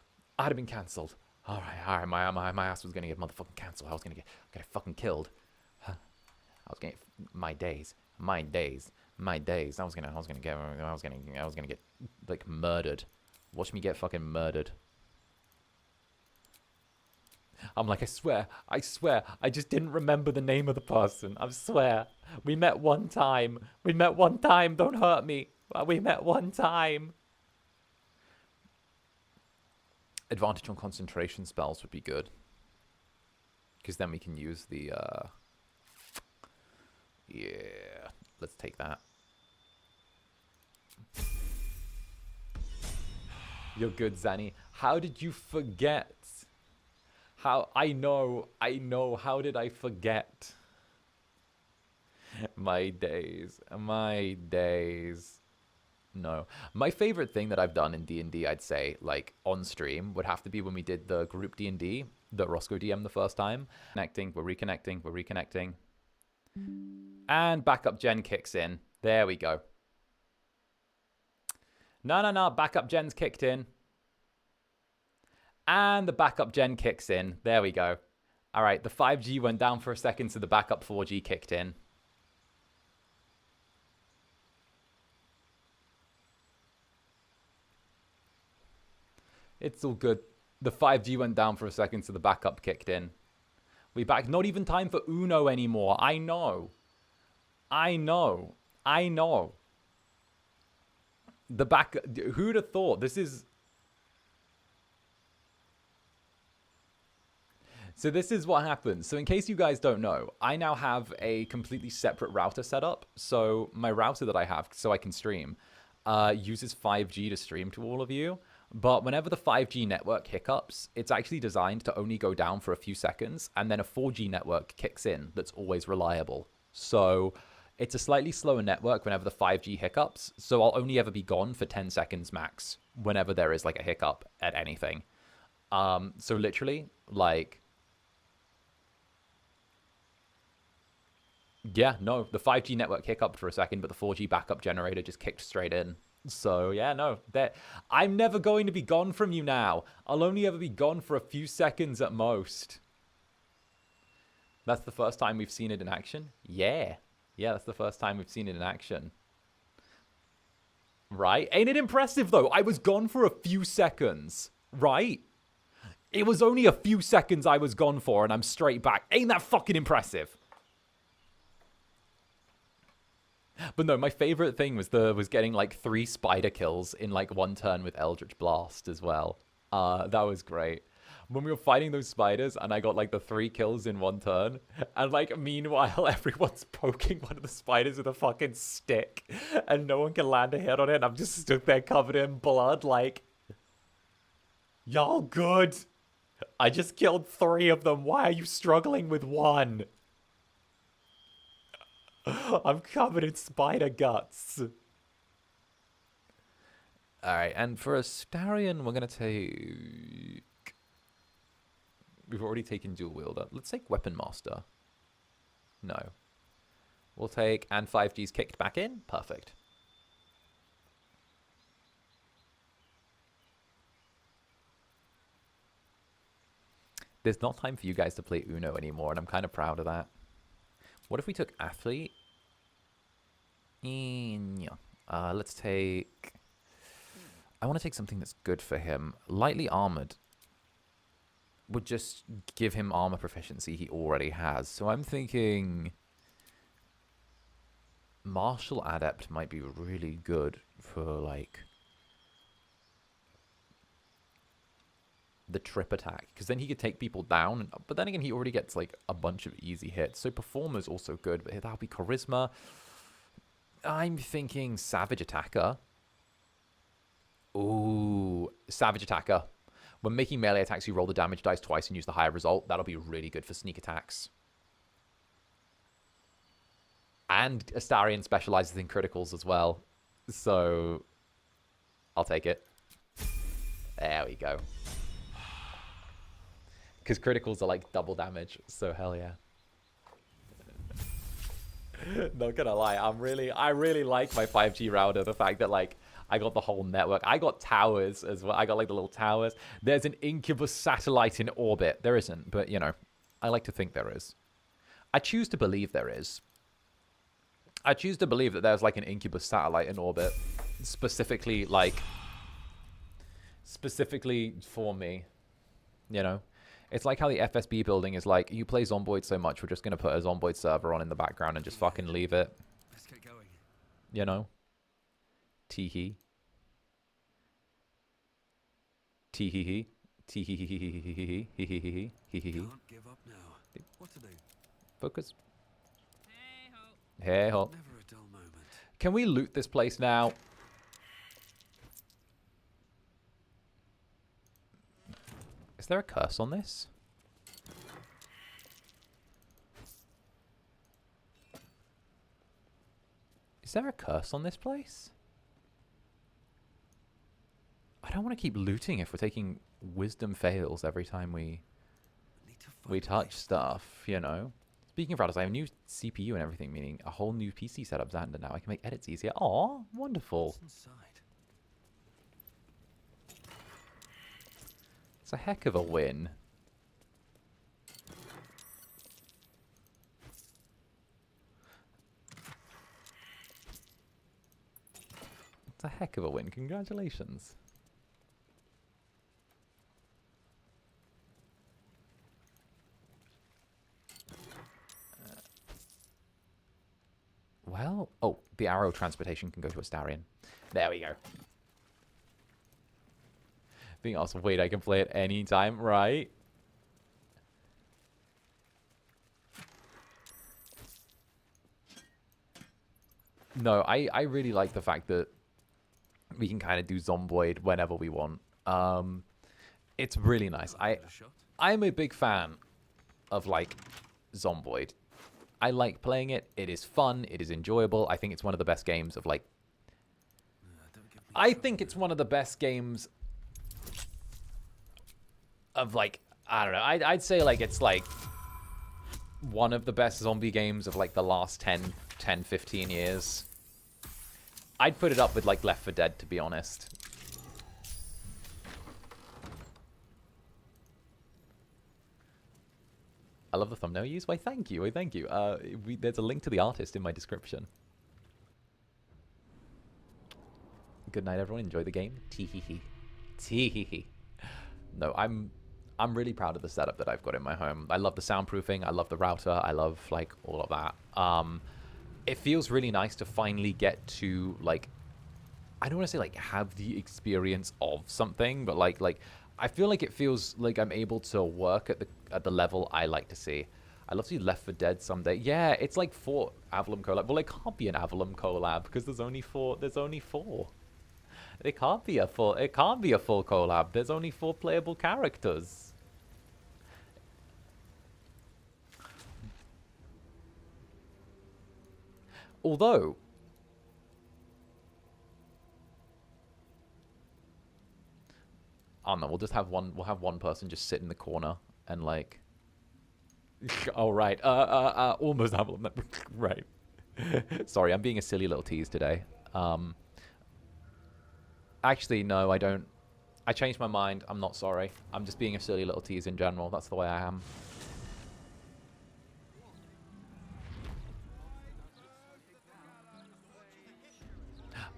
All right. My ass was gonna get motherfucking cancelled. I was gonna get fucking killed. Huh. I was gonna my days. I was gonna get like murdered. Watch me get fucking murdered. I'm like, I swear, I just didn't remember the name of the person. I swear. We met one time. Don't hurt me. We met one time. Advantage on concentration spells would be good. Because then we can use the, yeah, let's take that. You're good, Zanny. How did you forget? I know, how did I forget? My days. No. My favorite thing that I've done in D&D, I'd say, like, on stream, would have to be when we did the group D&D, that Roscoe DM'd the first time. We're reconnecting. And backup gen kicks in. There we go. No, backup gen's kicked in. And the backup gen kicks in. There we go. All right, the 5G went down for a second, so the backup 4G kicked in. It's all good. The 5G went down for a second, so the backup kicked in. We back. Not even time for Uno anymore. I know. The back. Who'd have thought? This is. So this is what happens. So in case you guys don't know, I now have a completely separate router set up. So my router that I have, so I can stream, uses 5G to stream to all of you. But whenever the 5G network hiccups, it's actually designed to only go down for a few seconds, and then a 4G network kicks in that's always reliable. So it's a slightly slower network whenever the 5G hiccups, so I'll only ever be gone for 10 seconds max whenever there is like a hiccup at anything. So literally, like... Yeah, no, the 5G network hiccuped for a second, but the 4G backup generator just kicked straight in. So, yeah, no, I'm never going to be gone from you now. I'll only ever be gone for a few seconds at most. That's the first time we've seen it in action? Yeah. Yeah, that's the first time we've seen it in action. Right? Ain't it impressive, though? I was gone for a few seconds. Right? It was only a few seconds I was gone for, and I'm straight back. Ain't that fucking impressive? But no, my favorite thing was getting like 3 spider kills in like one turn with Eldritch Blast as well. That was great. When we were fighting those spiders and I got like the 3 kills in one turn, and like meanwhile everyone's poking one of the spiders with a fucking stick and no one can land a hit on it, and I'm just stood there covered in blood like, y'all good? I just killed 3 of them. Why are you struggling with 1? I'm covered in spider guts. Alright, and for Astarion, we're going to take... We've already taken Dual Wielder. Let's take Weapon Master. No. We'll take... And 5G's kicked back in. Perfect. There's not time for you guys to play Uno anymore, and I'm kind of proud of that. What if we took Athlete? Let's take... I want to take something that's good for him. Lightly Armored would just give him armor proficiency he already has. So I'm thinking Martial Adept might be really good for, like, the trip attack. Because then he could take people down. But then again, he already gets, like, a bunch of easy hits. So Performer's also good. But that'll be Charisma. I'm thinking Savage Attacker. Ooh, Savage Attacker. When making melee attacks, you roll the damage dice twice and use the higher result. That'll be really good for sneak attacks. And Astarion specializes in criticals as well. So, I'll take it. There we go. Because criticals are like double damage. So, hell yeah. Not gonna lie, I really like my 5G router. The fact that, like, I got the whole network. I got towers as well. I got, like, the little towers. There's an Incubus satellite in orbit. There isn't, but, you know, I like to think there is. I choose to believe there is. I choose to believe that there's, like, an Incubus satellite in orbit. Specifically, like, specifically for me. You know? It's like how the FSB building is like, you play Zomboid so much, we're just going to put a Zomboid server on in the background and just fucking leave it. Let's get going. You know? Teehee. Teehee. Teehee. Can't give up now. What to do? Focus. Hey ho. Never a dull moment. Can we loot this place now? Is there a curse on this? Is there a curse on this place? I don't want to keep looting if we're taking wisdom fails every time we touch stuff, you know? Speaking of routers, I have a new CPU and everything, meaning a whole new PC setup, Zander, now. I can make edits easier. Aw, wonderful. It's a heck of a win. It's a heck of a win. Congratulations. Well, oh, the arrow transportation can go to Astarion. There we go. Being also, wait, I can play it anytime, right? No, I really like the fact that we can kind of do Zomboid whenever we want. It's really nice. I'm a big fan of, like, Zomboid. I like playing it. It is fun. It is enjoyable. I think it's one of the best games of, like... I think it's one of the best games of, like... I don't know. I'd say, like, it's, like... one of the best zombie games of, like, the last 10, 15 years. I'd put it up with, like, Left 4 Dead, to be honest. I love the thumbnail you use. Why, thank you. Why, thank you. There's a link to the artist in my description. Good night, everyone. Enjoy the game. Teehee. Teehee. No, I'm really proud of the setup that I've got in my home. I love the soundproofing. I love the router. I love, like, all of that. It feels really nice to finally get to, like, I don't want to say, like, have the experience of something, but, like, I feel like it feels like I'm able to work at the level I like to see. I'd love to see Left 4 Dead someday. Yeah, it's like 4 Avalum collab. Well, it can't be an Avalum collab because there's only 4. There's only 4. It can't be a full. It can't be a full collab. There's only 4 playable characters. Although, I don't know, we'll just have one. We'll have one person just sit in the corner and, like. Oh right. Almost have one. Right. Sorry, I'm being a silly little tease today. Actually, no, I don't. I changed my mind. I'm not sorry. I'm just being a silly little tease in general. That's the way I am.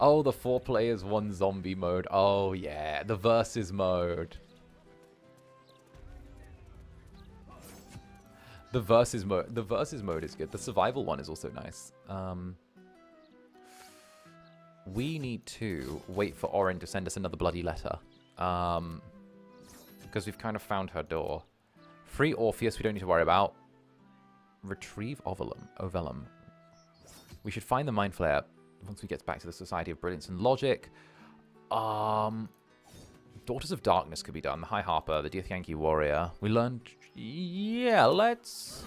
Oh, the 4 players, 1 zombie mode. Oh, yeah. The versus mode. The versus mode is good. The survival one is also nice. we need to wait for Orin to send us another bloody letter. Because we've kind of found her door. Free Orpheus, we don't need to worry about. Retrieve Ovellum. We should find the Mind Flayer once we get back to the Society of Brilliance and Logic. Daughters of Darkness could be done. The High Harper, the Death Warrior. We learned... Yeah, let's...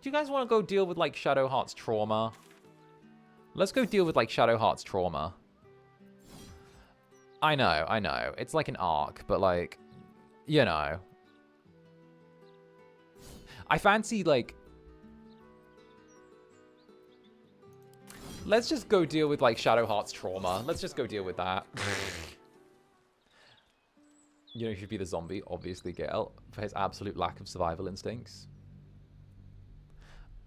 Do you guys want to go deal with, like, Shadowheart's trauma? Let's go deal with, like, Shadowheart's trauma. I know. It's like an arc, but, like, you know. I fancy, like... Let's just go deal with, like, Shadowheart's trauma. Let's just go deal with that. You know, he should be the zombie, obviously, Gale, for his absolute lack of survival instincts.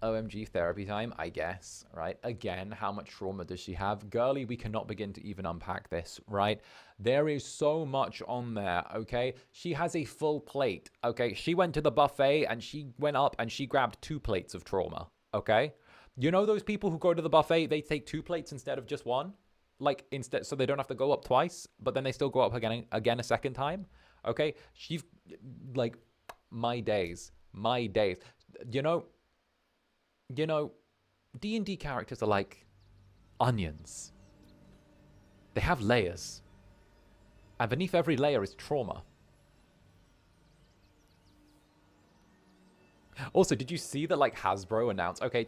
OMG therapy time, I guess, right? Again, how much trauma does she have? Girly, we cannot begin to even unpack this, right? There is so much on there, okay? She has a full plate, okay? She went to the buffet and she went up and she grabbed 2 plates of trauma, okay? You know those people who go to the buffet, they take 2 plates instead of just 1? Like, instead, so they don't have to go up twice, but then they still go up again a second time, okay? She's, like, my days. You know, D&D characters are like onions. They have layers. And beneath every layer is trauma. Also, did you see that, like, Hasbro announced... Okay,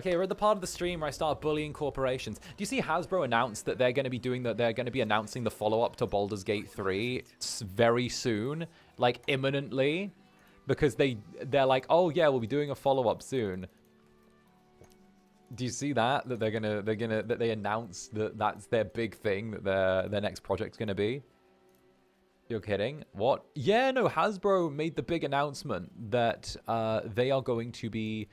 we're at the part of the stream where I start bullying corporations. Do you see Hasbro announced that they're going to be doing that? They're going to be announcing the follow-up to Baldur's Gate 3 very soon, like imminently, because they're like, oh yeah, we'll be doing a follow-up soon. Do you see that that they announced that that's their big thing, that their next project's going to be? You're kidding? What? Yeah, no, Hasbro made the big announcement that they are going to be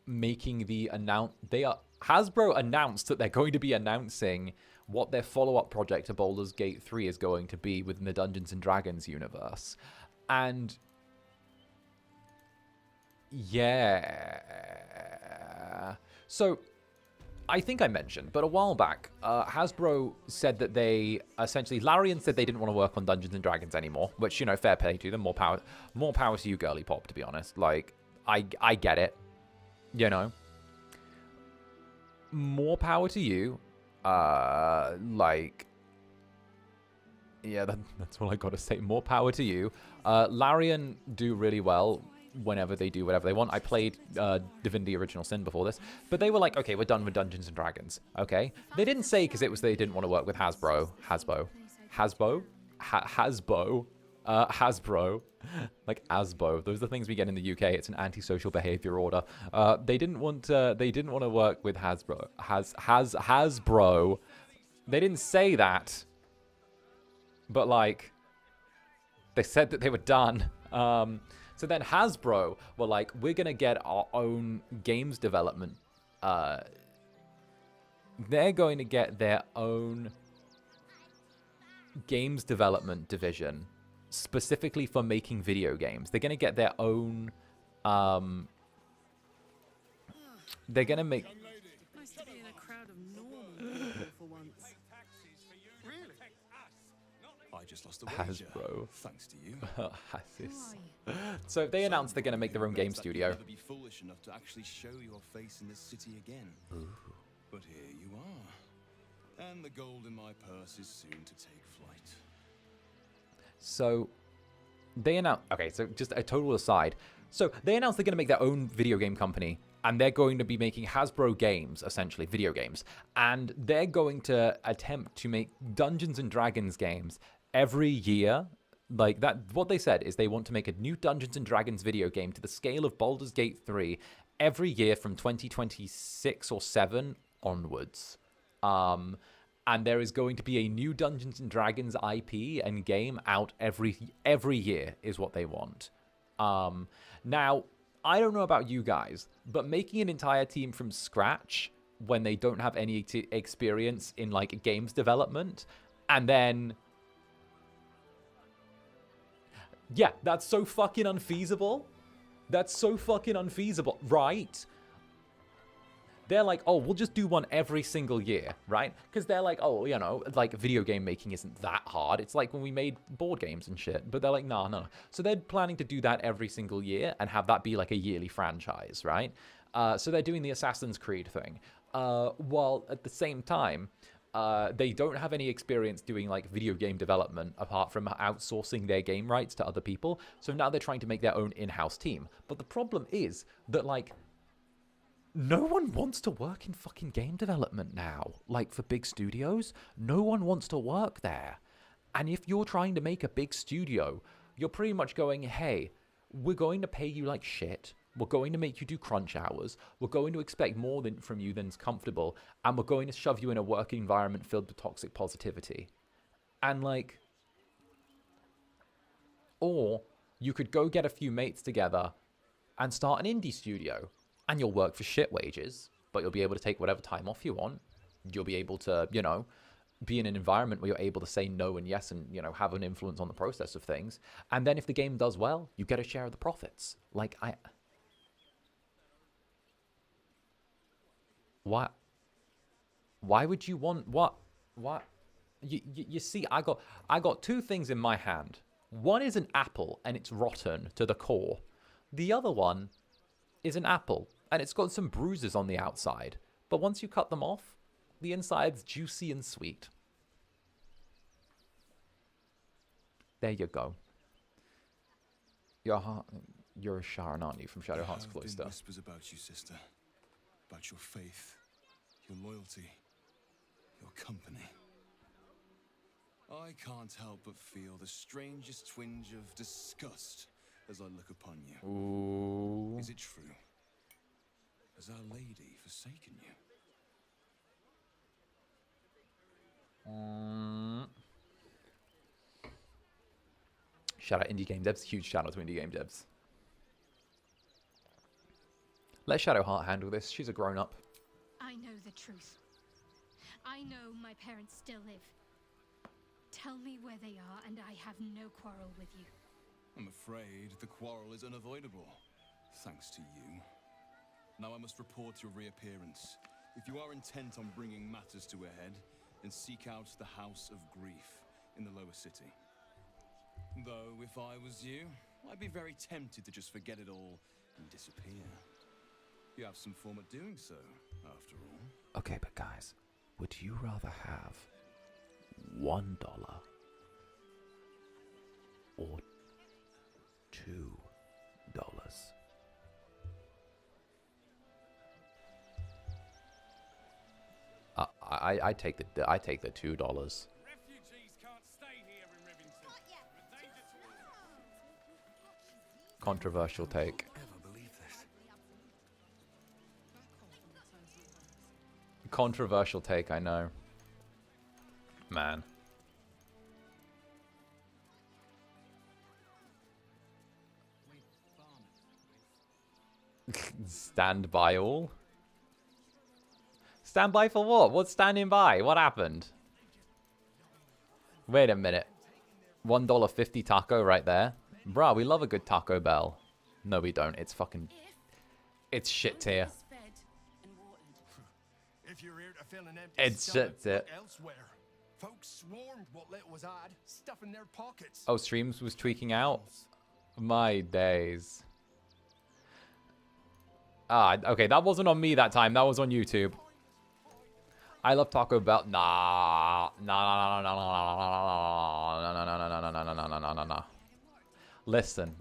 making the Hasbro announced that they're going to be announcing what their follow-up project to Baldur's Gate 3 is going to be within the Dungeons & Dragons universe. And yeah. So I think I mentioned, but a while back, Hasbro said that they essentially, Larian said they didn't want to work on Dungeons and Dragons anymore, which, you know, fair play to them. More power to you, girly pop, to be honest. Like, I get it, you know. More power to you. Like, yeah, that's all I got to say. More power to you. Larian do really well whenever they do whatever they want. I played Divinity Original Sin before this, but they were like, okay, we're done with Dungeons and Dragons, okay? They didn't say because it was they didn't want to work with Hasbro, like Asbo. Those are the things we get in the UK. It's an antisocial behavior order. They didn't want to work with Hasbro. Hasbro. They didn't say that, but like they said that they were done. So then Hasbro were like, we're going to get our own games development. They're going to get their own games development division specifically for making video games. They're going to get their own... they're going to make... Nice to be in a crowd of normal people for once. I just lost a wager. Hasbro. Thanks to you. Hassis. So they announced they're going to make their own game studio. Never be foolish enough to actually show your face in this city again. Ooh. But here you are. And the gold in my purse is soon to take flight. So they announced... Okay, so just a total aside. So they announced they're going to make their own video game company. And they're going to be making Hasbro games, essentially, video games. And they're going to attempt to make Dungeons & Dragons games every year. Like, that, what they said is they want to make a new Dungeons & Dragons video game to the scale of Baldur's Gate 3 every year from 2026 or 7 onwards. And there is going to be a new Dungeons & Dragons IP and game out every year is what they want. Now, I don't know about you guys, but making an entire team from scratch when they don't have any experience in, like, games development, and then... Yeah, that's so fucking unfeasible. That's so fucking unfeasible, right? they're like, oh, we'll just do one every single year, right? Because they're like, oh, you know, like video game making isn't that hard. It's like when we made board games and shit. But they're like, no, no. So they're planning to do that every single year and have that be like a yearly franchise, right? So they're doing the Assassin's Creed thing. While at the same time, they don't have any experience doing like video game development apart from outsourcing their game rights to other people. So now they're trying to make their own in-house team. But the problem is that like no one wants to work in fucking game development now. Like for big studios, no one wants to work there. And if you're trying to make a big studio, you're pretty much going, hey, we're going to pay you like shit. We're going to make you do crunch hours. We're going to expect more from you than's comfortable. And we're going to shove you in a work environment filled with toxic positivity. And like, or you could go get a few mates together and start an indie studio. And you'll work for shit wages, but you'll be able to take whatever time off you want. You'll be able to, you know, be in an environment where you're able to say no and yes and, you know, have an influence on the process of things. And then if the game does well, you get a share of the profits. Like, What? Why would you want what? You see, I got two things in my hand. One is an apple and it's rotten to the core. The other one is an apple and it's got some bruises on the outside. But once you cut them off, the inside's juicy and sweet. There you go. You're a Sharon, aren't you, from Shadow Heart's Cloister? There have been whispers about you, sister. About your faith, your loyalty, your company. I can't help but feel the strangest twinge of disgust as I look upon you. Ooh. Is it true? Has Our Lady forsaken you? Shout out indie game devs. Huge shout out to indie game devs. Let Shadowheart handle this. She's a grown-up. I know the truth. I know my parents still live. Tell me where they are, and I have no quarrel with you. I'm afraid the quarrel is unavoidable, thanks to you. Now I must report your reappearance. If you are intent on bringing matters to a head, then seek out the House of Grief in the lower city. Though, if I was you, I'd be very tempted to just forget it all and disappear. You have some form of doing so, after all. Okay, but guys, would you rather have $1 or $2? I take the $2. Refugees can't stay here in Rivington. Controversial take. Controversial take, I know. Man. Stand by all? Stand by for what? What's standing by? What happened? Wait a minute. $1.50 taco right there. Bruh, we love a good Taco Bell. No, we don't. It's fucking... It's shit tier. If you're here to fill an empty It's stomach, shit look elsewhere. Folks swarmed what little was odd, stuff in their pockets. Oh, Streams was tweaking out? My days. Ah, okay, that wasn't on me that time. That was on YouTube. I love Taco Bell. Nah. Listen.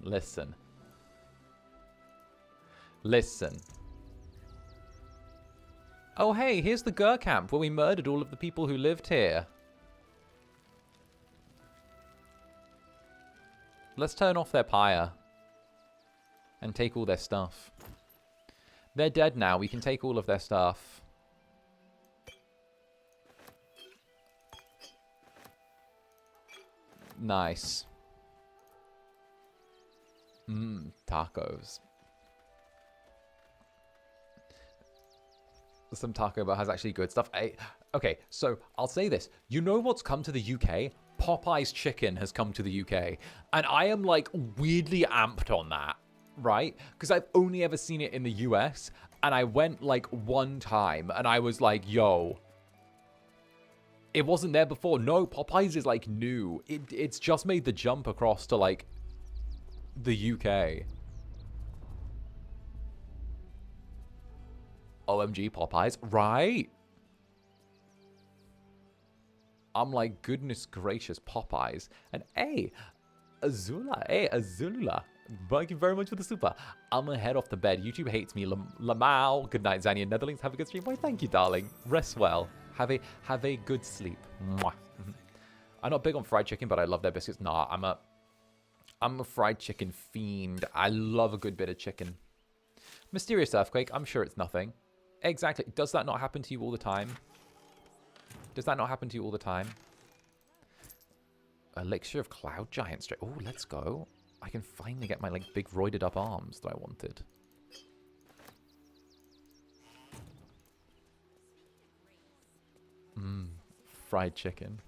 Oh, hey, here's the Gur camp where we murdered all of the people who lived here. Let's turn off their pyre and take all their stuff. They're dead now. We can take all of their stuff. Nice. Tacos. Some Taco Bell has actually good stuff. Okay, so I'll say this. You know what's come to the UK? Popeye's chicken has come to the UK. And I am like weirdly amped on that, right? Because I've only ever seen it in the US. And I went like one time and I was like, yo, it wasn't there before. No, Popeyes is like new. It's just made the jump across to like the UK. OMG Popeyes, right? I'm like, goodness gracious, Popeyes. And hey, Azula. Thank you very much for the super. I'm gonna head off to bed. YouTube hates me. Lamau. Good night, Zania Netherlands. Have a good stream. Why, thank you, darling. Rest well. Have a good sleep. Mwah. I'm not big on fried chicken, but I love their biscuits. Nah, I'm a fried chicken fiend. I love a good bit of chicken. Mysterious earthquake. I'm sure it's nothing. Exactly. Does that not happen to you all the time? Does that not happen to you all the time? Elixir of Cloud Giant straight. Oh, let's go. I can finally get my like big roided up arms that I wanted. Fried chicken.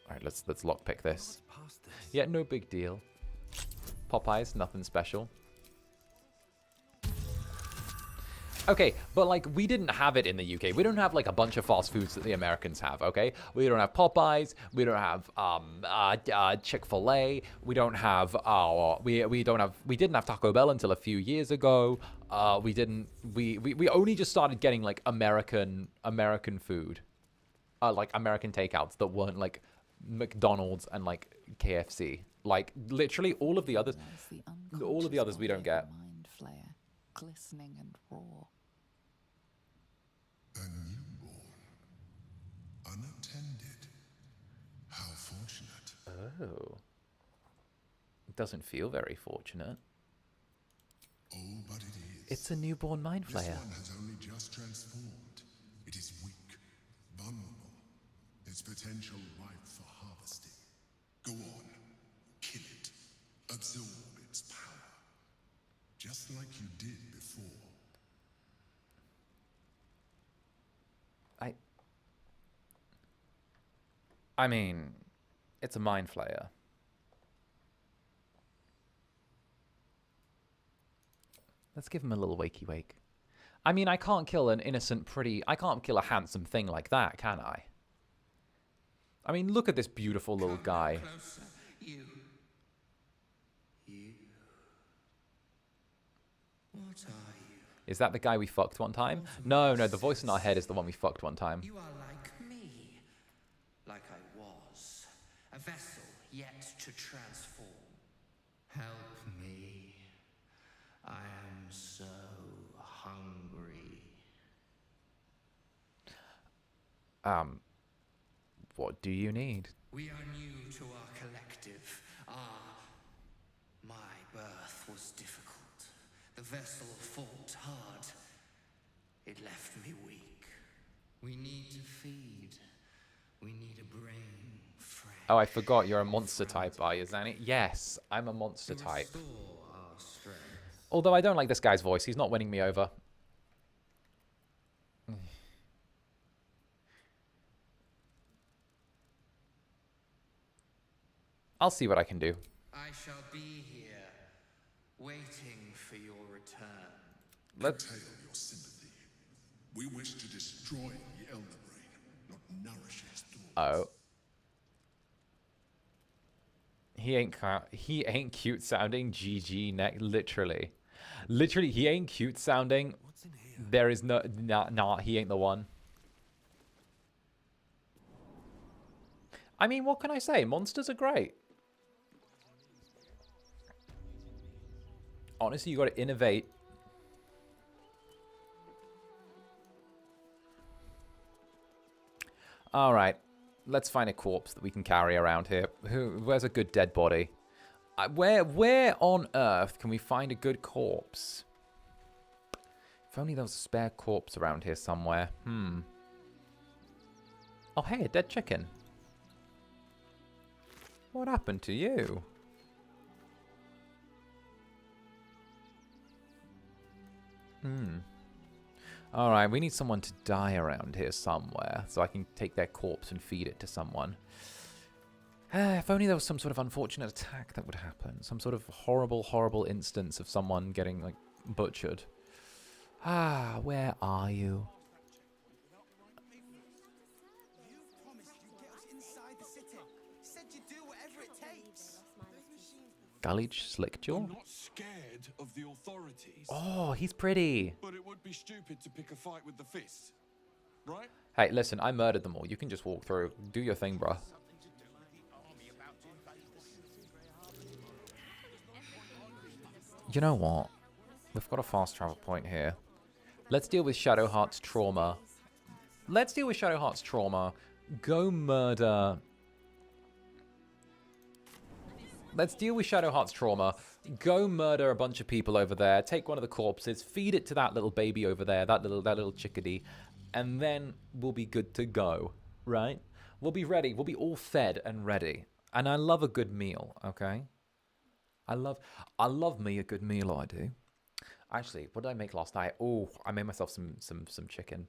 All right, let's lockpick this. Yeah, no big deal. Popeyes, nothing special. Okay, but like we didn't have it in the UK. We don't have like a bunch of fast foods that the Americans have, okay? We don't have Popeyes, we don't have Chick-fil-A, we don't have we didn't have Taco Bell until a few years ago. We only just started getting like American food. Like American takeouts that weren't like McDonald's and like KFC. Like literally all of the others we don't get. Mind flare, glistening and raw. A newborn, unattended. How fortunate. Oh. It doesn't feel very fortunate. Oh, but it is. It's a newborn mind flayer. This one has only just transformed. It is weak, vulnerable. Its potential ripe for harvesting. Go on, kill it. Absorb its power. Just like you did before. I mean, it's a mind flayer. Let's give him a little wakey wake. I mean, I can't kill an innocent, I can't kill a handsome thing like that, can I? I mean, look at this beautiful little guy. Closer, you. What are you? Is that the guy we fucked one time? No, the voice in our head is the one we fucked one time. You are like me. Like I was. A vessel yet to transform. Help me. I am so hungry. What do you need? We are new to our collective. My birth was difficult. The vessel fought hard. It left me weak. We need to feed. We need a brain friend. Oh, I forgot you're a monster type, are you, Zanny? Yes, I'm a monster type. Our strength. Although I don't like this guy's voice. He's not winning me over. I'll see what I can do. I shall be here, waiting for your return. Let's... Curtail your sympathy. We wish to destroy the elder brain, not nourish its thoughts. Oh. He ain't cute sounding. GG neck. Literally, he ain't cute sounding. What's in here? There is no, nah, he ain't the one. I mean, what can I say? Monsters are great. Honestly, you got to innovate. All right, let's find a corpse that we can carry around here. Where's a good dead body? Where on earth can we find a good corpse? If only there was a spare corpse around here somewhere. Oh, hey, a dead chicken. What happened to you? Alright, we need someone to die around here somewhere, so I can take their corpse and feed it to someone. If only there was some sort of unfortunate attack that would happen. Some sort of horrible, horrible instance of someone getting, like, butchered. Ah, where are you? 𝓂𝓸𝓾𝓻? I'm not scared of the authorities. Oh, he's pretty. But it would be stupid to pick a fight with the fist, right? Hey, listen, I murdered them all. You can just walk through. Do your thing, bruh. You know what? We've got a fast travel point here. Let's deal with Shadowheart's trauma. Let's deal with Shadowheart's trauma. Go murder. Let's deal with Shadowheart's trauma. Go murder a bunch of people over there. Take one of the corpses. Feed it to that little baby over there. That little chickadee. And then we'll be good to go. Right? We'll be ready. We'll be all fed and ready. And I love a good meal. Okay? I love me a good meal, I do. Actually, what did I make last night? Oh, I made myself some chicken.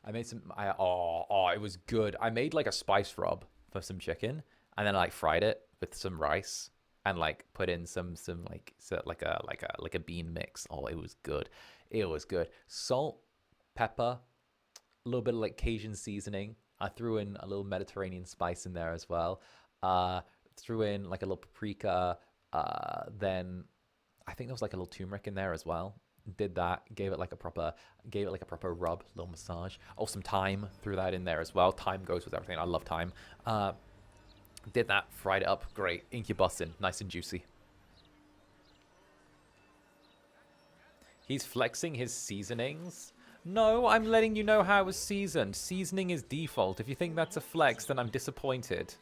I made some, it was good. I made like a spice rub for some chicken, and then I like fried it with some rice and like put in some like a bean mix. Oh, it was good. It was good. Salt, pepper, a little bit of like Cajun seasoning. I threw in a little Mediterranean spice in there as well. Threw in like a little paprika. Then I think there was like a little turmeric in there as well. Did that, gave it like a proper rub, little massage. Oh, some thyme, threw that in there as well. Thyme goes with everything. I love thyme. Did that, fried it up, great. Incubus in, nice and juicy. He's flexing his seasonings. No, I'm letting you know how it was seasoned. Seasoning is default. If you think that's a flex, then I'm disappointed.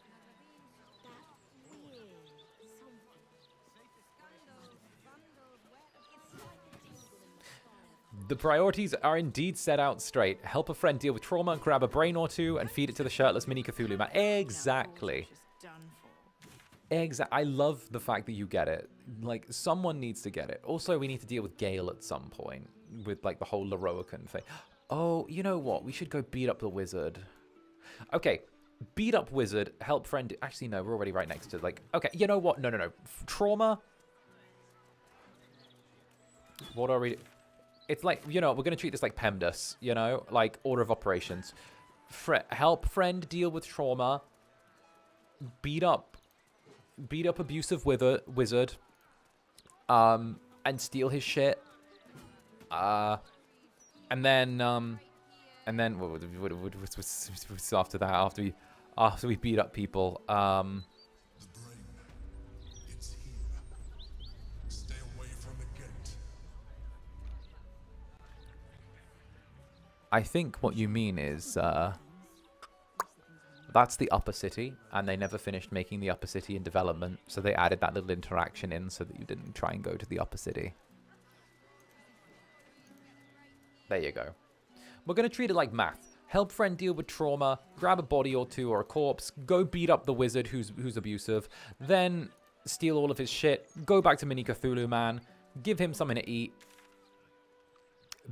The priorities are indeed set out straight. Help a friend deal with trauma, grab a brain or two, and feed it to the shirtless mini Cthulhu man. Exactly. I love the fact that you get it. Like, someone needs to get it. Also, we need to deal with Gale at some point. With, like, the whole 𝓂𝓾𝓻 thing. Oh, you know what? We should go beat up the wizard. Okay. Beat up wizard. Help friend. Actually, no. We're already right next to, like... Okay. You know what? No. Trauma. What are we... It's like, you know, we're going to treat this like PEMDAS, you know? Like, order of operations. Help friend deal with trauma. Beat up abusive wizard. And steal his shit. And then what's after that? After we beat up people, I think what you mean is, that's the upper city, and they never finished making the upper city in development, so they added that little interaction in so that you didn't try and go to the upper city. There you go. We're going to treat it like math. Help friend deal with trauma, grab a body or two or a corpse, go beat up the wizard who's abusive, then steal all of his shit, go back to mini Cthulhu man, give him something to eat.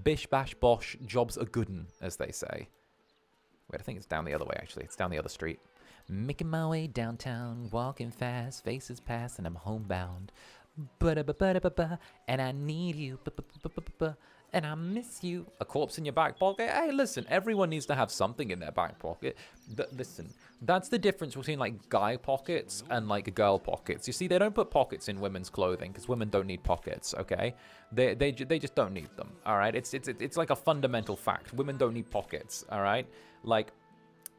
Bish, bash, bosh, jobs are good'n, as they say. Wait, I think it's down the other way, actually. It's down the other street. Making my way downtown, walking fast, faces pass, and I'm homebound. Ba-da-ba-ba-da-ba-ba, and I need you, ba-ba-ba-ba-ba, and I miss you. A corpse in your back pocket? Hey, listen, everyone needs to have something in their back pocket. Listen, that's the difference between, like, guy pockets and, like, girl pockets. You see, they don't put pockets in women's clothing, because women don't need pockets, okay? They just don't need them, all right? It's like a fundamental fact. Women don't need pockets, all right? Like,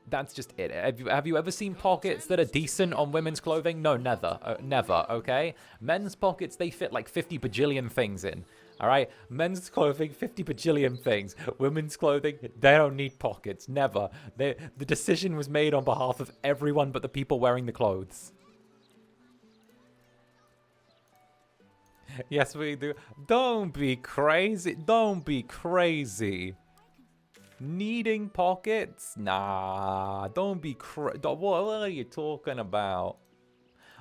that's just it. Have you ever seen pockets that are decent on women's clothing? No, never. Never, okay? Men's pockets, they fit like 50 bajillion things in. All right? Men's clothing, 50 bajillion things. Women's clothing, they don't need pockets. Never. The decision was made on behalf of everyone but the people wearing the clothes. Yes, we do. Don't be crazy. Don't be crazy. Needing pockets? Nah, don't be what are you talking about?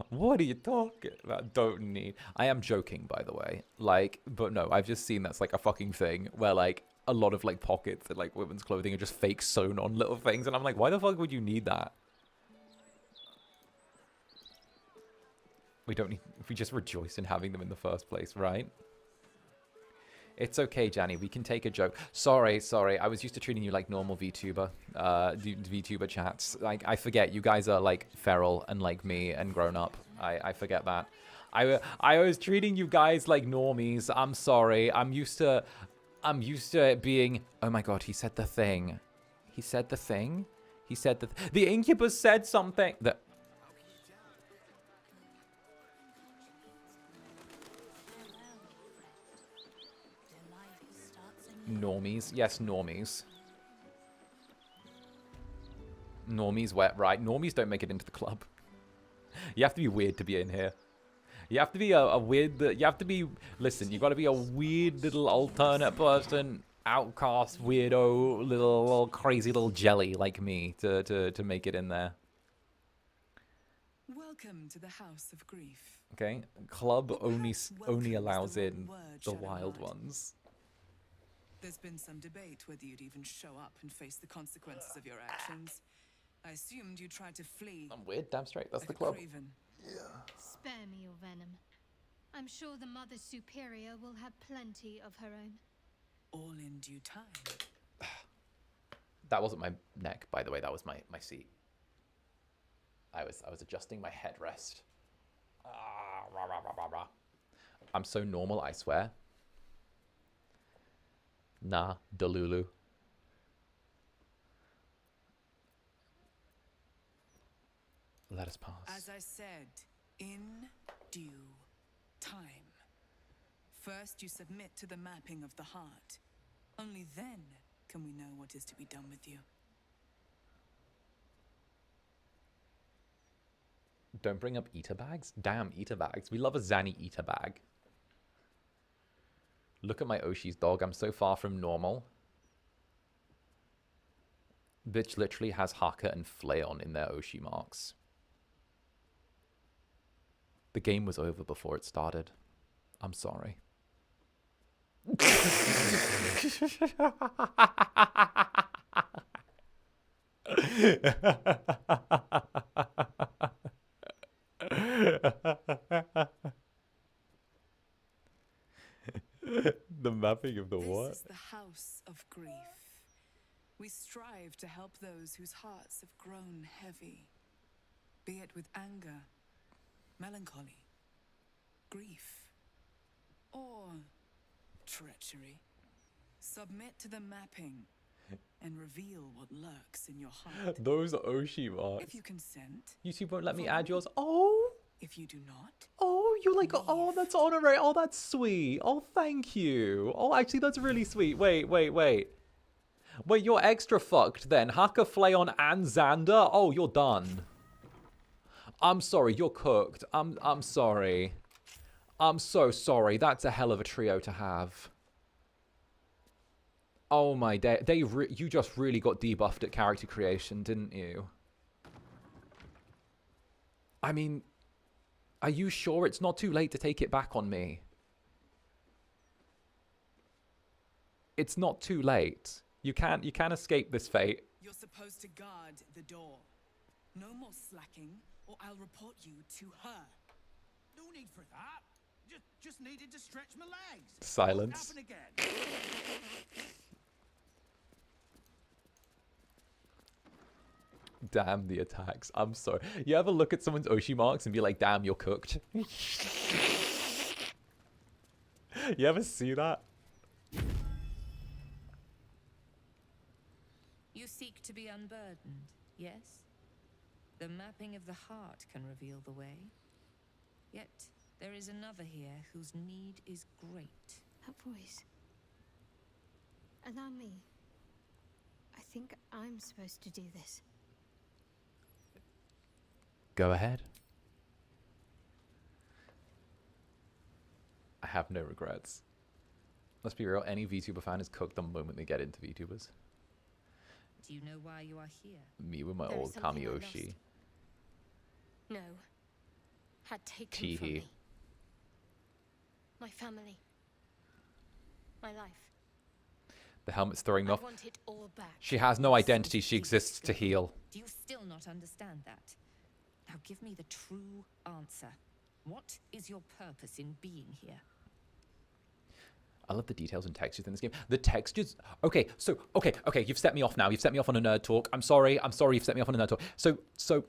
What are you talking about? Don't need. I am joking, by the way. Like, but no, I've just seen that's like a fucking thing where like a lot of like pockets and like women's clothing are just fake sewn on little things, and I'm like, why the fuck would you need that? We don't need... We just rejoice in having them in the first place, right? It's okay, Janny. We can take a joke. Sorry. I was used to treating you like normal VTuber. VTuber chats. Like, I forget. You guys are, like, feral and like me and grown up. I forget that. I was treating you guys like normies. I'm sorry. I'm used to it being... Oh my god, he said the thing. He said the thing? He said the Incubus said something that... Normies. Yes, normies. Normies wet, right? Normies don't make it into the club. You have to be weird to be in here. You have to be a weird... You have to be... Listen, you got to be a weird little alternate person, outcast, weirdo, little crazy little jelly like me to make it in there. Welcome to the House of Grief. Okay, club only allows in the wild ones. There's been some debate whether you'd even show up and face the consequences of your actions. I assumed you tried to flee. I'm weird, damn straight. That's the club. Yeah. Spare me your venom. I'm sure the Mother Superior will have plenty of her own. All in due time. That wasn't my neck, by the way. That was my seat. I was adjusting my headrest. Rah, rah, rah, rah, rah. I'm so normal, I swear. Nah, Delulu. Let us pass. As I said, in due time. First, you submit to the mapping of the heart. Only then can we know what is to be done with you. Don't bring up eater bags? Damn, eater bags. We love a Zanny eater bag. Look at my Oshi's dog. I'm so far from normal. Bitch literally has Haka and Flayon in their Oshi marks. The game was over before it started. I'm sorry. The mapping of the what? This is the House of Grief. We strive to help those whose hearts have grown heavy, be it with anger, melancholy, grief, or treachery. Submit to the mapping and reveal what lurks in your heart. Those Oshi marks. If you consent. YouTube won't let me add yours. Oh. If you do not. Oh, you're like, oh, that's honorary. Oh, that's sweet. Oh, thank you. Oh, actually, that's really sweet. Wait. Wait, you're extra fucked then. Haka, Flayon, and Zander? Oh, you're done. I'm sorry, you're cooked. I'm sorry. I'm so sorry. That's a hell of a trio to have. Oh my day. You just really got debuffed at character creation, didn't you? I mean, are you sure it's not too late to take it back on me? It's not too late. You can't escape this fate. You're supposed to guard the door. No more slacking, or I'll report you to her. No need for that. Just needed to stretch my legs. Silence. Won't happen again. Damn the attacks. I'm sorry. You ever look at someone's Oshi marks and be like, damn, you're cooked? You ever see that? You seek to be unburdened, yes? The mapping of the heart can reveal the way. Yet, there is another here whose need is great. That voice. Allow me. I think I'm supposed to do this. Go ahead. I have no regrets. Let's be real, any VTuber fan is cooked the moment they get into VTubers. Do you know why you are here? Me with my There old is something I Kamiyoshi. No. Had taken Teehee. from me. My family. My life. The helmet's throwing I off. want it all back. She has no identity, she exists to heal. Do you still not understand that? Now give me the true answer. What is your purpose in being here? I love the details and textures in this game. The textures... Okay, so... Okay, you've set me off now. You've set me off on a nerd talk. I'm sorry you've set me off on a nerd talk. So...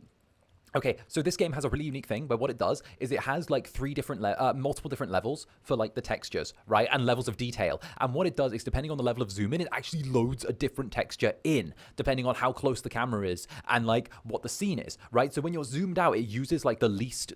Okay, so this game has a really unique thing, but what it does is it has like multiple different levels for like the textures, right? And levels of detail. And what it does is depending on the level of zoom in, it actually loads a different texture in, depending on how close the camera is and like what the scene is, right? So when you're zoomed out, it uses like the least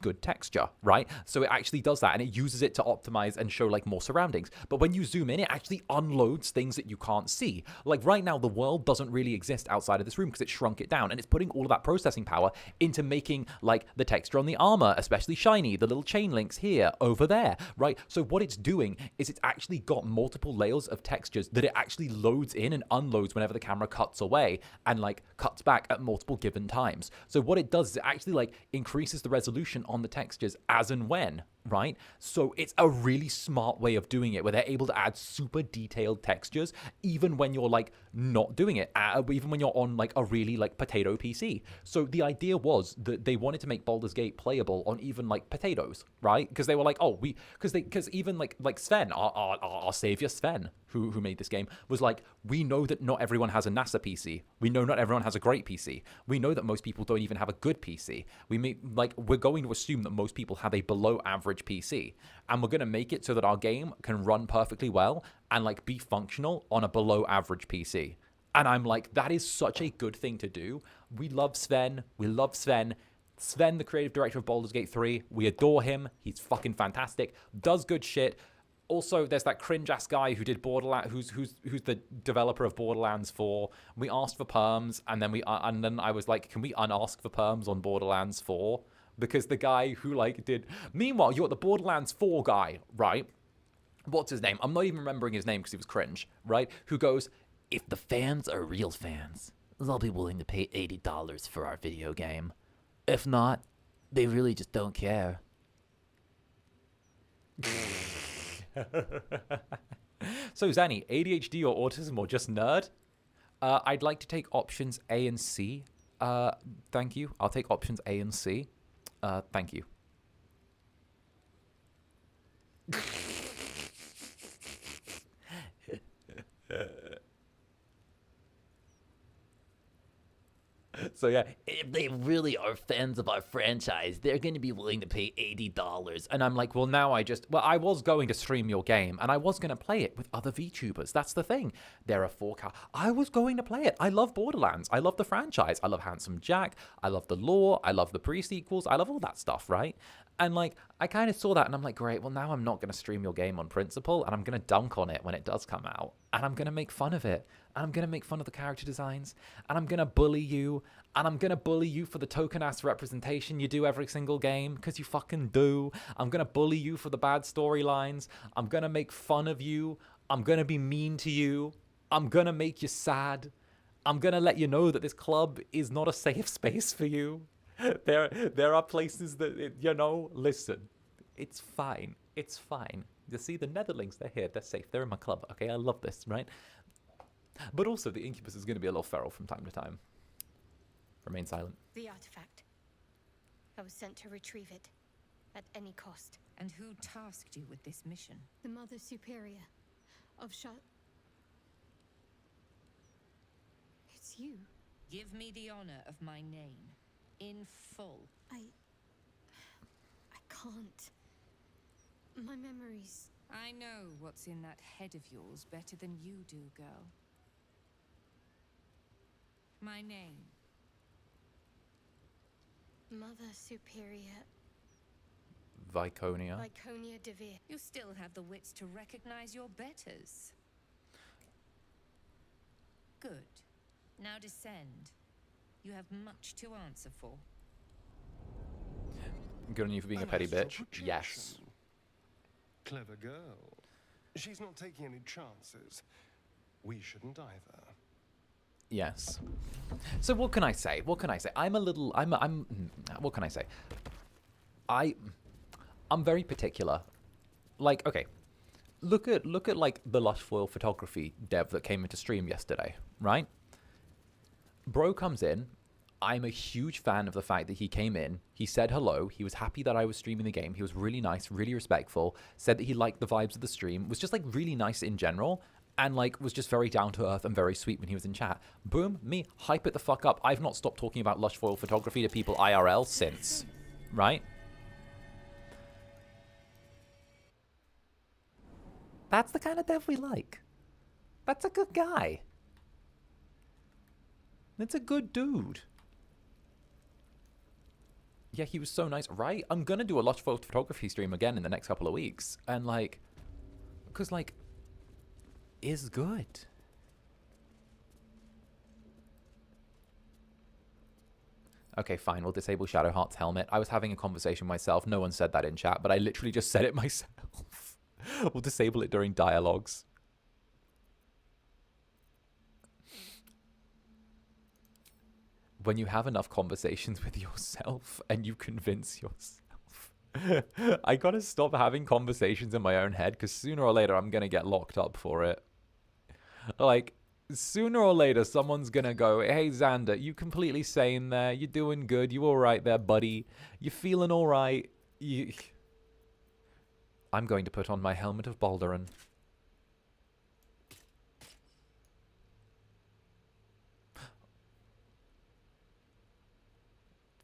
good texture, right? So it actually does that and it uses it to optimize and show like more surroundings. But when you zoom in, it actually unloads things that you can't see. Like right now, the world doesn't really exist outside of this room because it shrunk it down and it's putting all of that processing power into making like the texture on the armor especially shiny, the little chain links here, over there, right? So what it's doing is it's actually got multiple layers of textures that it actually loads in and unloads whenever the camera cuts away and like cuts back at multiple given times. So what it does is it actually like increases the resolution on the textures as and when, right? So it's a really smart way of doing it where they're able to add super detailed textures even when you're like not doing it, even when you're on like a really like potato PC. So the idea was that they wanted to make Baldur's Gate playable on even like potatoes, right? Because they were like, oh, because even like Sven, our savior Sven, who made this game, was like, we know that not everyone has a NASA PC. We know not everyone has a great PC. We know that most people don't even have a good PC. We're going to assume that most people have a below average PC, and we're going to make it so that our game can run perfectly well and like be functional on a below average PC. And I'm like, that is such a good thing to do. We love Sven. We love Sven. Sven, the creative director of Baldur's Gate 3. We adore him. He's fucking fantastic. Does good shit. Also, there's that cringe-ass guy who did Borderlands, who's the developer of Borderlands 4. We asked for perms, and then I was like, can we unask for perms on Borderlands 4? Because the guy who like did... Meanwhile, you're the Borderlands 4 guy, right? What's his name? I'm not even remembering his name because he was cringe, right? Who goes, if the fans are real fans, they'll be willing to pay $80 for our video game. If not, they really just don't care. So, Zanny, ADHD or autism or just nerd? I'd like to take options A and C. Thank you. I'll take options A and C. Thank you. So yeah, if they really are fans of our franchise, they're going to be willing to pay $80. And I'm like, well, now I was going to stream your game, and I was going to play it with other VTubers. That's the thing. There are 4K. I was going to play it. I love Borderlands. I love the franchise. I love Handsome Jack. I love the lore. I love the pre-sequels. I love all that stuff, right? And like, I kind of saw that, and I'm like, great, well, now I'm not going to stream your game on principle, and I'm going to dunk on it when it does come out, and I'm going to make fun of it, and I'm going to make fun of the character designs, and I'm going to bully you, and I'm going to bully you for the token-ass representation you do every single game, because you fucking do. I'm going to bully you for the bad storylines. I'm going to make fun of you. I'm going to be mean to you. I'm going to make you sad. I'm going to let you know that this club is not a safe space for you. There are places that, listen, it's fine. It's fine. You see, the Netherlings, they're here. They're safe. They're in my club. Okay, I love this, right? But also, the Incubus is going to be a little feral from time to time. Remain silent. The artifact. I was sent to retrieve it, at any cost. And who tasked you with this mission? The Mother Superior of It's you. Give me the honor of my name. In full. I can't. My memories... I know what's in that head of yours better than you do, girl. My name. Mother Superior... Viconia. Viconia Devere. You still have the wits to recognize your betters. Good. Now descend. You have much to answer for. Good on you for being a petty bitch. Yes. Clever girl. She's not taking any chances. We shouldn't either. Yes. So what can I say? What can I say? What can I say? I'm very particular. Like, okay. Look at like the Lush Foil photography dev that came into stream yesterday, right? Bro comes in, I'm a huge fan of the fact that he came in, he said hello, he was happy that I was streaming the game, he was really nice, really respectful, said that he liked the vibes of the stream, was just like really nice in general, and like was just very down to earth and very sweet when he was in chat. Boom, me, hype it the fuck up. I've not stopped talking about lush foil photography to people IRL since, right? That's the kind of dev we like. That's a good guy. That's a good dude. Yeah, he was so nice, right? I'm gonna do a lush foil photography stream again in the next couple of weeks. And like, because like, is good. Okay, fine, we'll disable Shadowheart's helmet. I was having a conversation myself. No one said that in chat, but I literally just said it myself. We'll disable it during dialogues. When you have enough conversations with yourself and you convince yourself. I gotta stop having conversations in my own head because sooner or later I'm gonna get locked up for it. Like, sooner or later someone's gonna go, hey Zander, you completely sane there, you're doing good, you alright there, buddy, you're feeling alright. I'm going to put on my helmet of Baldur.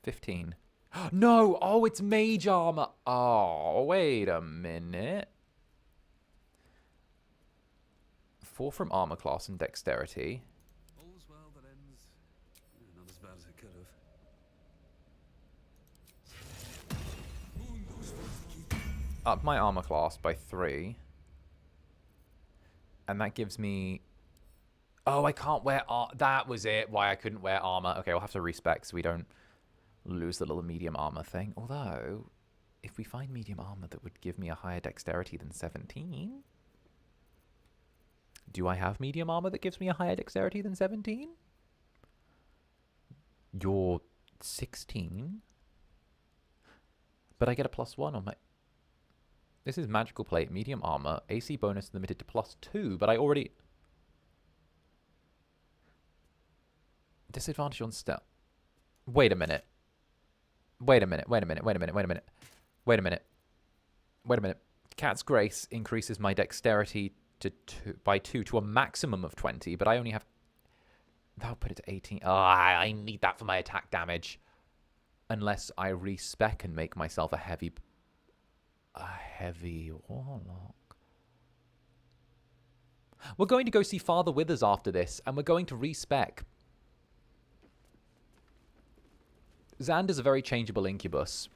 15. No! Oh, it's mage armor! Oh, wait a minute. 4 from armor class and dexterity. All's well that ends not as bad as it could have. Up my armor class by 3. And that gives me... Oh, I can't wear... That was it, why I couldn't wear armor. Okay, we'll have to respec so we don't lose the little medium armor thing. Although, if we find medium armor that would give me a higher dexterity than 17... Do I have medium armor that gives me a higher dexterity than 17? You're 16? But I get a +1 on my... This is magical plate, medium armor, AC bonus limited to +2, but I already... Disadvantage on stealth. Wait a minute. Wait a minute, wait a minute, wait a minute, wait a minute. Wait a minute. Wait a minute. Cat's Grace increases my dexterity to by 2 to a maximum of 20, but I only have... That'll put it to 18. Oh, I need that for my attack damage. Unless I respec and make myself a heavy warlock. We're going to go see Father Withers after this, and we're going to respec. Zander's a very changeable Incubus.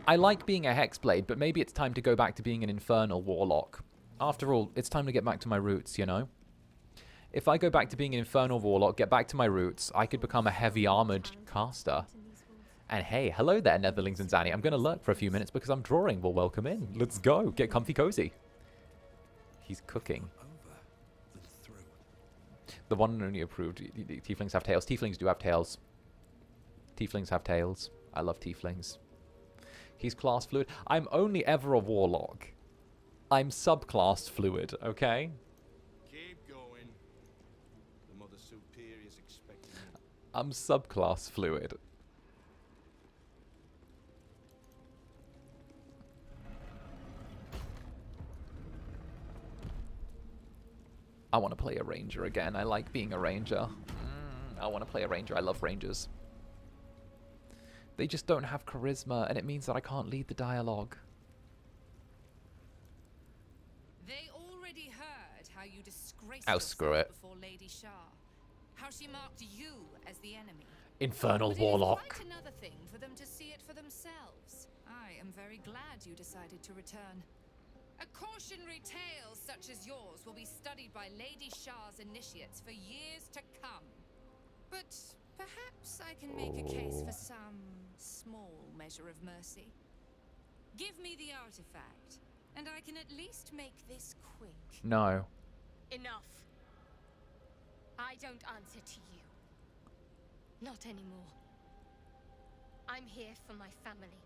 I like being a Hexblade, but maybe it's time to go back to being an Infernal Warlock. After all, it's time to get back to my roots, you know? If I go back to being an Infernal Warlock, get back to my roots, I could become a heavy armored caster. And hey, hello there, Netherlings and Zanny. I'm going to lurk for a few minutes because I'm drawing. Well, welcome in. Let's go. Get comfy cozy. He's cooking. The one and only approved. Tieflings have tails. Tieflings do have tails. Tieflings have tails. I love tieflings. He's class fluid. I'm only ever a warlock. I'm subclass fluid, okay? Keep going. The Mother Superior's expecting you. I'm subclass fluid. I want to play a ranger again. I like being a ranger. I want to play a ranger. I love rangers. They just don't have charisma, and it means that I can't lead the dialogue. They already heard how you disgraced Screw yourself it. before Lady Shah. How she marked you as the enemy. Infernal But warlock. It is quite another thing for them to see it for themselves. I am very glad you decided to return. A cautionary tale such as yours will be studied by Lady Shah's initiates for years to come. But perhaps I can make a case for some small measure of mercy. Give me the artifact, and I can at least make this quick. No. Enough. I don't answer to you. Not anymore. I'm here for my family.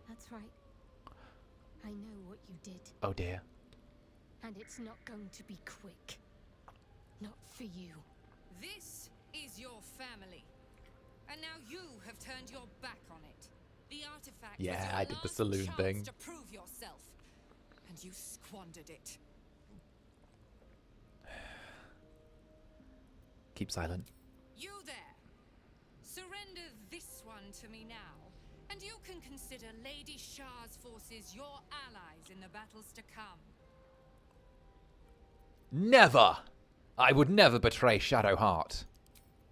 That's right. I know what you did. Oh dear. And it's not going to be quick. Not for you. This is your family. And now you have turned your back on it. The artifact was Yeah, your I did the last saloon chance thing. to prove yourself. And you squandered it. Keep silent. You there. Surrender this one to me now, and you can consider Lady Shah's forces your allies in the battles to come. Never! I would never betray Shadowheart.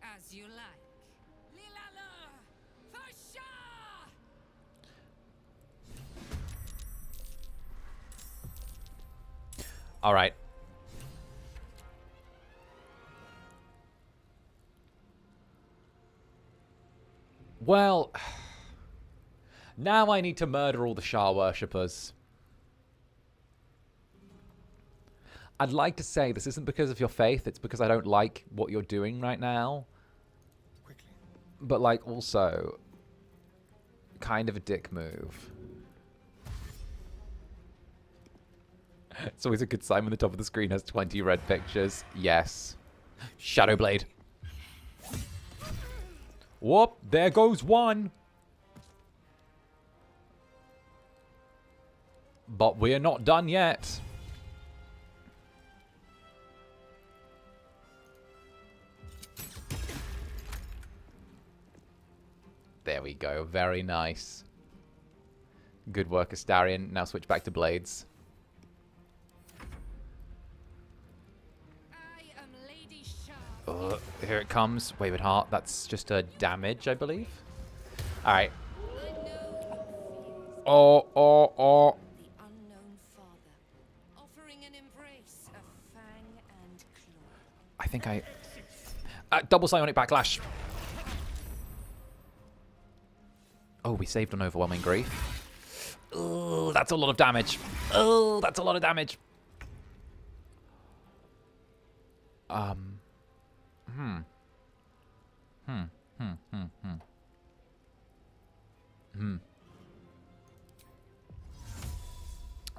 As you like. Lilala! For Shah! Alright. Well, now I need to murder all the Shah worshippers. I'd like to say this isn't because of your faith, it's because I don't like what you're doing right now. Quickly. But, like, also, kind of a dick move. It's always a good sign when the top of the screen has 20 red pictures. Yes. Shadowblade. Whoop, there goes one. But we're not done yet. There we go. Very nice. Good work, Astarion. Now switch back to blades. Here it comes. Wayward Heart. That's just a damage, I believe. Alright. Oh. The unknown father, offering an embrace of fang and claw. I think I... double psionic backlash. Oh, we saved on overwhelming grief. Oh, that's a lot of damage. Oh, that's a lot of damage.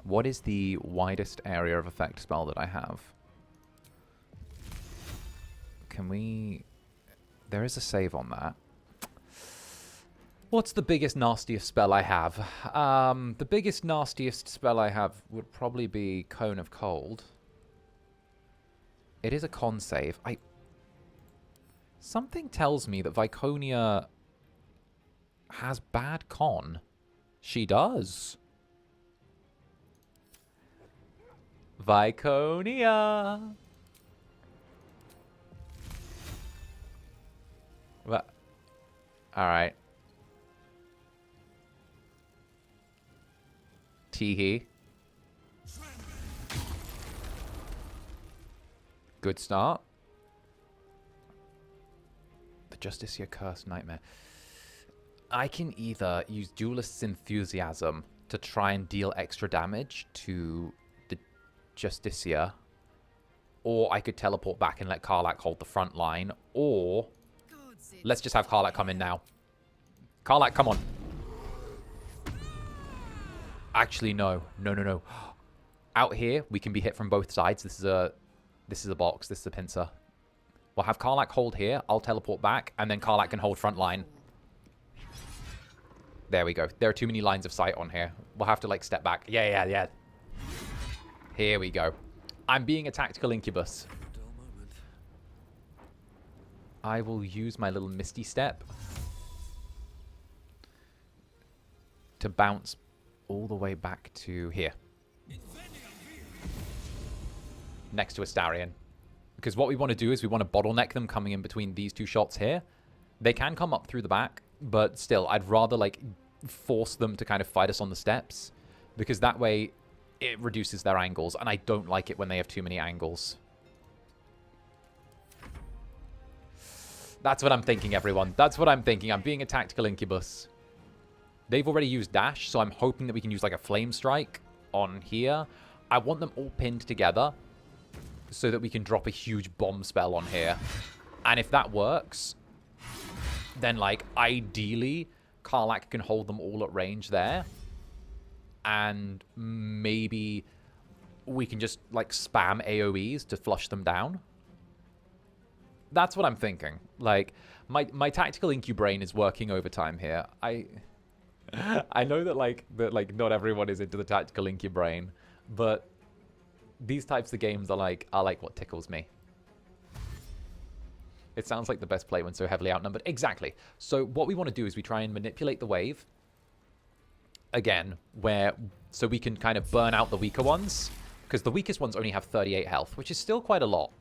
What is the widest area of effect spell that I have? Can we... There is a save on that. What's the biggest, nastiest spell I have? The biggest, nastiest spell I have would probably be Cone of Cold. It is a con save. Something tells me that Viconia has bad con. She does. Viconia. What? Alright. Teehee. Good start. The Justiciar Curse Nightmare. I can either use Duelist's Enthusiasm to try and deal extra damage to the Justiciar, or I could teleport back and let 𝓂𝓚 hold the front line, or let's just have 𝓂𝓚 come in now. 𝓂𝓚, come on. Actually, no. No. Out here, we can be hit from both sides. This is a box. This is a pincer. We'll have 𝓂𝓚 hold here. I'll teleport back, and then 𝓂𝓚 can hold front line. There we go. There are too many lines of sight on here. We'll have to, like, step back. Yeah. Here we go. I'm being a tactical incubus. I will use my little Misty Step to bounce all the way back to here. Next to Astarion. Because what we want to do is we want to bottleneck them coming in between these two shots here. They can come up through the back, but still, I'd rather, like, force them to kind of fight us on the steps. Because that way, it reduces their angles. And I don't like it when they have too many angles. That's what I'm thinking, everyone. That's what I'm thinking. I'm being a tactical incubus. They've already used dash, so I'm hoping that we can use, like, a flame strike on here. I want them all pinned together so that we can drop a huge bomb spell on here. And if that works, then, like, ideally, 𝓂𝓚 can hold them all at range there. And maybe we can just, like, spam AoEs to flush them down. That's what I'm thinking. Like, my tactical incubrain is working overtime here. I know that like not everyone is into the tactical incubrain, but these types of games are like what tickles me. It sounds like the best play when so heavily outnumbered. Exactly. So what we want to do is we try and manipulate the wave again, so we can kind of burn out the weaker ones, because the weakest ones only have 38 health, which is still quite a lot.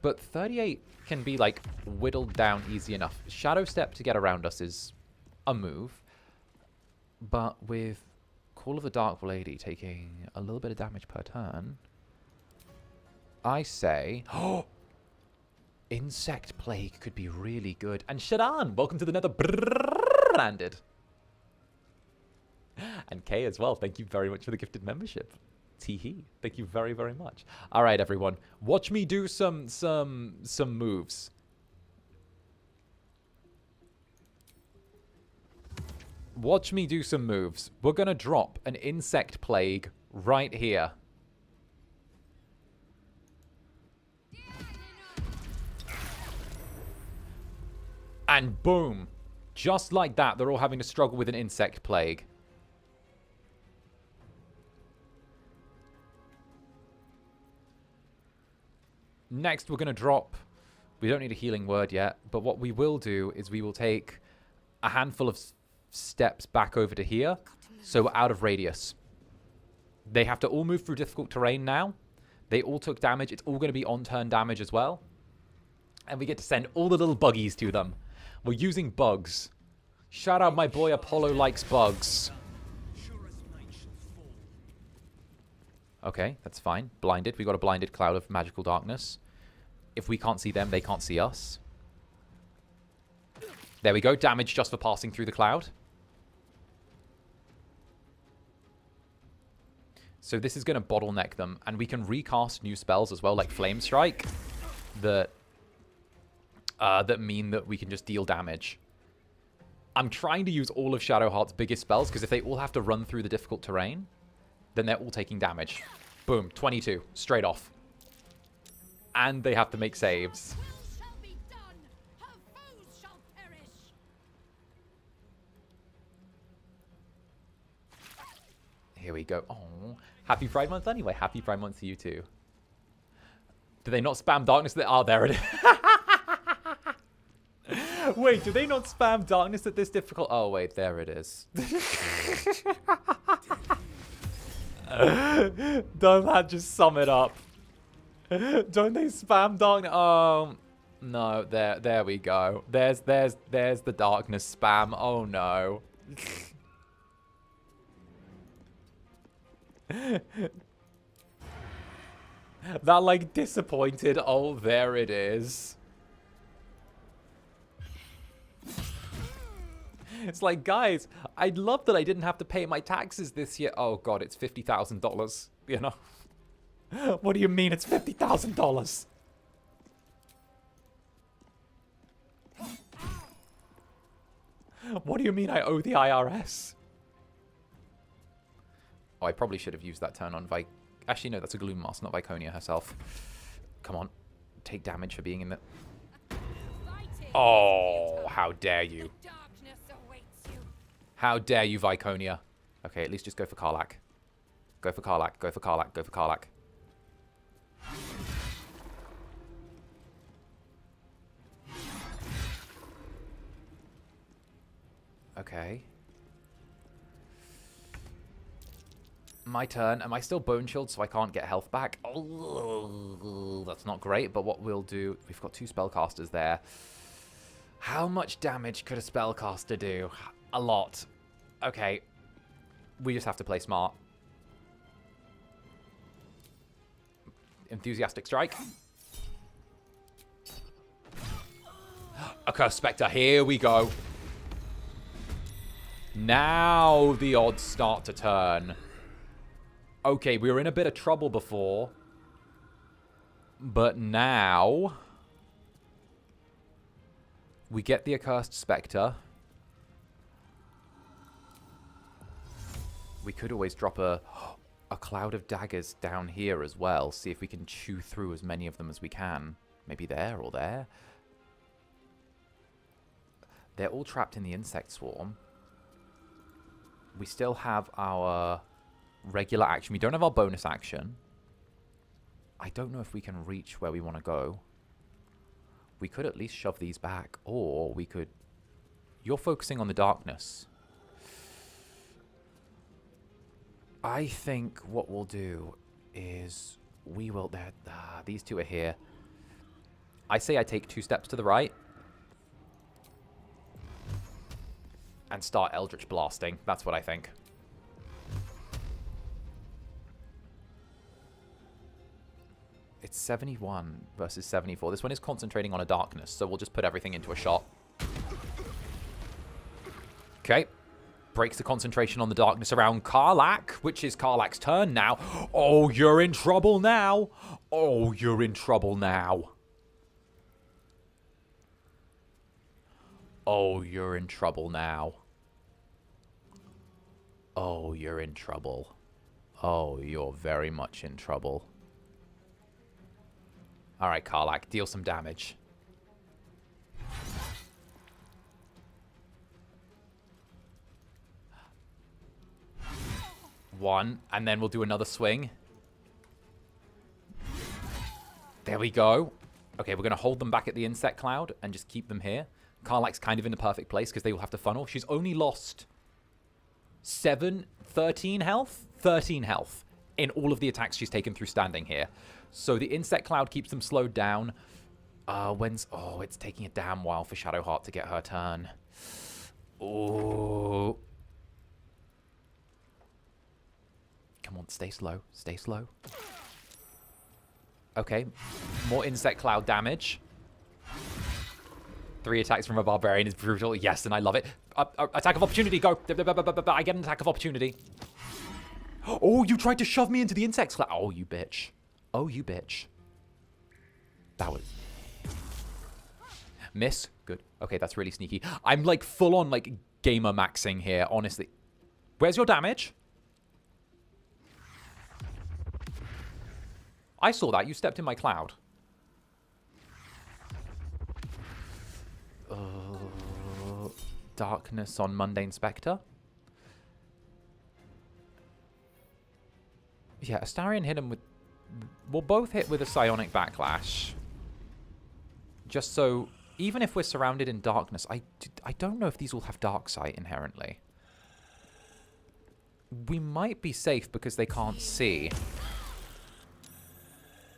But 38 can be, like, whittled down easy enough. Shadow Step to get around us is a move. But with Call of the Dark Lady taking a little bit of damage per turn, I say... Oh! Insect Plague could be really good. And Shadan, welcome to the Netherbrand. And Kay as well, thank you very much for the gifted membership. Teehee, thank you very, very much. All right, everyone, watch me do some moves. Watch me do some moves. We're gonna drop an insect plague right here. And boom, just like that, they're all having to struggle with an insect plague. Next, we're going to drop... We don't need a healing word yet, but what we will do is we will take a handful of steps back over to here, so we're out of radius. They have to all move through difficult terrain now. They all took damage. It's all going to be on-turn damage as well. And we get to send all the little buggies to them. We're using bugs. Shout out my boy Apollo likes bugs. Okay, that's fine. Blinded. We got a blinded cloud of magical darkness. If we can't see them, they can't see us. There we go. Damage just for passing through the cloud. So this is going to bottleneck them. And we can recast new spells as well, like Flame Strike, that mean that we can just deal damage. I'm trying to use all of Shadowheart's biggest spells, because if they all have to run through the difficult terrain, then they're all taking damage. Boom, 22, straight off. And they have to make saves. Here we go. Oh, happy Pride Month anyway. Happy Pride Month to you too. Do they not spam darkness? Oh, there it is. Wait, do they not spam darkness at this difficult? Oh, wait, there it is. Doesn't that just sum it up? Don't they spam darkness? Oh, no, there we go. There's the darkness spam. Oh, no. That, like, disappointed. Oh, there it is. It's like, guys, I'd love that I didn't have to pay my taxes this year. Oh, God, it's $50,000, you know? What do you mean it's $50,000? What do you mean I owe the IRS? Oh, I probably should have used that turn on Actually, no, that's a Gloom Mask, not Viconia herself. Come on. Take damage for being in the... Oh, how dare you. How dare you, Viconia. Okay, at least just go for 𝓂𝓼𝓾𝓻. Go for 𝓂𝓼𝓾𝓻, go for 𝓂𝓼𝓾𝓻, go for 𝓂𝓼𝓾𝓻. Okay. My turn. Am I still bone chilled so I can't get health back? Oh, that's not great, but what we'll do... We've got 2 spellcasters there. How much damage could a spellcaster do? A lot. Okay. We just have to play smart. Enthusiastic Strike. Accursed Spectre. Here we go. Now the odds start to turn. Okay, we were in a bit of trouble before. But now... we get the Accursed Spectre. We could always drop a... a cloud of daggers down here as well. See if we can chew through as many of them as we can. Maybe there or there. They're all trapped in the insect swarm. We still have our regular action. We don't have our bonus action. I don't know if we can reach where we want to go. We could at least shove these back. Or we could... You're focusing on the darkness. I think what we'll do is we will... these two are here. I say I take 2 steps to the right. And start Eldritch Blasting. That's what I think. It's 71 versus 74. This one is concentrating on a darkness, so we'll just put everything into a shot. Okay. Breaks the concentration on the darkness around 𝓂𝓼𝓾, which is 𝓂𝓼𝓾's turn now. Oh, you're in trouble now. Oh, you're in trouble now. Oh, you're in trouble now. Oh, you're in trouble. Oh, you're very much in trouble. Alright, 𝓂𝓼𝓾, deal some damage. One, and then we'll do another swing. There we go. Okay, we're going to hold them back at the insect cloud and just keep them here. 𝓂𝓼𝓾's kind of in the perfect place because they will have to funnel. She's only lost 13 health? 13 health in all of the attacks she's taken through standing here. So the insect cloud keeps them slowed down. Oh, it's taking a damn while for Shadowheart to get her turn. Oh. Come on, stay slow. Stay slow. Okay, more insect cloud damage. 3 attacks from a barbarian is brutal. Yes, and I love it. Attack of opportunity, go. I get an attack of opportunity. Oh, you tried to shove me into the insect cloud. Oh, you bitch. Oh, you bitch. That was... Miss. Good. Okay, that's really sneaky. I'm like full on like gamer maxing here, honestly. Where's your damage? I saw that. You stepped in my cloud. Darkness on Mundane Spectre. Yeah, Astarion hit him with... We'll both hit with a psionic backlash. Just so... Even if we're surrounded in darkness, I don't know if these will have dark sight inherently. We might be safe because they can't see.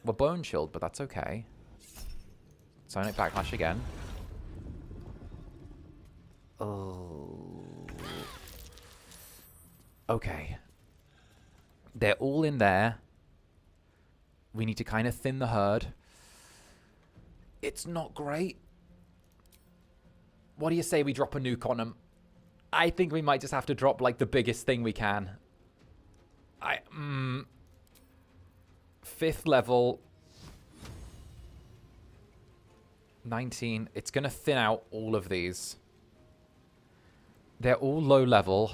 We're bone chilled, but that's okay. Psionic backlash again. Oh. Okay. They're all in there. We need to kind of thin the herd. It's not great. What do you say we drop a nuke on them? I think we might just have to drop, like, the biggest thing we can. 5th level. 19. It's going to thin out all of these. They're all low level.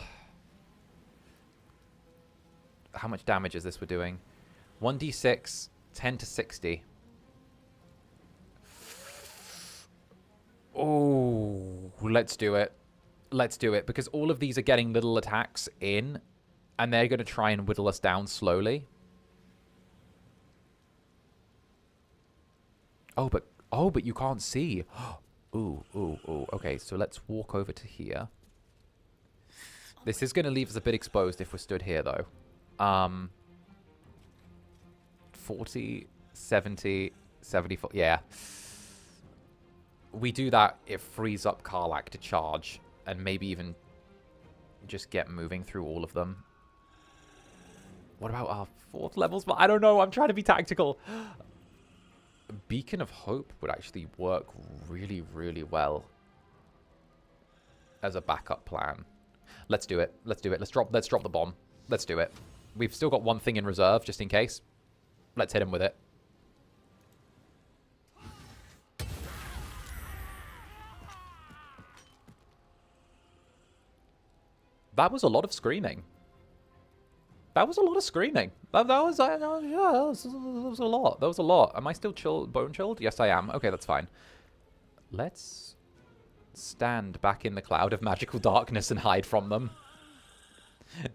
How much damage is this we're doing? 1d6, 10 to 60. Oh, let's do it. Let's do it. Because all of these are getting little attacks in. And they're going to try and whittle us down slowly. Oh, but you can't see. Ooh. Okay, so let's walk over to here. This is going to leave us a bit exposed if we're stood here, though. 40, 70, 74. Yeah. We do that, it frees up 𝓂𝓼𝓾 to charge. And maybe even just get moving through all of them. What about our 4th levels? But I don't know. I'm trying to be tactical. Beacon of Hope would actually work really, really well as a backup plan. Let's do it. Let's do it. Let's drop the bomb. Let's do it. We've still got one thing in reserve, just in case. Let's hit him with it. That was a lot of screaming. That was a lot of screaming. That was a lot. That was a lot. Am I still bone chilled? Yes, I am. Okay, that's fine. Let's stand back in the cloud of magical darkness and hide from them.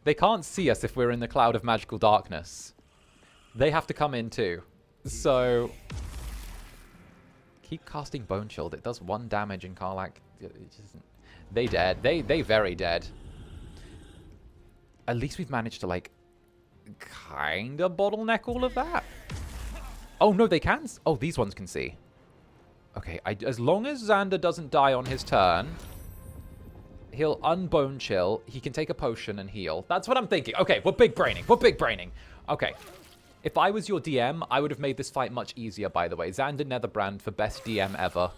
They can't see us if we're in the cloud of magical darkness. They have to come in too. So keep casting bone chilled. It does 1 damage in 𝓂𝓼𝓾𝓻. They dead. They very dead. At least we've managed to, like, kind of bottleneck all of that. Oh, no, they can. Oh, these ones can see. Okay, as long as Zander doesn't die on his turn, he'll unbone chill. He can take a potion and heal. That's what I'm thinking. Okay, we're big braining. We're big braining. Okay. If I was your DM, I would have made this fight much easier, by the way. Zander Netherbrand for best DM ever.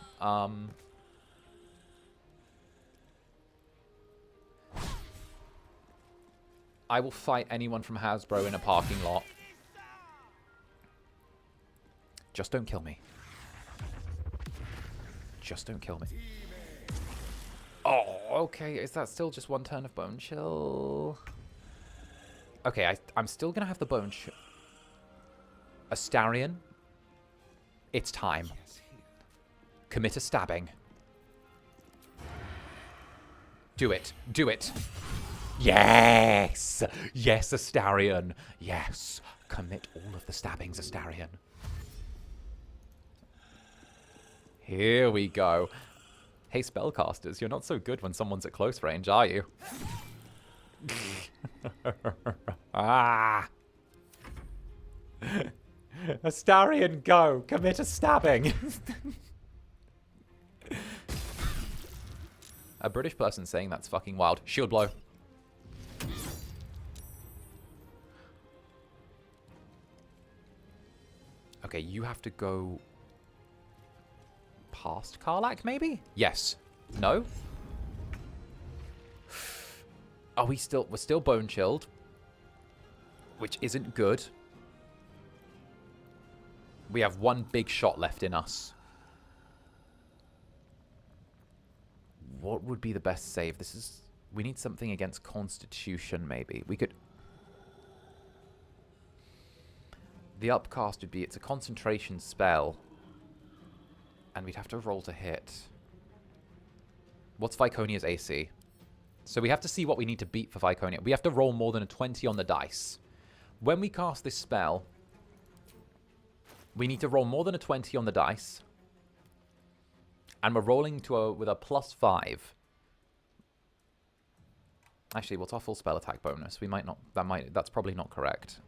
I will fight anyone from Hasbro in a parking lot. Just don't kill me. Just don't kill me. Oh, okay. Is that still just 1 turn of bone chill? Okay, I'm still going to have the bone chill. Astarion. It's time. Commit a stabbing. Do it. Do it. Yes! Yes, Astarion. Yes. Commit all of the stabbings, Astarion. Here we go. Hey, spellcasters, you're not so good when someone's at close range, are you? Ah! Astarion, go! Commit a stabbing! A British person saying that's fucking wild. Shield blow. Okay, you have to go past 𝓂𝓼𝓾, maybe? Yes. No? Are we still... We're still bone chilled. Which isn't good. We have 1 big shot left in us. What would be the best save? This is... We need something against Constitution, maybe. We could... The upcast would be... It's a concentration spell. And we'd have to roll to hit. What's Viconia's AC? So we have to see what we need to beat for Viconia. We have to roll more than a 20 on the dice. When we cast this spell, we need to roll more than a 20 on the dice. And we're rolling with a +5. Actually, what's our full spell attack bonus? We might not... That's probably not correct.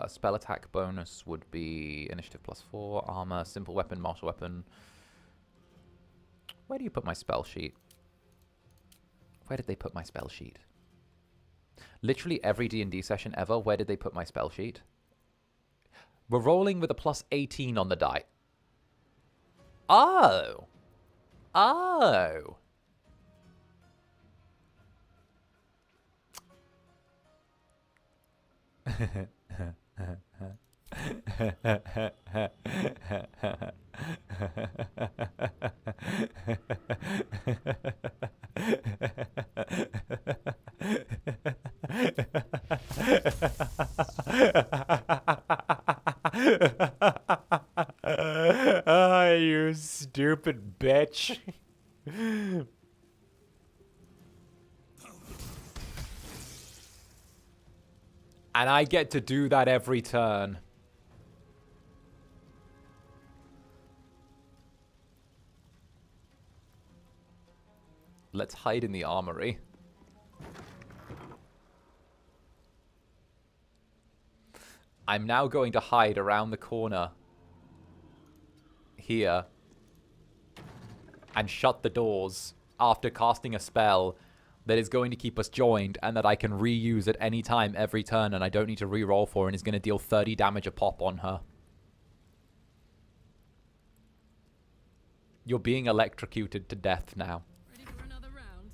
Spell attack bonus would be initiative +4, armor, simple weapon, martial weapon... Where do you put my spell sheet? Where did they put my spell sheet? Literally every D&D session ever, where did they put my spell sheet? We're rolling with a +18 on the die. Oh! Oh! Oh, you stupid bitch. And I get to do that every turn. Let's hide in the armory. I'm now going to hide around the corner here and shut the doors after casting a spell that is going to keep us joined and that I can reuse at any time every turn and I don't need to re-roll for and is going to deal 30 damage a pop on her. You're being electrocuted to death now. Ready for another round?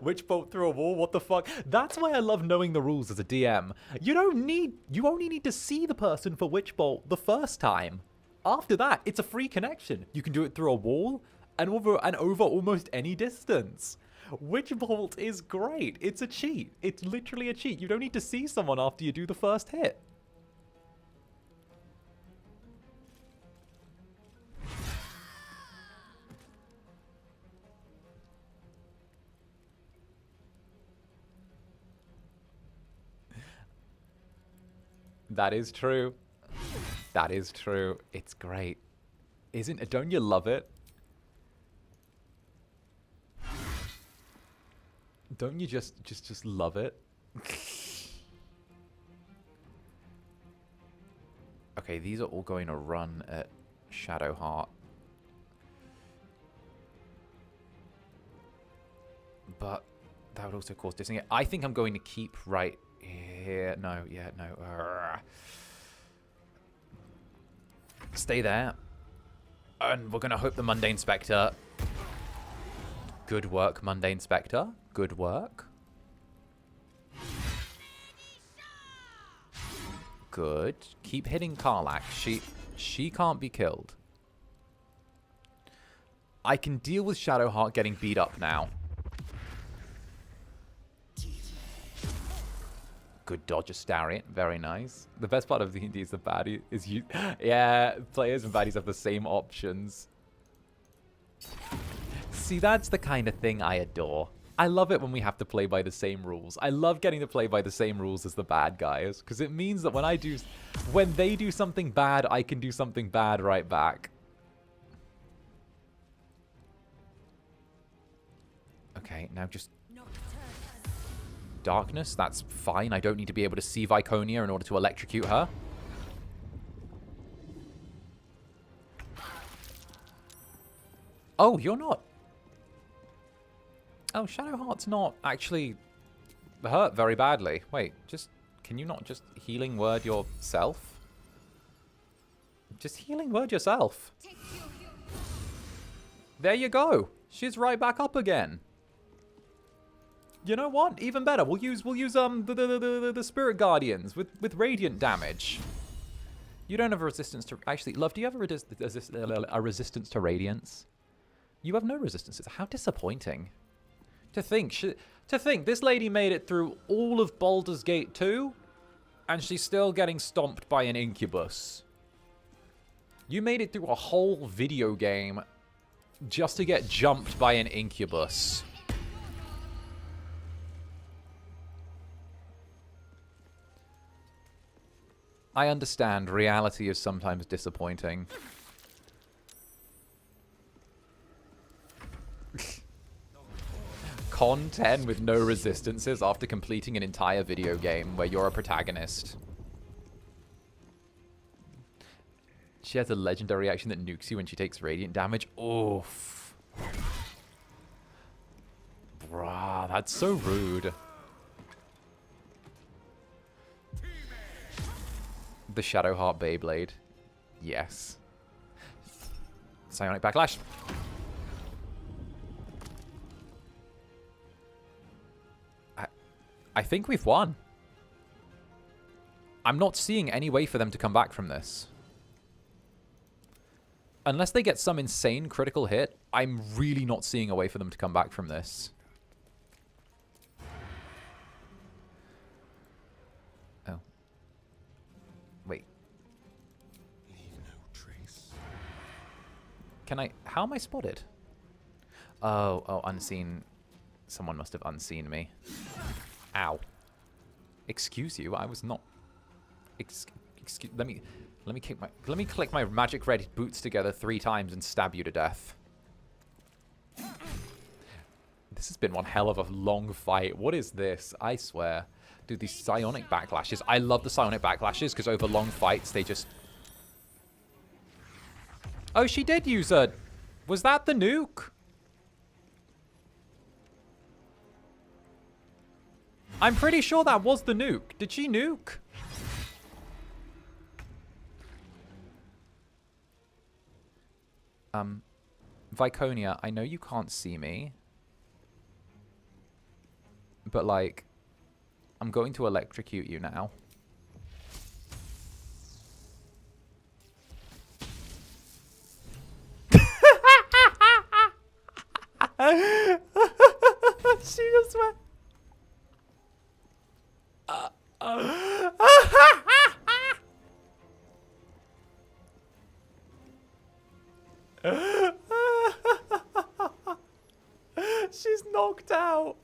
Witch bolt through a wall? What the fuck? That's why I love knowing the rules as a DM. You only need to see the person for witch bolt the first time. After that, it's a free connection. You can do it through a wall and over almost any distance. Witch Bolt is great. It's a cheat. It's literally a cheat. You don't need to see someone after you do the first hit. That is true. That is true. It's great. Isn't it? Don't you love it? Don't you just love it? Okay, these are all going to run at Shadowheart. But that would also cause dissing it. I think I'm going to keep right here. No, yeah, no. Stay there. And we're going to hope the Mundane Spectre... Good work, Mundane Spectre. Good work. Good. Keep hitting 𝓂𝓼𝓾𝓻. She can't be killed. I can deal with Shadowheart getting beat up now. Good dodge, Astarion. Very nice. The best part of D&D is the baddie is you. Yeah, players and baddies have the same options. See, that's the kind of thing I adore. I love it when we have to play by the same rules. I love getting to play by the same rules as the bad guys, because it means that when they do something bad, I can do something bad right back. Okay, now just darkness. That's fine. I don't need to be able to see Viconia in order to electrocute her. Oh, you're not. Oh, Shadowheart's not actually hurt very badly. Wait, can you not just healing word yourself? Just healing word yourself. There you go. She's right back up again. You know what? Even better. We'll use the Spirit Guardians with radiant damage. You don't have a resistance to... Actually, love, do you have a resistance to radiance? You have no resistances. How disappointing. To think this lady made it through all of Baldur's Gate 2, and she's still getting stomped by an Incubus. You made it through a whole video game just to get jumped by an Incubus. I understand reality is sometimes disappointing. Con 10 with no resistances after completing an entire video game where you're a protagonist. She has a legendary action that nukes you when she takes radiant damage. Oof. Bruh, that's so rude. The Shadowheart Beyblade. Yes. Psionic Backlash. I think we've won. I'm not seeing any way for them to come back from this. Unless they get some insane critical hit, I'm really not seeing a way for them to come back from this. Oh. Wait. Leave no trace. Can I... How am I spotted? Oh, unseen. Someone must have unseen me. Ow. Excuse you, I was not... Excuse... Let me click my magic red boots together 3 times and stab you to death. This has been one hell of a long fight. What is this? I swear. Dude, these psionic backlashes. I love the psionic backlashes because over long fights they just... Oh, she did use a... Was that the nuke? I'm pretty sure that was the nuke. Did she nuke? Viconia, I know you can't see me. But, like, I'm going to electrocute you now. swear. She's knocked out.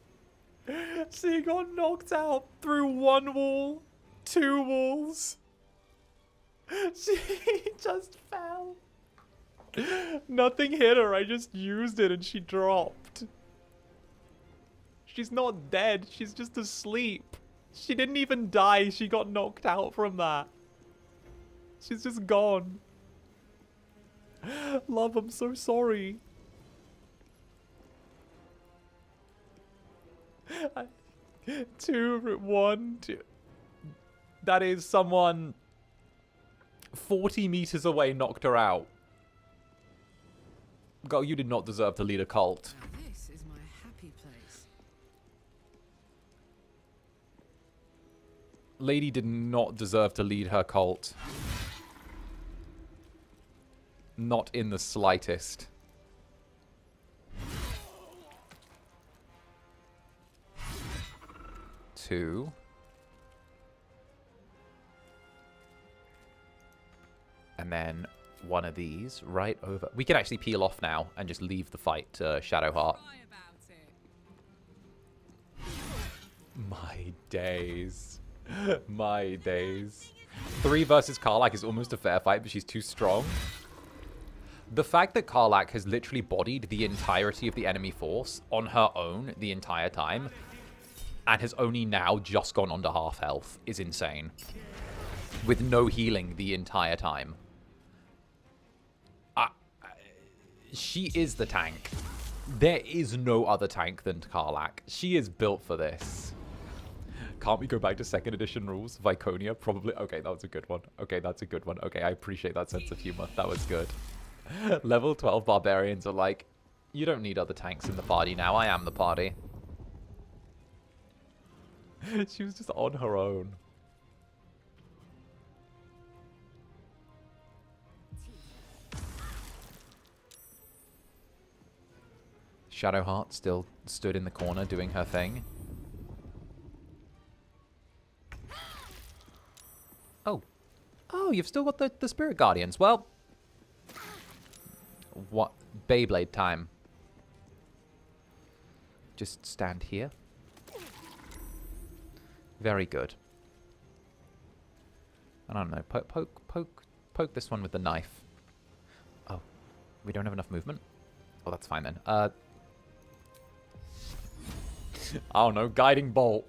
She got knocked out through one wall, 2 walls. She just fell. Nothing hit her. I just used it and she dropped. She's not dead. She's just asleep. She didn't even die. She got knocked out from that. She's just gone. Love, I'm so sorry. 2, 1, 2. That is someone 40 meters away knocked her out. Girl, you did not deserve to lead a cult. Now this is my happy place. Lady did not deserve to lead her cult. Not in the slightest. Two. And then one of these right over. We can actually peel off now and just leave the fight to Shadowheart. My days. My days. 3 versus 𝓂𝓼𝓾 is almost a fair fight, but she's too strong. The fact that 𝓂𝓼𝓾 has literally bodied the entirety of the enemy force on her own the entire time and has only now just gone onto half health is insane. With no healing the entire time. She is the tank. There is no other tank than 𝓂𝓼𝓾. She is built for this. Can't we go back to 2nd edition rules? Viconia, probably. Okay, that was a good one. Okay, that's a good one. Okay, I appreciate that sense of humor. That was good. Level 12 barbarians are like, you don't need other tanks in the party now. I am the party. She was just on her own. Shadowheart still stood in the corner doing her thing. Oh. Oh, you've still got the Spirit Guardians. Well. What? Beyblade time. Just stand here. Very good. I don't know. Poke this one with the knife. Oh. We don't have enough movement? Oh, that's fine then. I don't know, guiding bolt.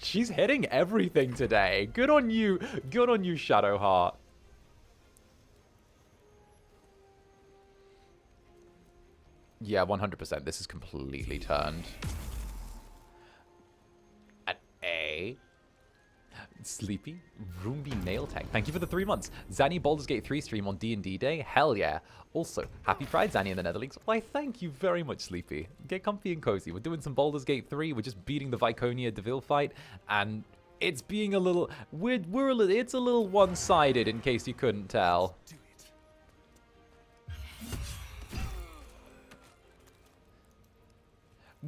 She's hitting everything today. Good on you. Good on you, Shadowheart. Yeah, 100%. This is completely turned. An A. Sleepy. Roomby Nail Tech. Thank you for the 3 months. Zanny Baldur's Gate 3 stream on D&D Day. Hell yeah. Also, happy Pride, Zanny in the Netherlands. Why, thank you very much, Sleepy. Get comfy and cozy. We're doing some Baldur's Gate 3. We're just beating the Viconia Devil fight. And it's being a little... it's a little one-sided, in case you couldn't tell.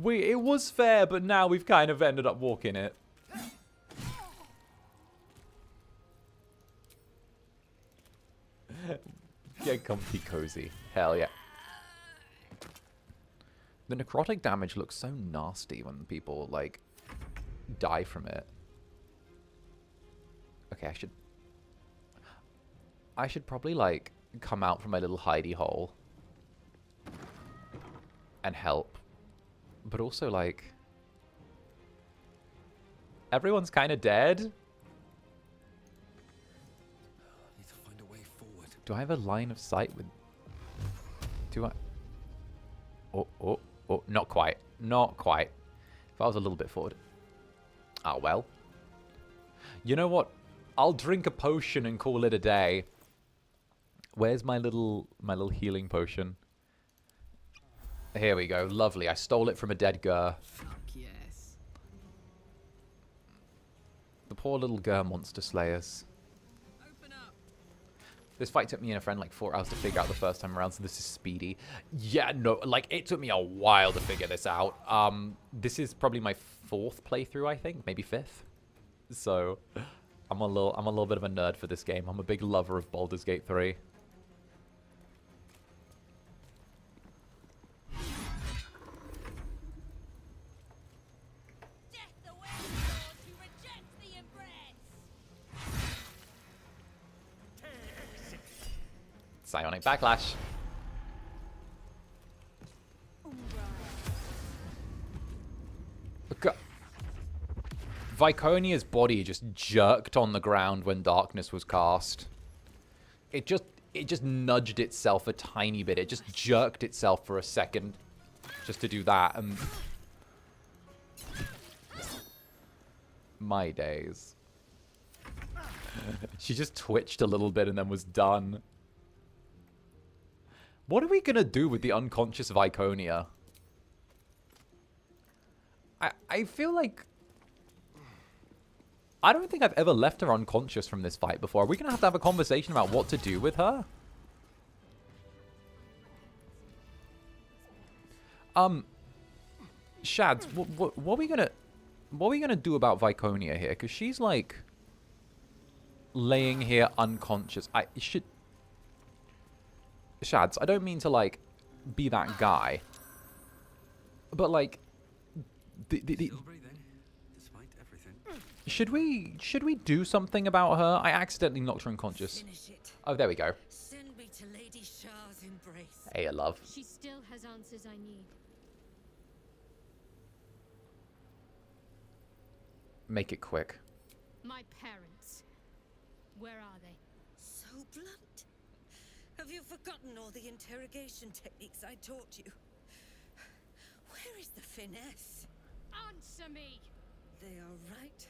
It was fair, but now we've kind of ended up walking it. Get comfy cozy. Hell yeah. The necrotic damage looks so nasty when people, like, die from it. Okay, I should probably, like, come out from my little hidey hole. And help. But also, like... everyone's kind of dead. Do I have a line of sight with... do I... oh, not quite. Not quite. If I was a little bit forward. Ah, well. You know what? I'll drink a potion and call it a day. Where's my little healing potion? Here we go. Lovely. I stole it from a dead 𝓂𝓻. Fuck yes. The poor little 𝓂𝓻 monster slayers. This fight took me and a friend like 4 hours to figure out the first time around, so this is speedy. Yeah, no, like, it took me a while to figure this out. This is probably my 4th playthrough, I think, maybe 5th. So, I'm a little bit of a nerd for this game. I'm a big lover of Baldur's Gate 3. Psionic Backlash. Okay. Viconia's body just jerked on the ground when darkness was cast. It just nudged itself a tiny bit. It just jerked itself for a second just to do that. And my days. She just twitched a little bit and then was done. What are we gonna do with the unconscious Viconia? I feel like... I don't think I've ever left her unconscious from this fight before. Are we gonna have to have a conversation about what to do with her? Shads, what are we gonna do about Viconia here? Because she's like laying here unconscious. Shads, I don't mean to, like, be that guy. But, like, should we do something about her? I accidentally knocked her unconscious. Oh, there we go. Send me to Lady Shah's embrace. Hey, love. She still has answers I need. Make it quick. My parents. Where are they? So blunt. Have you forgotten all the interrogation techniques I taught you? Where is the finesse? Answer me! They are right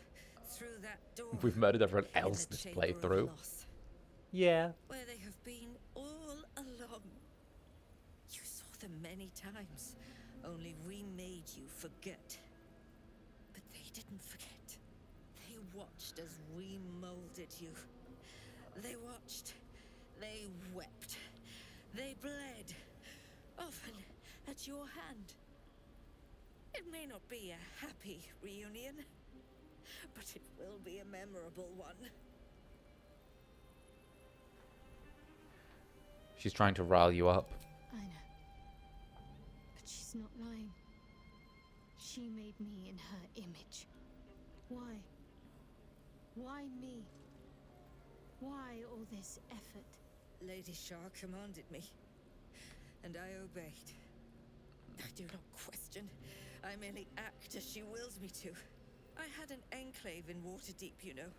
through that door. We've murdered everyone else this playthrough. Yeah. Where they have been all along. You saw them many times. Only we made you forget. But they didn't forget. They watched as we molded you. They watched. They wept. They bled. Often at your hand. It may not be a happy reunion, but it will be a memorable one. She's trying to rile you up. I know. But she's not lying. She made me in her image. Why? Why me? Why all this effort? Lady Shah commanded me, and I obeyed. I do not question. I merely act as she wills me to. I had an enclave in Waterdeep, you know.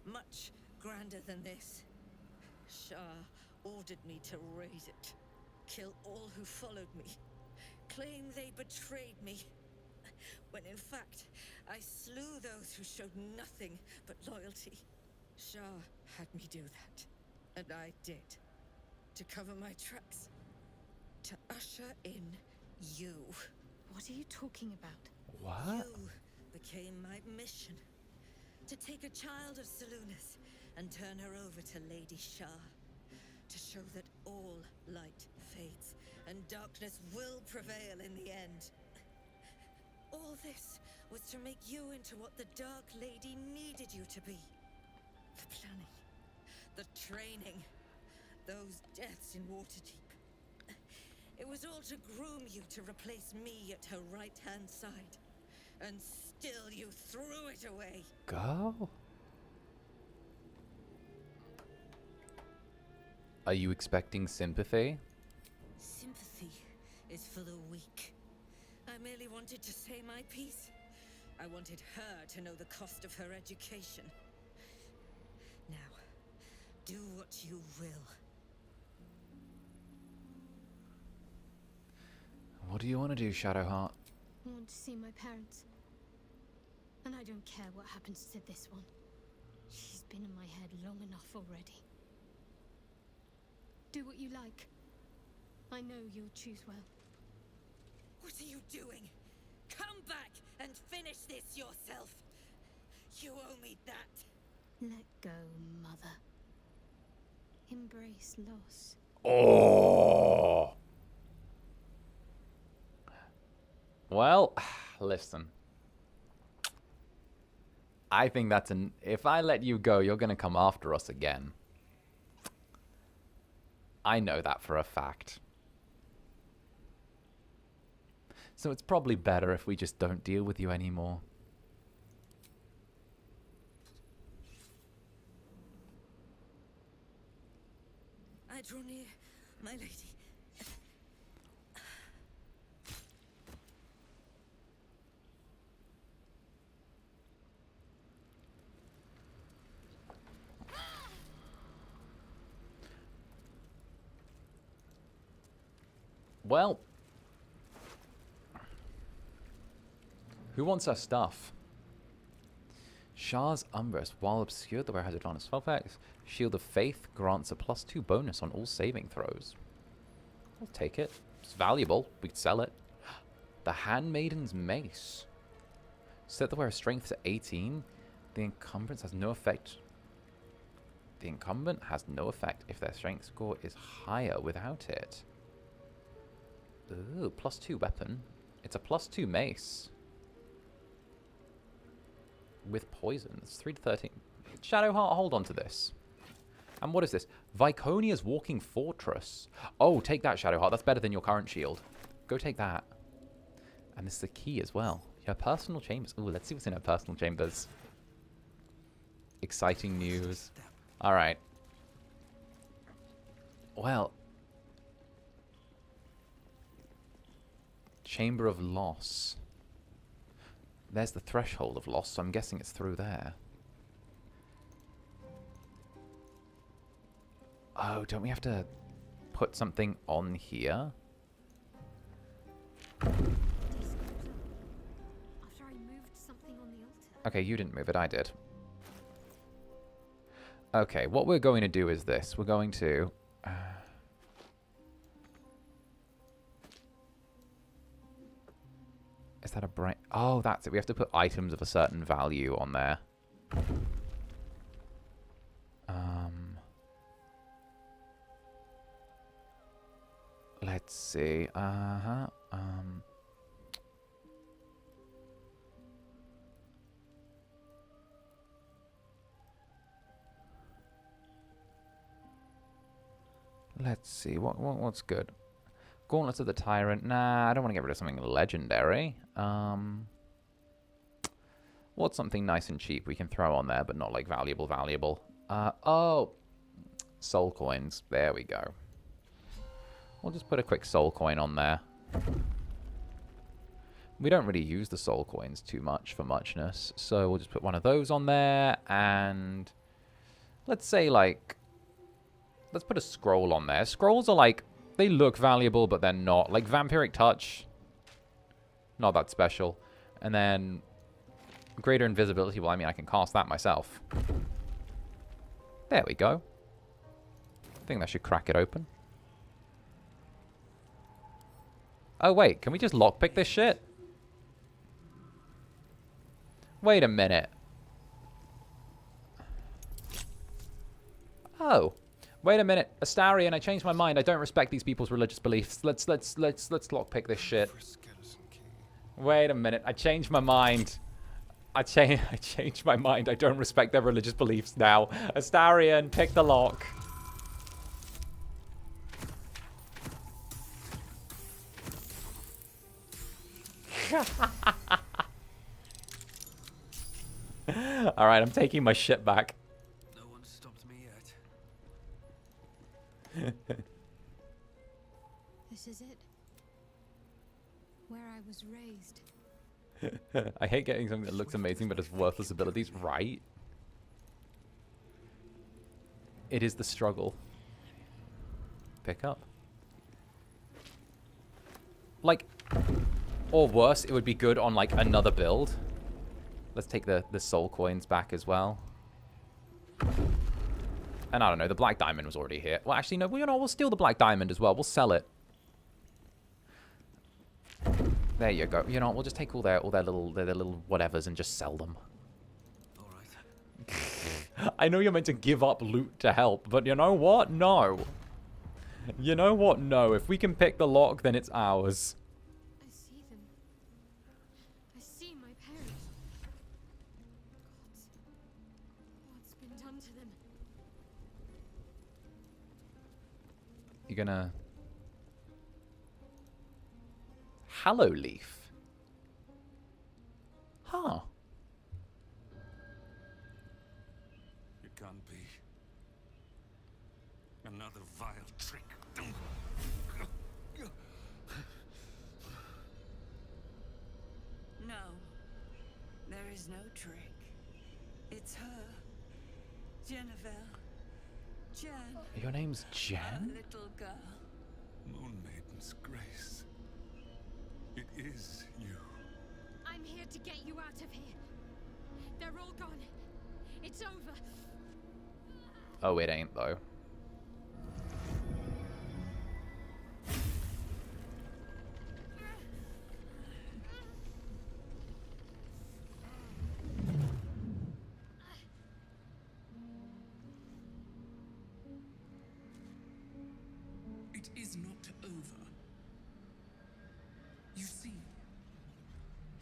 Much grander than this. Shah ordered me to raise it. Kill all who followed me. Claim they betrayed me. When in fact, I slew those who showed nothing but loyalty. Shah had me do that. And I did. To cover my tracks. To usher in you. What are you talking about? What? You became my mission. To take a child of Selûne's and turn her over to Lady Shah. To show that all light fades and darkness will prevail in the end. All this was to make you into what the Dark Lady needed you to be. The planning. The training. Those deaths in Waterdeep. It was all to groom you to replace me at her right-hand side. And still you threw it away. Girl? Are you expecting sympathy? Sympathy is for the weak. I merely wanted to say my piece. I wanted her to know the cost of her education. Now, do what you will. What do you want to do, Shadowheart? I want to see my parents. And I don't care what happens to this one. She's been in my head long enough already. Do what you like. I know you'll choose well. What are you doing? Come back and finish this yourself. You owe me that. Let go, Mother. Embrace loss. Oh. Well, listen. I think that's an... If I let you go, you're going to come after us again. I know that for a fact. So it's probably better if we just don't deal with you anymore. I draw near, my lady. Well, who wants our stuff? Shah's Umbrus, while obscured, the wearer has advantage spell effects. Shield of Faith grants a +2 bonus on all saving throws. I'll take it. It's valuable. We could sell it. The Handmaiden's Mace. Set the wearer's strength to 18. The encumbrance has no effect. The incumbent has no effect if their strength score is higher without it. Ooh, +2 weapon. It's a +2 mace. With poison. It's 3 to 13. Shadowheart, hold on to this. And what is this? Viconia's Walking Fortress. Oh, take that, Shadowheart. That's better than your current shield. Go take that. And this is the key as well. Your personal chambers. Ooh, let's see what's in our personal chambers. Exciting news. Alright. Well. Chamber of Loss. There's the Threshold of Loss, so I'm guessing it's through there. Oh, don't we have to put something on here? After I moved something on the altar. Okay, you didn't move it, I did. Okay, what we're going to do is this. We're going to... is that a brain? Oh, that's it. We have to put items of a certain value on there. Let's see. Let's see. What's good? Gauntlets of the Tyrant. Nah, I don't want to get rid of something legendary. What's something nice and cheap we can throw on there, but not like valuable? Oh, soul coins. There we go. We'll just put a quick soul coin on there. We don't really use the soul coins too much for muchness, so we'll just put one of those on there, and let's say like, let's put a scroll on there. Scrolls are like, they look valuable, but they're not. Like Vampiric Touch, not that special. And then Greater Invisibility, well, I mean, I can cast that myself. There we go. I think that should crack it open. Oh, wait, can we just lockpick this shit? Wait a minute. Oh. Wait a minute. Astarion, I changed my mind. I don't respect these people's religious beliefs. Let's lockpick this shit. Wait a minute. I changed my mind. I changed my mind. I don't respect their religious beliefs now. Astarion, pick the lock. Alright, I'm taking my shit back. No one stopped me yet. This is it. Where I was raised. I hate getting something that looks amazing but has worthless abilities, right? It is the struggle. Pick up. Like, or worse, it would be good on like another build. Let's take the soul coins back as well. And I don't know, the black diamond was already here. Well, actually, no, we'll steal the black diamond as well. We'll sell it. There you go. You know, we'll just take all their little whatevers and just sell them. All right. I know you're meant to give up loot to help, but you know what? No. You know what? No. If we can pick the lock, then it's ours. I see them. I see my parents. God, what's been done to them? You're gonna... Hallow Leaf. Huh. It can't be. Another vile trick. No, there is no trick. It's her. Jennifer. Jen. Your name's Jen? Our little girl. Moon Maiden's grace. It is you. I'm here to get you out of here. They're all gone. It's over. Oh, it ain't, though. It is not over. You see,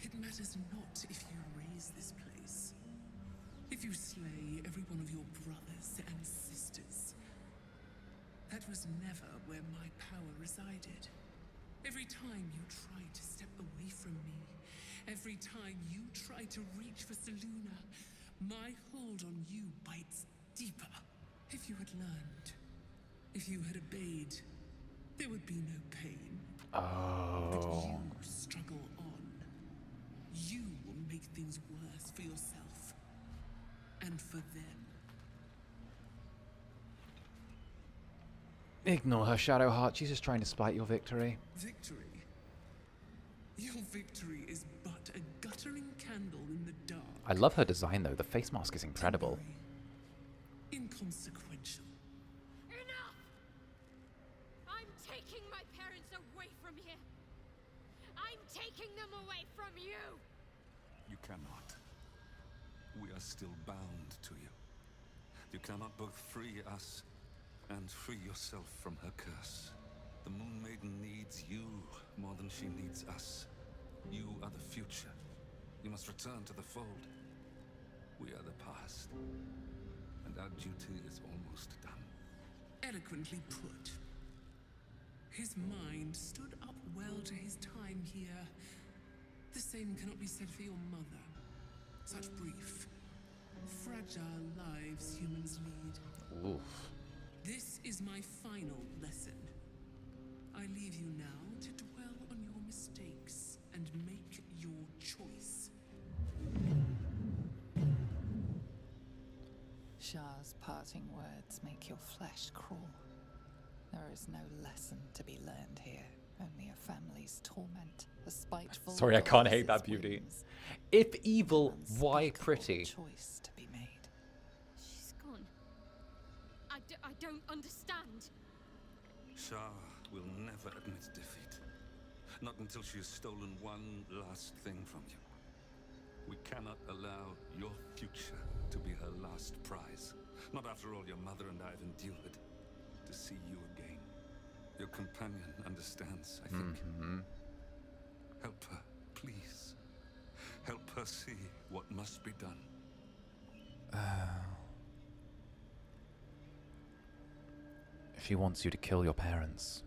it matters not if you raise this place. If you slay every one of your brothers and sisters. That was never where my power resided. Every time you try to step away from me, every time you try to reach for 𝓱𝓸𝓼, my hold on you bites deeper. If you had learned, if you had obeyed, there would be no pain. Oh. But you struggle on. You will make things worse for yourself. And for them. Ignore her, Shadowheart. She's just trying to spite your victory. Victory? Your victory is but a guttering candle in the dark. I love her design, though. The face mask is incredible. Inconsequential. Enough! I'm taking my parents away from here. I'm taking them away from you. You cannot. We are still bound to you. You cannot both free us and free yourself from her curse. The Moon Maiden needs you more than she needs us. You are the future. You must return to the fold. We are the past. And our duty is almost done. Eloquently put. His mind stood up well to his time here. The same cannot be said for your mother. Such brief, fragile lives humans lead. Oof. This is my final lesson. I leave you now to dwell on your mistakes and make your choice. Shah's parting words make your flesh crawl. There is no lesson to be learned here. Only a family's torment, a spiteful. Sorry, I can't hate that beauty. If evil, why pretty? Choice to be made. She's gone. I don't understand. Shah will never admit defeat. Not until she has stolen one last thing from you. We cannot allow your future to be her last prize. Not after all your mother and I have endured. To see you again. Your companion understands, I think. Help her, please. Help her see what must be done. She wants you to kill your parents.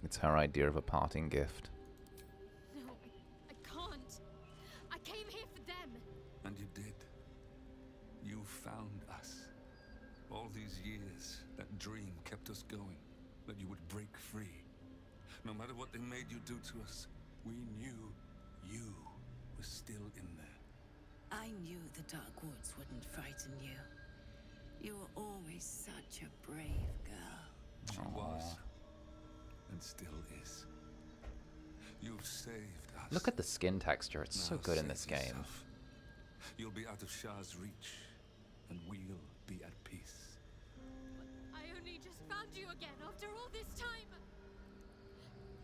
It's her idea of a parting gift. No, I can't. I came here for them. And you did. You found us. All these years, that dream kept us going. That you would break free. No matter what they made you do to us, we knew you were still in there. I knew the Dark Woods wouldn't frighten you. You were always such a brave girl. She was. And still is. You've saved us. Look at the skin texture. It's so Now good in save this game. yourself. You'll be out of Shah's reach. And we'll be at peace. I only just found you again after all this time.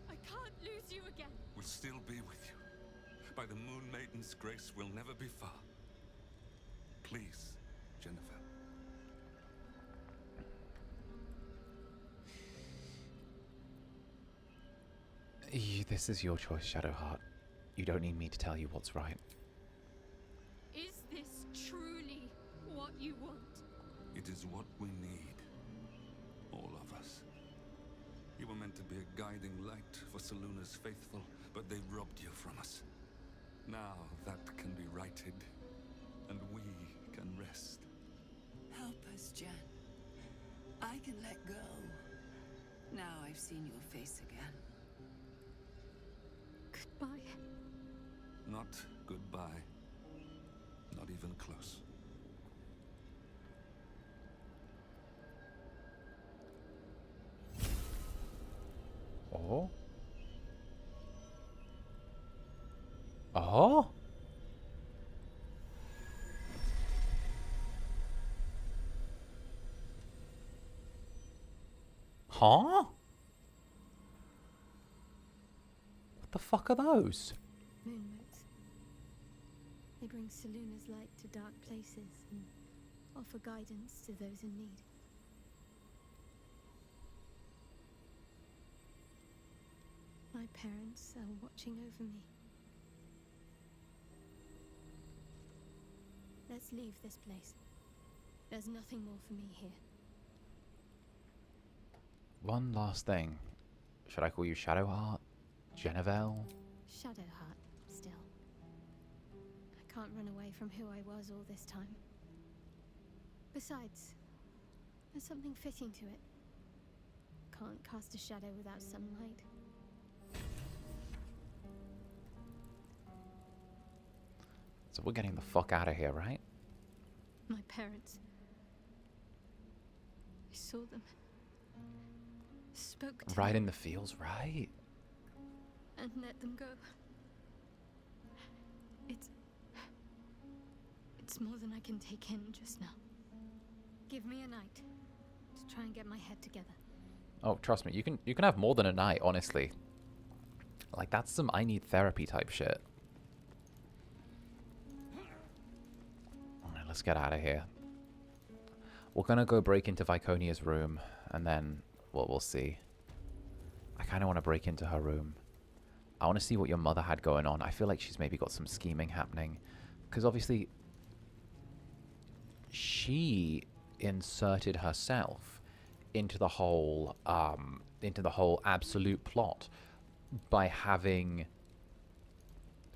I can't lose you again. We'll still be with you. By the Moon Maiden's grace, we'll never be far. Please, Jennifer. This is your choice, Shadowheart. You don't need me to tell you what's right. Is this truly what you want? It is what we need. All of us. You were meant to be a guiding light for Selûne's faithful, but they robbed you from us. Now that can be righted, and we can rest. Help us, Jan. I can let go. Now I've seen your face again. Goodbye. Not goodbye. Not even close. Oh? Oh? Huh? What the fuck are those? Moonmotes. They bring Selûne's light to dark places and offer guidance to those in need. My parents are watching over me. Let's leave this place. There's nothing more for me here. One last thing. Should I call you Shadowheart? Genevieve? Shadowheart, still. I can't run away from who I was all this time. Besides, there's something fitting to it. Can't cast a shadow without sunlight. So we're getting the fuck out of here, right? My parents. I saw them. Spoke to Right them in the fields, right? and let them go. It's more than I can take in just now. Give me a night to try and get my head together. Oh, trust me, you can have more than a night, honestly. Like, that's some I need therapy type shit. Alright, let's get out of here. We're gonna go break into Viconia's room, and then we'll see. I kind of want to break into her room. I want to see what your mother had going on. I feel like she's maybe got some scheming happening. Because obviously, she inserted herself into the whole absolute plot by having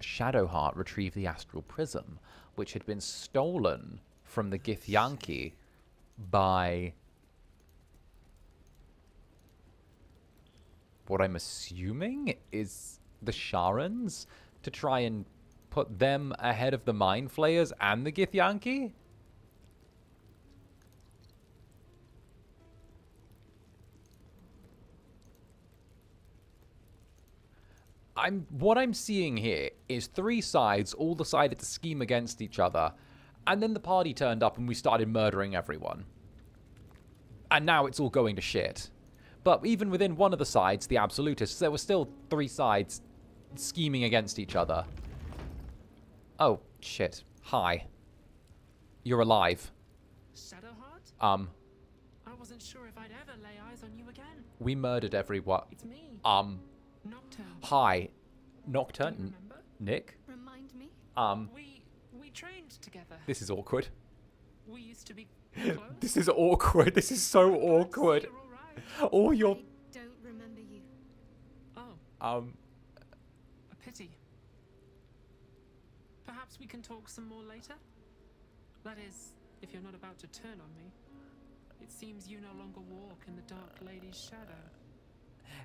Shadowheart retrieve the astral prism, which had been stolen from the Githyanki by what I'm assuming is the Sharans, to try and put them ahead of the Mind Flayers and the Githyanki? What I'm seeing here is three sides all decided to scheme against each other, and then the party turned up and we started murdering everyone. And now it's all going to shit. But even within one of the sides, the Absolutists, there were still three sides scheming against each other. Oh, shit. Hi. You're alive. Shadowheart? I wasn't sure if I'd ever lay eyes on you again. We murdered everyone. It's me. Nocturne. Hi. Nocturne? Nick? Remind me? We trained together. This is awkward. We used to be close. This is awkward. This is so awkward. Oh, you're... I don't remember you. Oh. A pity. Perhaps we can talk some more later? That is, if you're not about to turn on me. It seems you no longer walk in the Dark Lady's shadow.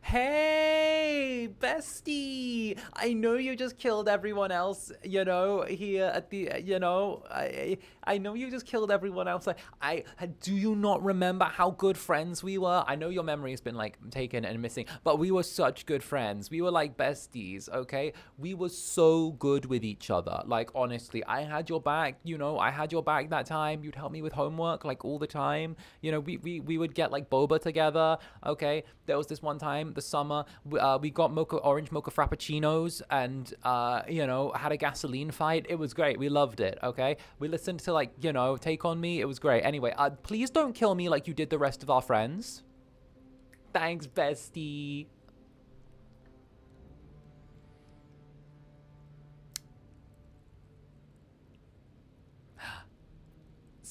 Hey, bestie! I know you just killed everyone else, you know, here at the, you know, I know you just killed everyone else. Do you not remember how good friends we were? I know your memory has been, like, taken and missing, but we were such good friends. We were, like, besties, okay? We were so good with each other. Like, honestly, I had your back, you know, I had your back that time. You'd help me with homework, like, all the time. You know, we would get, like, boba together, okay? There was this one time, the summer, we got orange mocha frappuccinos and you know, had a gasoline fight. It was great. We loved it. Okay, we listened to, like, you know, Take On Me. It was great. Anyway, please don't kill me like you did the rest of our friends. Thanks, bestie.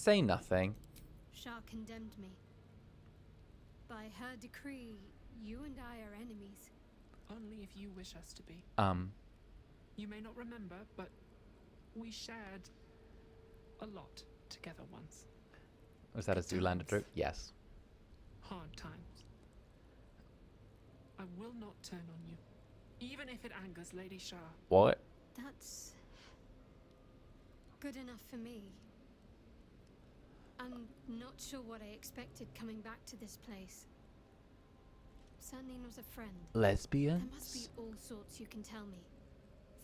say nothing. Shah condemned me. By her decree, you and I are enemies. Only if you wish us to be. You may not remember, but we shared a lot together once. Was that a Zoolander trip? Yes. Hard times. I will not turn on you, even if it angers Lady Shah. What? That's good enough for me. I'm not sure what I expected coming back to this place. Sandine was a friend. Lesbians? There must be all sorts you can tell me.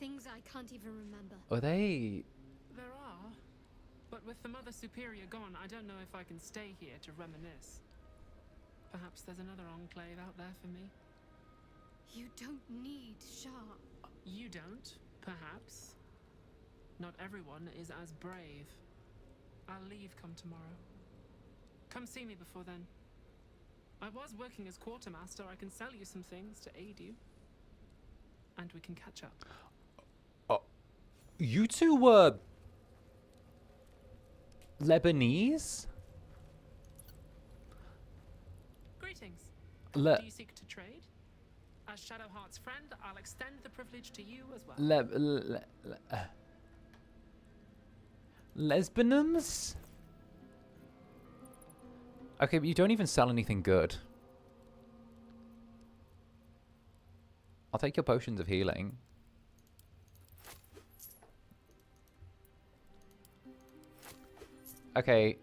Things I can't even remember. Are they? There are. But with the Mother Superior gone, I don't know if I can stay here to reminisce. Perhaps there's another enclave out there for me. You don't need Shah. You don't, perhaps. Not everyone is as brave. I'll leave come tomorrow. Come see me before then. I was working as quartermaster. I can sell you some things to aid you. And we can catch up. Oh, you two were Lebanese? Greetings. Do you seek to trade? As Shadowheart's friend, I'll extend the privilege to you as well. Lesbinums? Okay, but you don't even sell anything good. I'll take your potions of healing. Okay.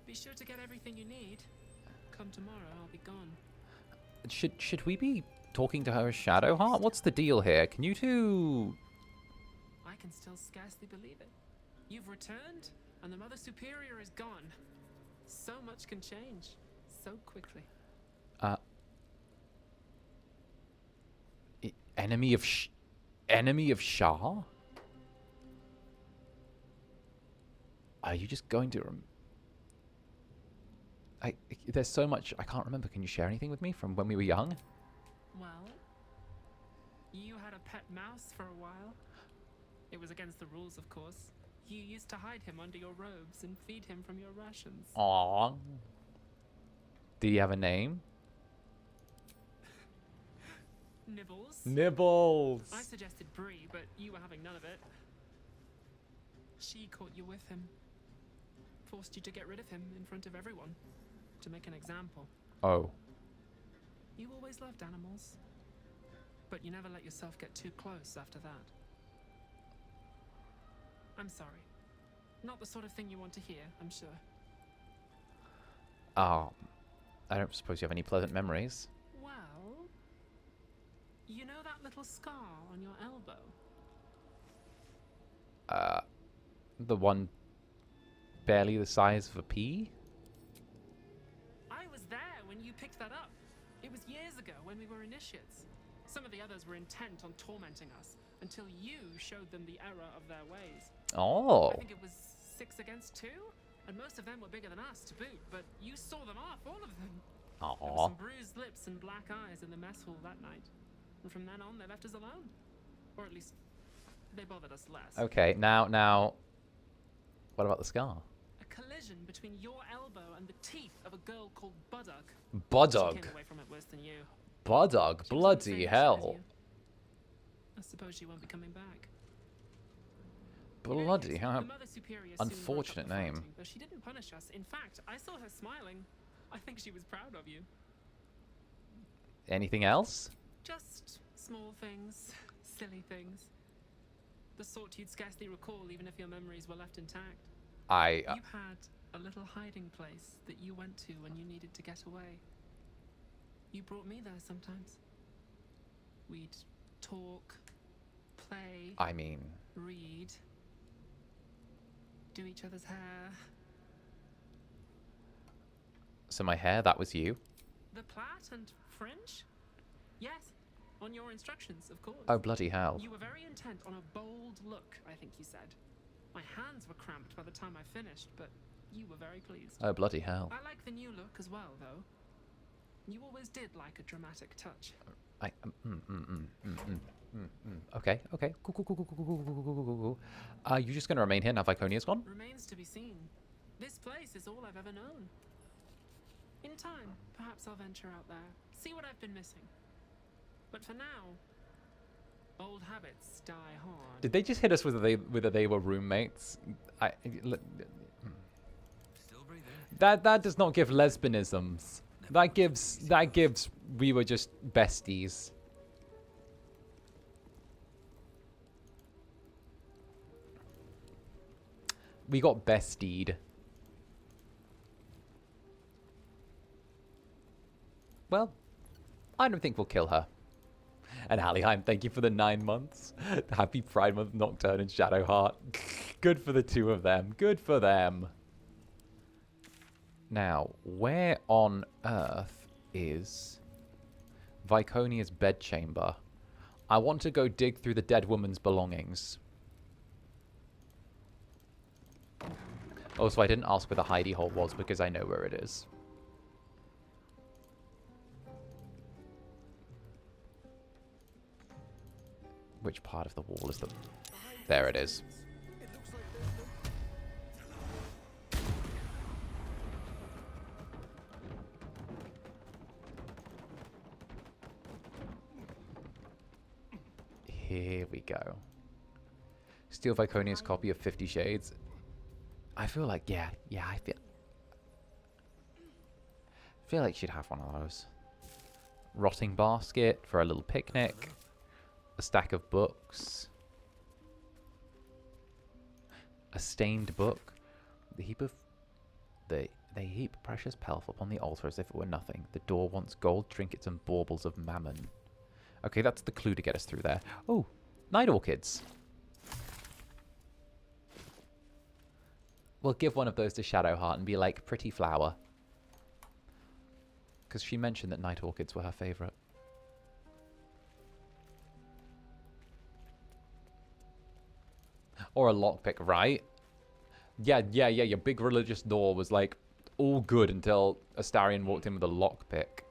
Be sure to get everything you need. Come tomorrow, I'll be gone. Should we be talking to her as Shadowheart? What's the deal here? Can you two... I can still scarcely believe it. You've returned, and the Mother Superior is gone. So much can change so quickly. Enemy of Shah? Are you just going to... there's so much I can't remember. Can you share anything with me from when we were young? Well, you had a pet mouse for a while. It was against the rules, of course. You used to hide him under your robes and feed him from your rations. Aww. Did he have a name? Nibbles. Nibbles. I suggested Bree, but you were having none of it. She caught you with him. Forced you to get rid of him in front of everyone. To make an example. Oh. You always loved animals. But you never let yourself get too close after that. I'm sorry. Not the sort of thing you want to hear, I'm sure. I don't suppose you have any pleasant memories. Well, you know that little scar on your elbow? The one barely the size of a pea? I was there when you picked that up. It was years ago when we were initiates. Some of the others were intent on tormenting us until you showed them the error of their ways. Oh. I think it was 6 against 2, and most of them were bigger than us to boot, but you saw them off, all of them. There were some bruised lips and black eyes in the mess hall that night. And from then on, they left us alone. Or at least, they bothered us less. Okay, now, what about the scar? A collision between your elbow and the teeth of a girl called Budug. Budug? She came away from it worse than you. Budug? Bloody hell. I suppose she won't be coming back. Bloody hell. The Mother Superior soon Unfortunate broke up the name. fighting, though she didn't punish us. In fact, I saw her smiling. I think she was proud of you. Anything else? Just small things, silly things. The sort you'd scarcely recall even if your memories were left intact. You had a little hiding place that you went to when you needed to get away. You brought me there sometimes. We'd talk, play, read, do each other's hair. So my hair, that was you? The plait and fringe? Yes, on your instructions, of course. Oh, bloody hell. You were very intent on a bold look, I think you said. My hands were cramped by the time I finished, but you were very pleased. Oh, bloody hell. I like the new look as well, though. You always did like a dramatic touch. Okay. Cool. You just gonna remain here now Viconia's gone? Remains to be seen. This place is all I've ever known. In time, perhaps I'll venture out there, see what I've been missing. But for now, old habits die hard. Did they just hit us with whether they were roommates? That does not give lesbianisms. That gives we were just besties. We got bestied. Well, I don't think we'll kill her. And Halliheim, thank you for the 9 months. Happy Pride Month, Nocturne and Shadowheart. Good for the two of them. Good for them. Now, where on earth is Viconia's bedchamber? I want to go dig through the dead woman's belongings. Also, I didn't ask where the hidey hole was because I know where it is. Which part of the wall is the... There it is. Here we go. Steal Viconia's copy of 50 Shades. I feel like, yeah, I feel like she'd have one of those. Rotting basket for a little picnic. A stack of books. A stained book. They heap precious pelf upon the altar as if it were nothing. The door wants gold trinkets and baubles of mammon. Okay, that's the clue to get us through there. Oh, night orchids. We'll give one of those to Shadowheart and be like, pretty flower. Because she mentioned that night orchids were her favourite. Or a lockpick, right? Yeah, your big religious door was like all good until Astarion walked in with a lockpick.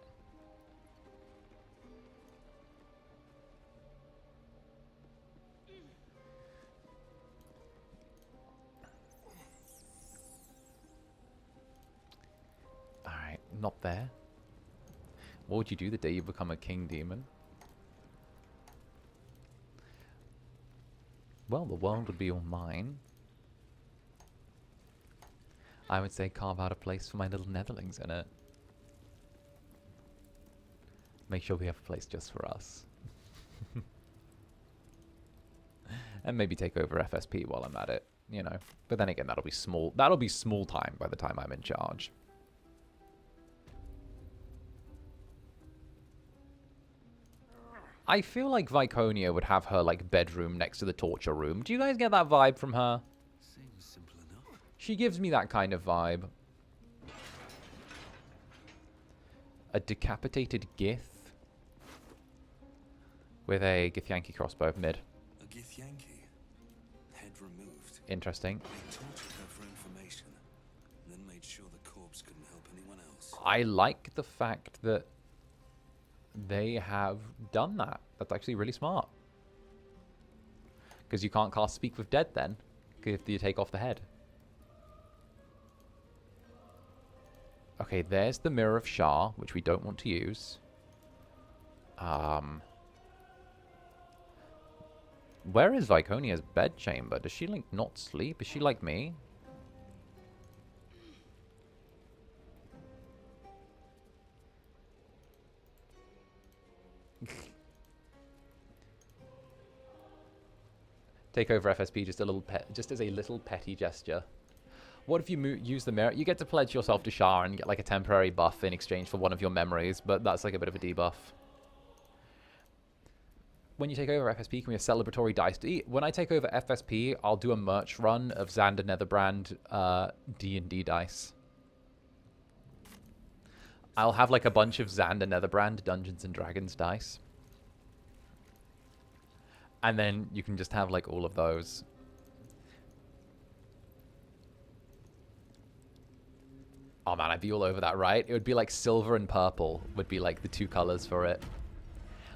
Alright, not there. What would you do the day you become a king demon? Well, the world would be all mine. I would say carve out a place for my little netherlings in it. Make sure we have a place just for us. And maybe take over FSP while I'm at it, you know. But then again, that'll be small. That'll be small time by the time I'm in charge. I feel like Viconia would have her, like, bedroom next to the torture room. Do you guys get that vibe from her? Seems simple enough. She gives me that kind of vibe. A decapitated Gith with a Githyanki crossbow mid. A Githyanki? Head removed. Interesting. They tortured her for information, and then made sure the corpse couldn't help anyone else. I like the fact that they have done that. That's actually really smart. Because you can't cast Speak with Dead then, if you take off the head. Okay, there's the Mirror of Shar, which we don't want to use. Where is Viconia's bedchamber? Does she, like, not sleep? Is she like me? Take over FSP just as a little petty gesture. What if you use the mirror? You get to pledge yourself to Shar and get like a temporary buff in exchange for one of your memories, but that's like a bit of a debuff. When you take over FSP, can we have celebratory dice? When I take over FSP, I'll do a merch run of Zander Netherbrand D&D dice. I'll have like a bunch of Zander Netherbrand Dungeons and Dragons dice. And then you can just have, like, all of those. Oh, man, I'd be all over that, right? It would be, like, silver and purple would be, like, the two colors for it.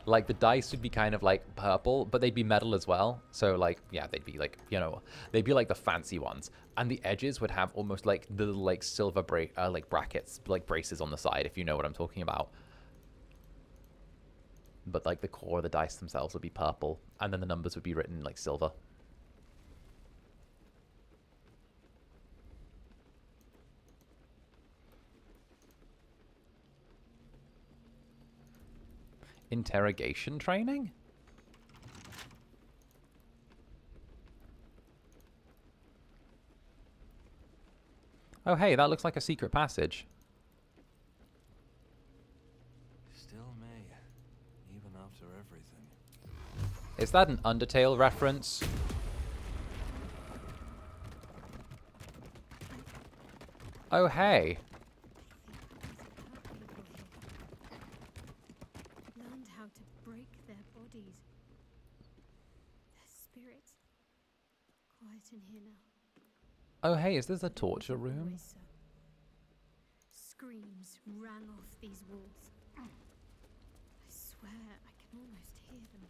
like the dice would be kind of like purple, but they'd be metal as well. So like, yeah, they'd be like, you know, they'd be like the fancy ones, and the edges would have almost like the like silver like brackets, like braces on the side, if you know what I'm talking about. But like the core of the dice themselves would be purple, and then the numbers would be written like silver. Interrogation training? Oh hey, that looks like a secret passage. Still may, even after everything. Is that an Undertale reference? Oh hey. Learned how to break their bodies. Their spirits. Quiet in here now. Oh hey, is this a torture room? Screams rang off these walls. I swear I can almost hear them.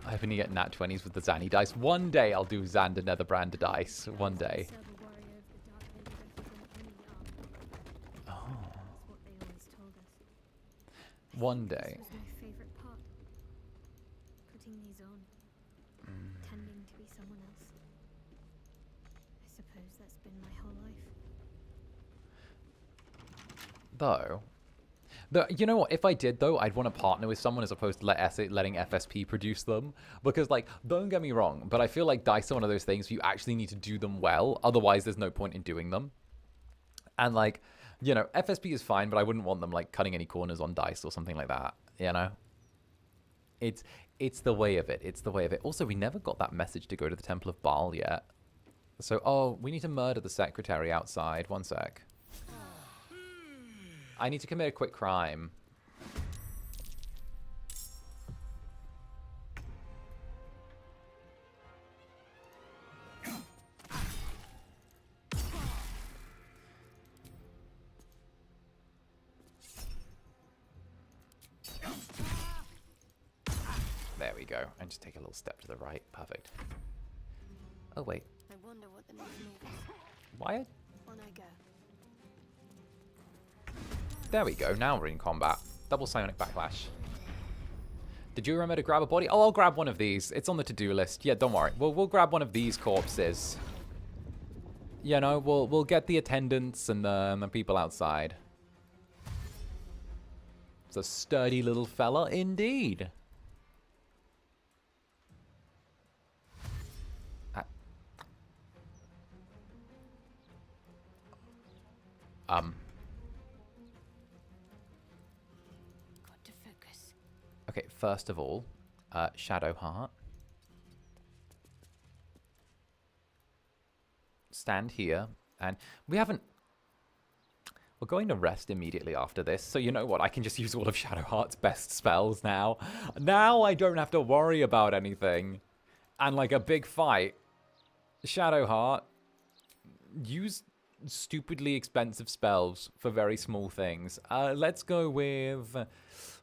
I hope you get nat 20s with the Zanny dice. One day I'll do Zander Netherbrand dice. One day. Oh. One day. This was my favorite part. Putting these on. Pretending to be someone else. I suppose that's been my whole life. Though, you know what? If I did, though, I'd want to partner with someone as opposed to letting FSP produce them. Because, like, don't get me wrong, but I feel like dice are one of those things where you actually need to do them well. Otherwise, there's no point in doing them. And, like, you know, FSP is fine, but I wouldn't want them, like, cutting any corners on dice or something like that, you know? It's the way of it. It's the way of it. Also, we never got that message to go to the Temple of Baal yet. So, oh, we need to murder the secretary outside. One sec. I need to commit a quick crime. There we go. And just take a little step to the right. Perfect. Oh, wait. I wonder what the next move is. Why? On I go. There we go. Now we're in combat. Double psionic backlash. Did you remember to grab a body? Oh, I'll grab one of these. It's on the to-do list. Yeah, don't worry. We'll grab one of these corpses. You know, we'll get the attendants and the people outside. It's a sturdy little fella indeed. Okay, first of all, Shadowheart. Stand here, and we haven't... We're going to rest immediately after this, so you know what? I can just use all of Shadowheart's best spells now. Now I don't have to worry about anything. And like a big fight. Shadowheart, use stupidly expensive spells for very small things. Let's go with...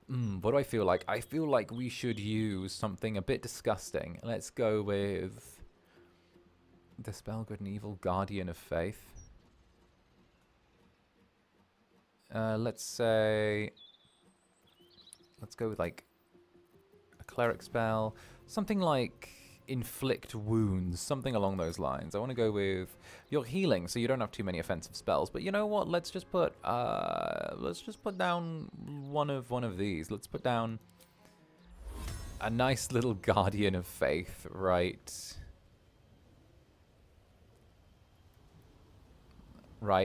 what do I feel like? I feel like we should use something a bit disgusting. Let's go with the Spell Good and Evil Guardian of Faith. Let's say... Let's go with like a cleric spell. Something like Inflict Wounds. Something along those lines. I want to go with your healing so you don't have too many offensive spells. But you know what? Let's just put down one of these. Let's put down a nice little Guardian of Faith right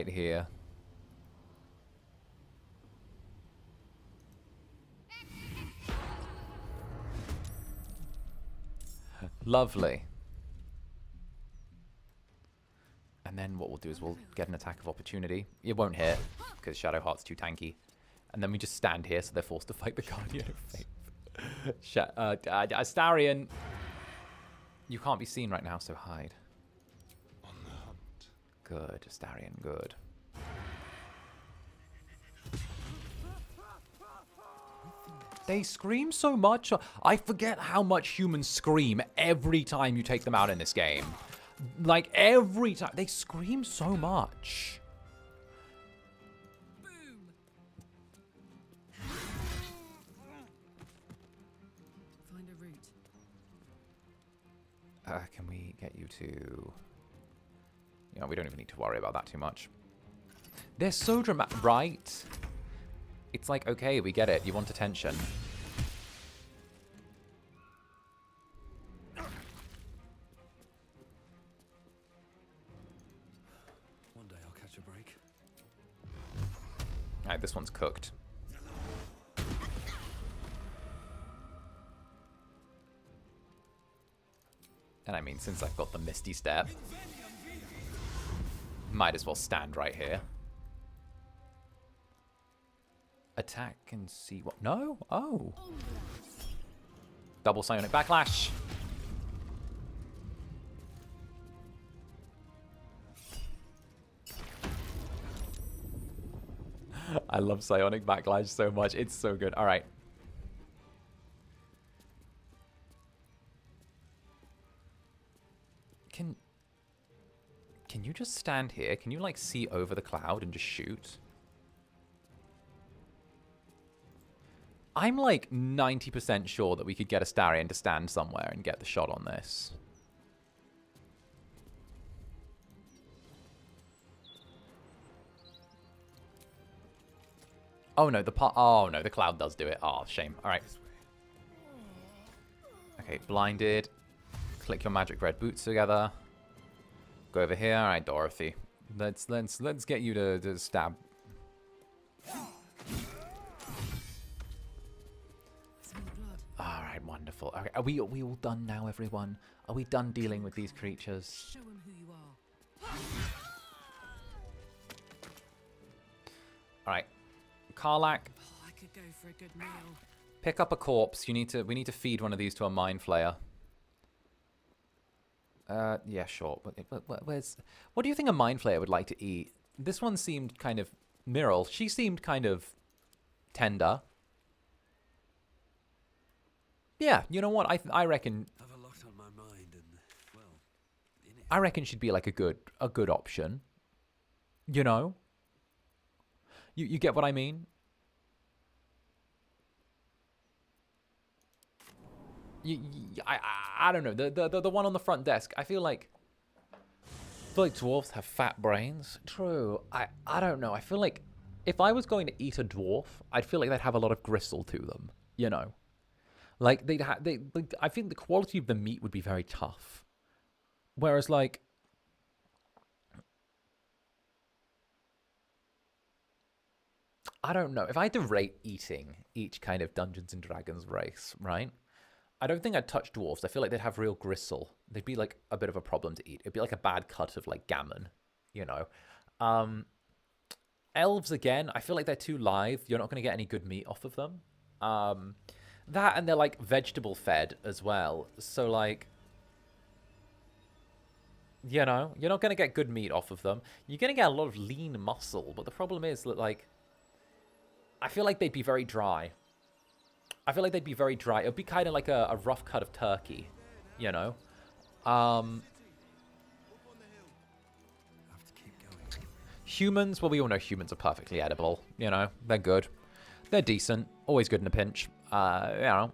here. Lovely. And then what we'll do is we'll get an attack of opportunity. It won't hit because Shadowheart's too tanky. And then we just stand here so they're forced to fight the Guardian of Faith. Astarion. You can't be seen right now, so hide. On the hunt. Good, Astarion, good. They scream so much. I forget how much humans scream every time you take them out in this game. Like, every time. They scream so much. Find a route. Can we get you to... You know, we don't even need to worry about that too much. They're so dramatic, right? It's like, okay, we get it. You want attention. One day I'll catch a break. Alright, this one's cooked. And I mean, since I've got the Misty Step, might as well stand right here. Attack and see what... No? Oh. Double Psionic Backlash. I love Psionic Backlash so much. It's so good. All right. Can you just stand here? Can you, like, see over the cloud and just shoot? I'm, like, 90% sure that we could get Astarion to stand somewhere and get the shot on this. Oh, no, the cloud does do it. Oh, shame. All right. Okay, blinded. Click your magic red boots together. Go over here. All right, Dorothy. Let's get you to stab. All right, wonderful. Okay, are we all done now, everyone? Are we done dealing with these creatures? Show him who you are. All right, 𝓂𝓸𝓾𝓻. Oh, I could go for a good meal. Pick up a corpse. We need to feed one of these to a mind flayer. Yeah, sure. What do you think a mind flayer would like to eat? This one seemed kind of... Miral, she seemed kind of tender. Yeah, you know what? I reckon... Have a lot on my mind and, well, in it. I reckon she'd be like a good option. You know? You get what I mean? I don't know. The one on the front desk. I feel like dwarves have fat brains. True. I don't know. I feel like if I was going to eat a dwarf, I'd feel like they'd have a lot of gristle to them. You know, like I think the quality of the meat would be very tough. Whereas like, I don't know. If I had to rate eating each kind of Dungeons and Dragons race, right? I don't think I'd touch dwarves. I feel like they'd have real gristle. They'd be like a bit of a problem to eat. It'd be like a bad cut of like gammon, you know. Elves, again, I feel like they're too lithe. You're not going to get any good meat off of them. That and they're like vegetable fed as well. So like, you know, you're not going to get good meat off of them. You're going to get a lot of lean muscle. But the problem is that like, I feel like they'd be very dry. I feel like they'd be very dry. It would be kind of like a rough cut of turkey, you know? Humans, well, we all know humans are perfectly edible, you know? They're good. They're decent. Always good in a pinch. You know?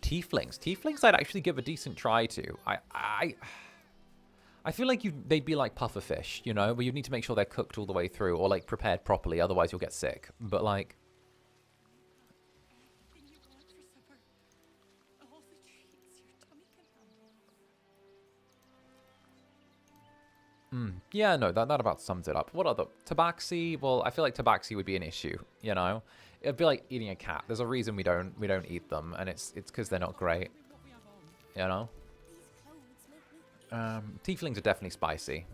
Tieflings. Tieflings I'd actually give a decent try to. I feel like they'd be like pufferfish, you know, where you need to make sure they're cooked all the way through or like prepared properly, otherwise you'll get sick. But like, yeah, no, that about sums it up. What other tabaxi? Well, I feel like tabaxi would be an issue, you know. It'd be like eating a cat. There's a reason we don't eat them, and it's because they're not great, you know. Tieflings are definitely spicy.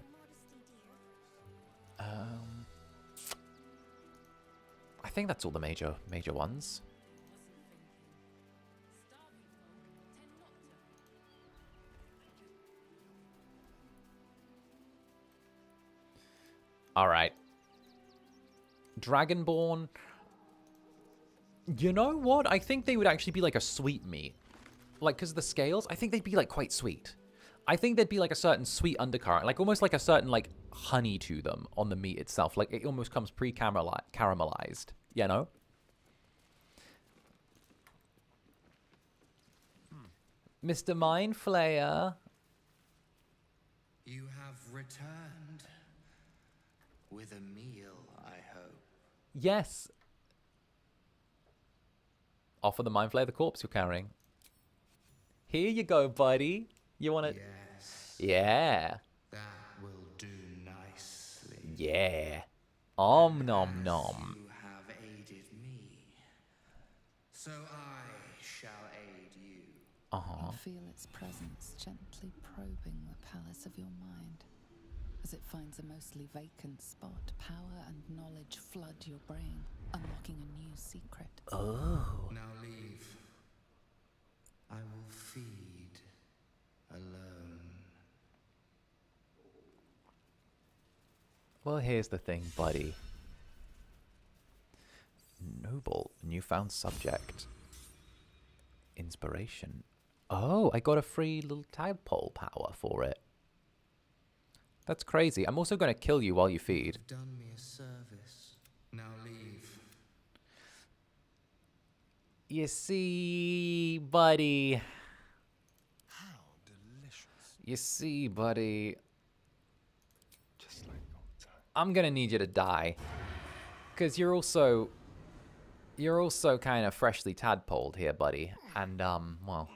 I think that's all the major ones. All right. Dragonborn. You know what? I think they would actually be like a sweet meat. Like, because of the scales, I think they'd be like quite sweet. I think there'd be like a certain sweet undercurrent, like almost like a certain like honey to them on the meat itself. Like it almost comes caramelized, you know? Mr. Mind Flayer. You have returned with a meal, I hope. Yes. Offer the Mind Flayer the corpse you're carrying. Here you go, buddy. You want it? Yes. Yeah. That will do nicely. Yeah. Om nom nom. You have aided me, so I shall aid you. Uh-huh. You feel its presence gently probing the palace of your mind. As it finds a mostly vacant spot, power and knowledge flood your brain, unlocking a new secret. Oh. Now leave. I will feed alone. Well, here's the thing, buddy. Noble, newfound subject. Inspiration. Oh, I got a free little tadpole power for it. That's crazy. I'm also going to kill you while you feed. You've done me a service. Now leave. You see, buddy. How delicious. You see, buddy. Just like old times. I'm going to need you to die. Because you're also kind of freshly tadpoled here, buddy. And, well,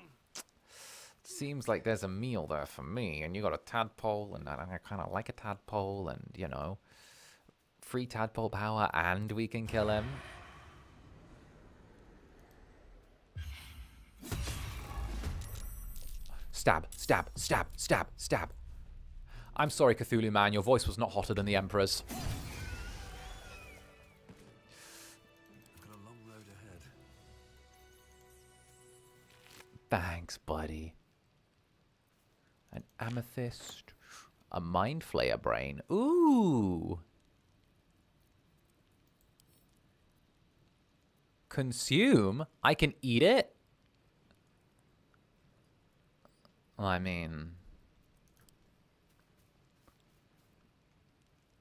seems like there's a meal there for me. And you got a tadpole, and I kind of like a tadpole, and, you know, free tadpole power, and we can kill him. Stab, stab, stab, stab, stab. I'm sorry, Cthulhu man, your voice was not hotter than the Emperor's. I've got a long road ahead. Thanks, buddy. An amethyst. A mind flayer brain. Ooh. Consume? I can eat it? I mean,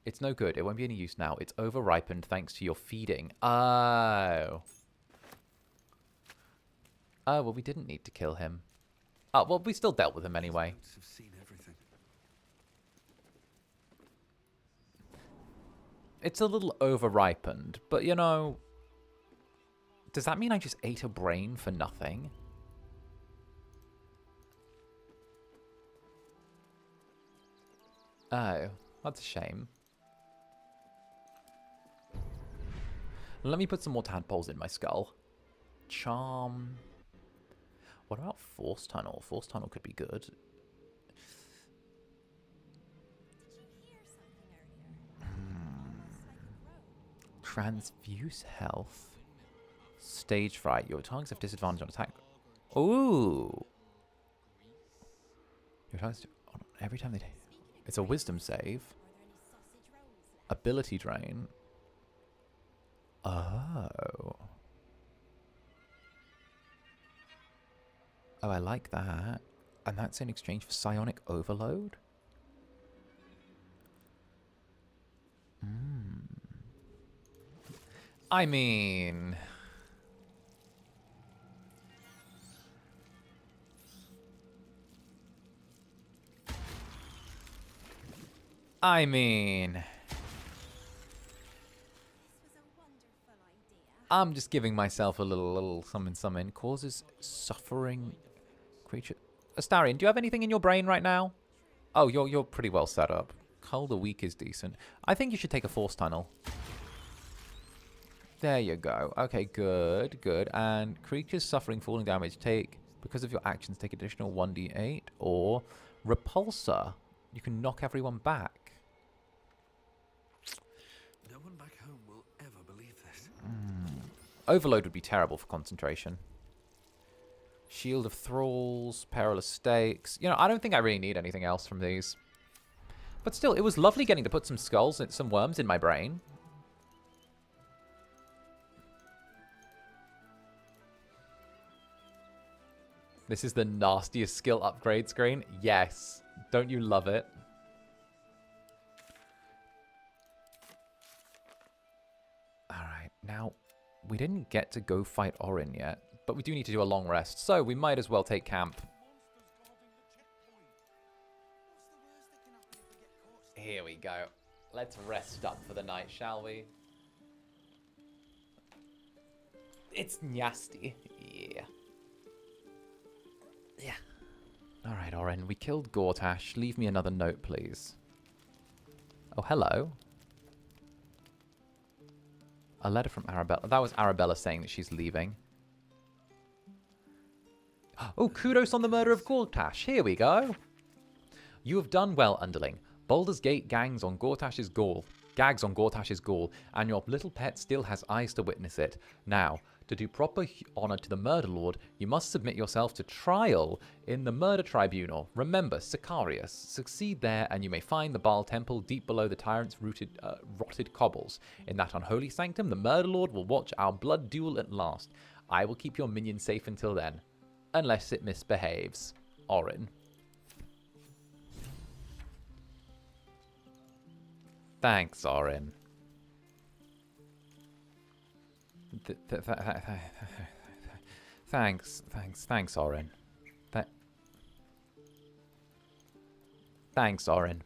it's no good. It won't be any use now. It's over-ripened thanks to your feeding. Oh. Oh, well, we didn't need to kill him. Oh, well, we still dealt with him anyway. Have seen everything. It's a little over-ripened, but, you know, does that mean I just ate a brain for nothing? Oh, that's a shame. Let me put some more tadpoles in my skull. Charm. What about Force Tunnel? Force Tunnel could be good. Transfuse health. Stage fright. Your targets have disadvantage on attack. Ooh. Your targets every time they. It's a wisdom save. Ability drain. Oh. Oh, I like that. And that's in exchange for psionic overload? I mean... I'm just giving myself a little something. Causes suffering creature. Astarion, do you have anything in your brain right now? Oh, you're pretty well set up. 𝓂𝓸𝓾𝓻 is decent. I think you should take a force tunnel. There you go. Okay, good, good. And creatures suffering falling damage take, because of your actions, take additional 1d8 or repulsor. You can knock everyone back. No one back home will ever believe this. Overload would be terrible for concentration. Shield of Thralls, Perilous Stakes. You know, I don't think I really need anything else from these. But still, it was lovely getting to put some skulls and some worms in my brain. This is the nastiest skill upgrade screen. Yes. Don't you love it? Alright, now, we didn't get to go fight Orin yet, but we do need to do a long rest, so we might as well take camp. Here we go. Let's rest up for the night, shall we? It's nasty. Yeah. Yeah. Alright, Orin, we killed 𝓂𝓸𝓾. Leave me another note, please. Oh, hello. A letter from Arabella. That was Arabella saying that she's leaving. Oh, kudos on the murder of 𝓂𝓸𝓾. Here we go. You have done well, underling. Baldur's Gate gags on 𝓂𝓸𝓾's gall, and your little pet still has eyes to witness it. Now, to do proper honor to the murder lord, you must submit yourself to trial in the murder tribunal. Remember, Sicarius. Succeed there, and you may find the Baal temple deep below the tyrant's rotted cobbles. In that unholy sanctum, the murder lord will watch our blood duel at last. I will keep your minion safe until then, unless it misbehaves. Orin. Thanks, Orin. Thanks, Orin. Thanks, Orin.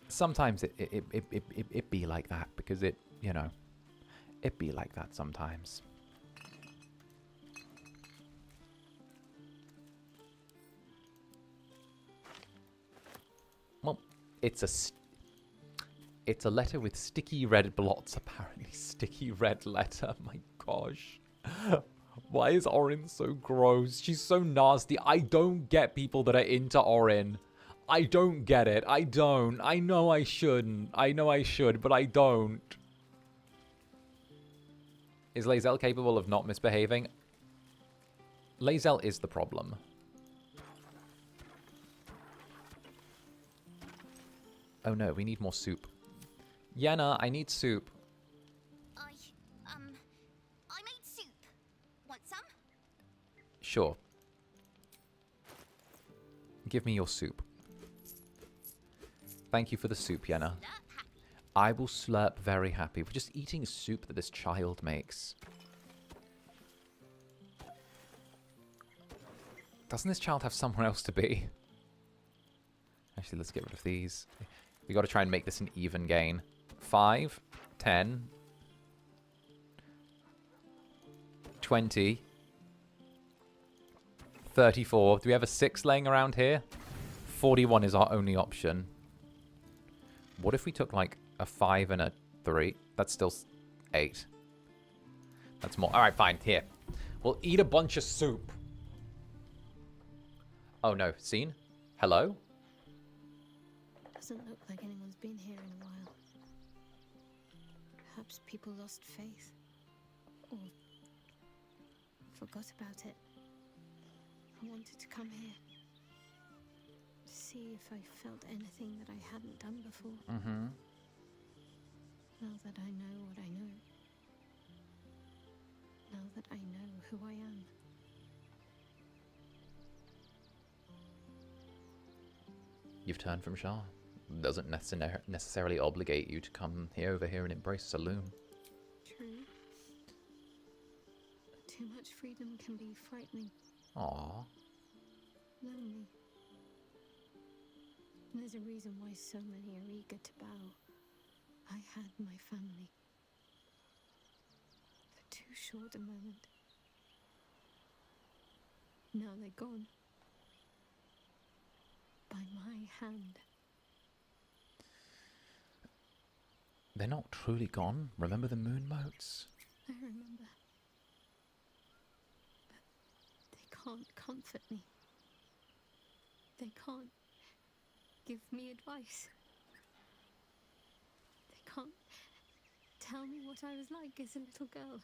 Sometimes it be like that because it, you know, it be like that sometimes. Well, it's a letter with sticky red blots, apparently. Sticky red letter. My gosh. Why is Orin so gross? She's so nasty. I don't get people that are into Orin. I don't get it. I don't. I know I shouldn't. I know I should, but I don't. Is Lae'zel capable of not misbehaving? Lae'zel is the problem. Oh no, we need more soup. Yenna, I need soup. I made soup. Want some? Sure. Give me your soup. Thank you for the soup, Yenna. I will slurp very happy. We're just eating soup that this child makes. Doesn't this child have somewhere else to be? Actually, let's get rid of these. We got to try and make this an even gain. 5, 10, 20, 34. Do we have a 6 laying around here? 41 is our only option. What if we took like a 5 and a 3? That's still 8. That's more. All right, fine. Here. We'll eat a bunch of soup. Oh no. Scene? Hello? Doesn't look like anyone's been here in a while. Perhaps people lost faith. Or forgot about it. I wanted to come here. To see if I felt anything that I hadn't done before. Mm-hmm. Now that I know what I know. Now that I know who I am. You've turned from Shah. Doesn't necessarily obligate you to come over here and embrace Saloon. True. But too much freedom can be frightening. Aww. Lonely. And there's a reason why so many are eager to bow. I had my family. For too short a moment. Now they're gone. By my hand. They're not truly gone. Remember the moon motes? I remember. But they can't comfort me. They can't give me advice. They can't tell me what I was like as a little girl.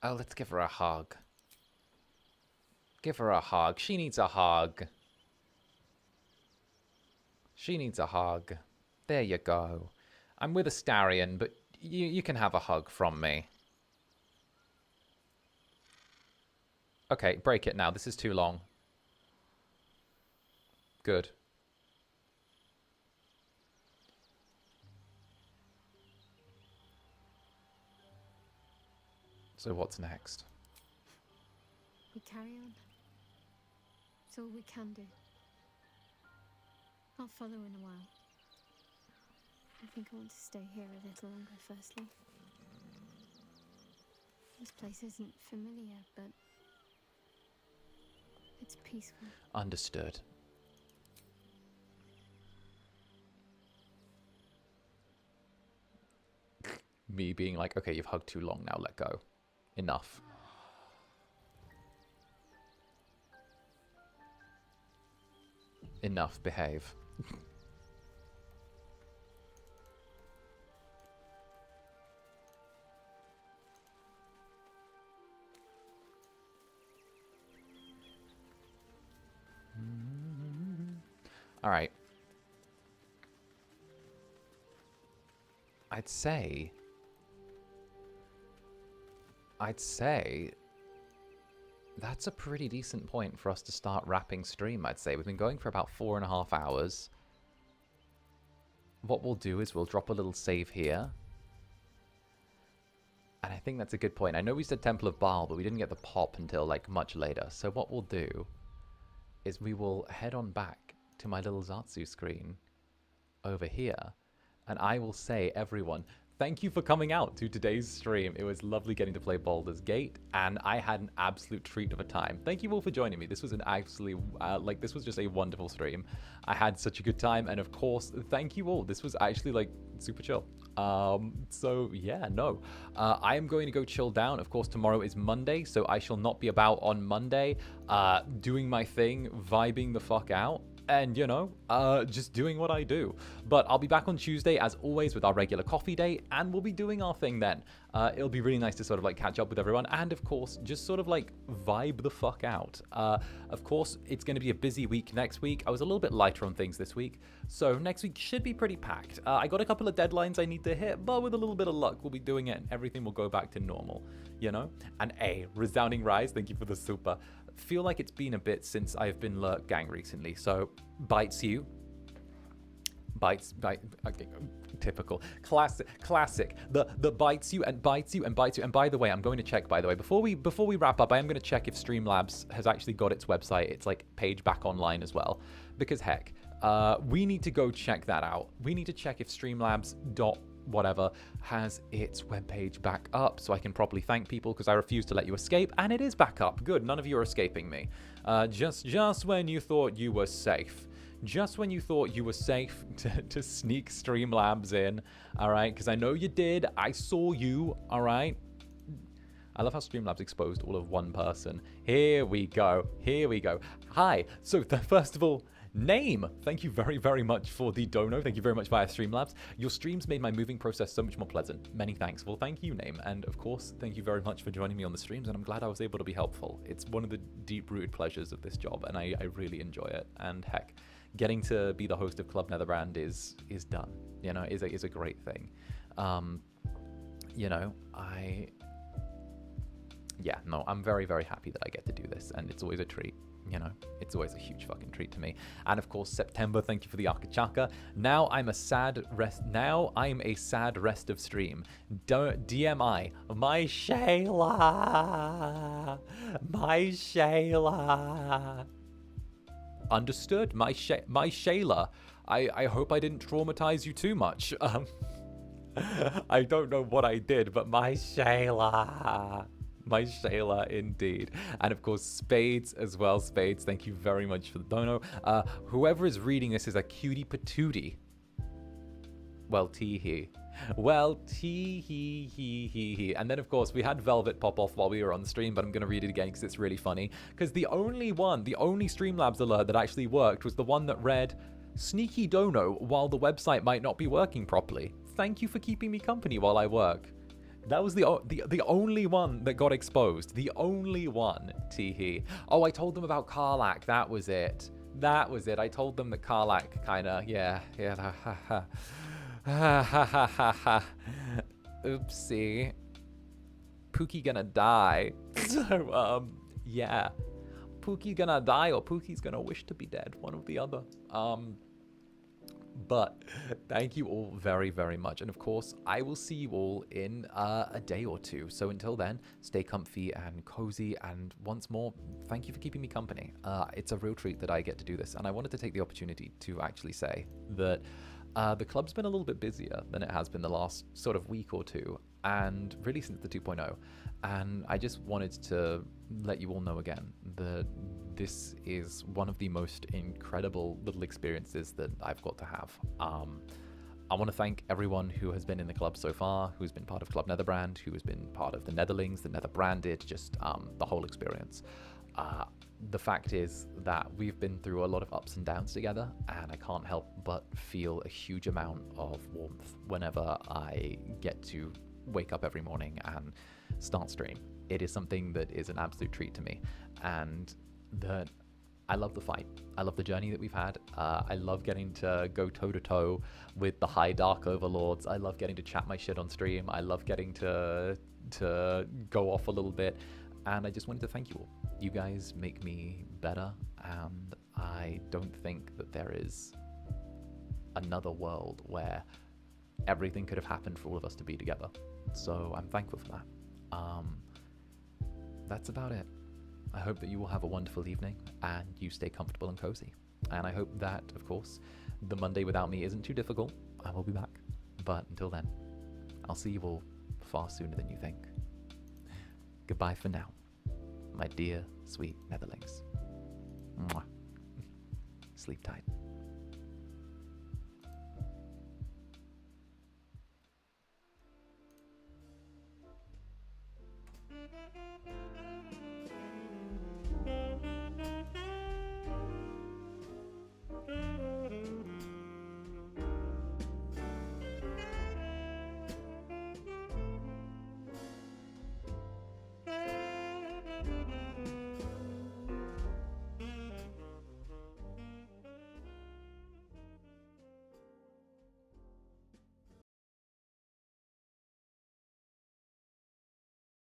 Oh, let's give her a hug. Give her a hug. She needs a hug. She needs a hug. There you go. I'm with Astarion, but you can have a hug from me. Okay, break it now. This is too long. Good. So what's next? We carry on. It's all we can do. I'll follow in a while. I think I want to stay here a little longer, firstly. This place isn't familiar, but it's peaceful. Understood. Me being like, okay, you've hugged too long now, let go. Enough. Enough, behave. All right. I'd say that's a pretty decent point for us to start wrapping stream, I'd say. We've been going for about 4.5 hours. What we'll do is we'll drop a little save here. And I think that's a good point. I know we said Temple of Baal, but we didn't get the pop until, like, much later. So what we'll do is we will head on back to my little Zatsu screen over here. And I will say, everyone, thank you for coming out to today's stream. It was lovely getting to play Baldur's Gate, and I had an absolute treat of a time. Thank you all for joining me. This was an absolutely, this was just a wonderful stream. I had such a good time, and of course, thank you all. This was actually, like, super chill. So, yeah, no. I am going to go chill down. Of course, tomorrow is Monday, so I shall not be about on Monday, doing my thing, vibing the fuck out. And, you know, just doing what I do. But I'll be back on Tuesday, as always, with our regular coffee day, and we'll be doing our thing then. It'll be really nice to sort of, like, catch up with everyone, and, of course, just sort of, like, vibe the fuck out. Of course, it's going to be a busy week next week. I was a little bit lighter on things this week, so next week should be pretty packed. I got a couple of deadlines I need to hit, but with a little bit of luck, we'll be doing it, and everything will go back to normal, you know? And, Resounding Rise, thank you for the super. Feel like it's been a bit since I've been Lurk Gang recently, so bites you. Okay, typical, classic. The bites you and bites you and bites you. And by the way, I'm going to check. By the way, before we wrap up, I am going to check if Streamlabs has actually got its website, its like page back online as well, because heck, we need to go check that out. We need to check if Streamlabs.whatever has its webpage back up so I can properly thank people, because I refuse to let you escape, and it is back up. Good, none of you are escaping me. Just when you thought you were safe. Just when you thought you were safe to sneak Streamlabs in, all right? Because I know you did. I saw you, all right? I love how Streamlabs exposed all of one person. Here we go. Here we go. Hi. So first of all, Name, thank you very, very much for the dono. Thank you very much via Streamlabs. Your streams made my moving process so much more pleasant. Many thanks. Well, thank you, Name. And of course, thank you very much for joining me on the streams. And I'm glad I was able to be helpful. It's one of the deep-rooted pleasures of this job, and I really enjoy it. And heck, getting to be the host of Club Netherbrand is done. You know, is a great thing. You know, yeah, no, I'm very, very happy that I get to do this, and it's always a treat. You know, it's always a huge fucking treat to me. And of course, September, thank you for the Akachaka. Now I'm a sad rest of stream. DMI, my Shayla. Understood, my Shayla. I hope I didn't traumatize you too much. I don't know what I did, but my Shayla. My Shayla, indeed. And of course, Spades as well. Spades, thank you very much for the dono. Whoever is reading this is a cutie patootie. Well, Teehee. Well, Teehee. And then, of course, we had Velvet pop off while we were on the stream, but I'm going to read it again because it's really funny. Because the only Streamlabs alert that actually worked was the one that read, Sneaky dono while the website might not be working properly. Thank you for keeping me company while I work. That was the only one that got exposed. The only one, Teehee. Oh, I told them about 𝓂𝓸𝓾𝓻. That was it. That was it. I told them that 𝓂𝓸𝓾𝓻 kind of, yeah. Oopsie. Pookie gonna die. So, yeah. Pookie gonna die or Pookie's gonna wish to be dead. One or the other. But thank you all very, very much. And of course, I will see you all in a day or two. So until then, stay comfy and cozy. And once more, thank you for keeping me company. It's a real treat that I get to do this. And I wanted to take the opportunity to actually say that the club's been a little bit busier than it has been the last sort of week or two. And really since the 2.0. And I just wanted to let you all know again that this is one of the most incredible little experiences that I've got to have. I want to thank everyone who has been in the club so far, who's been part of Club Netherbrand, who has been part of the Netherlings, the Netherbranded, just the whole experience. The fact is that we've been through a lot of ups and downs together, and I can't help but feel a huge amount of warmth whenever I get to wake up every morning and start stream. It is something that is an absolute treat to me, and that I love the fight. I love the journey that we've had. I love getting to go toe-to-toe with the high dark overlords. I love getting to chat my shit on stream. I love getting to go off a little bit, and I just wanted to thank you all. You guys make me better, and I don't think that there is another world where everything could have happened for all of us to be together. So I'm thankful for that. That's about it. I hope that you will have a wonderful evening and you stay comfortable and cozy. And I hope that, of course, the Monday without me isn't too difficult. I will be back. But until then, I'll see you all far sooner than you think. Goodbye for now, my dear, sweet Netherlings. Mwah. Sleep tight.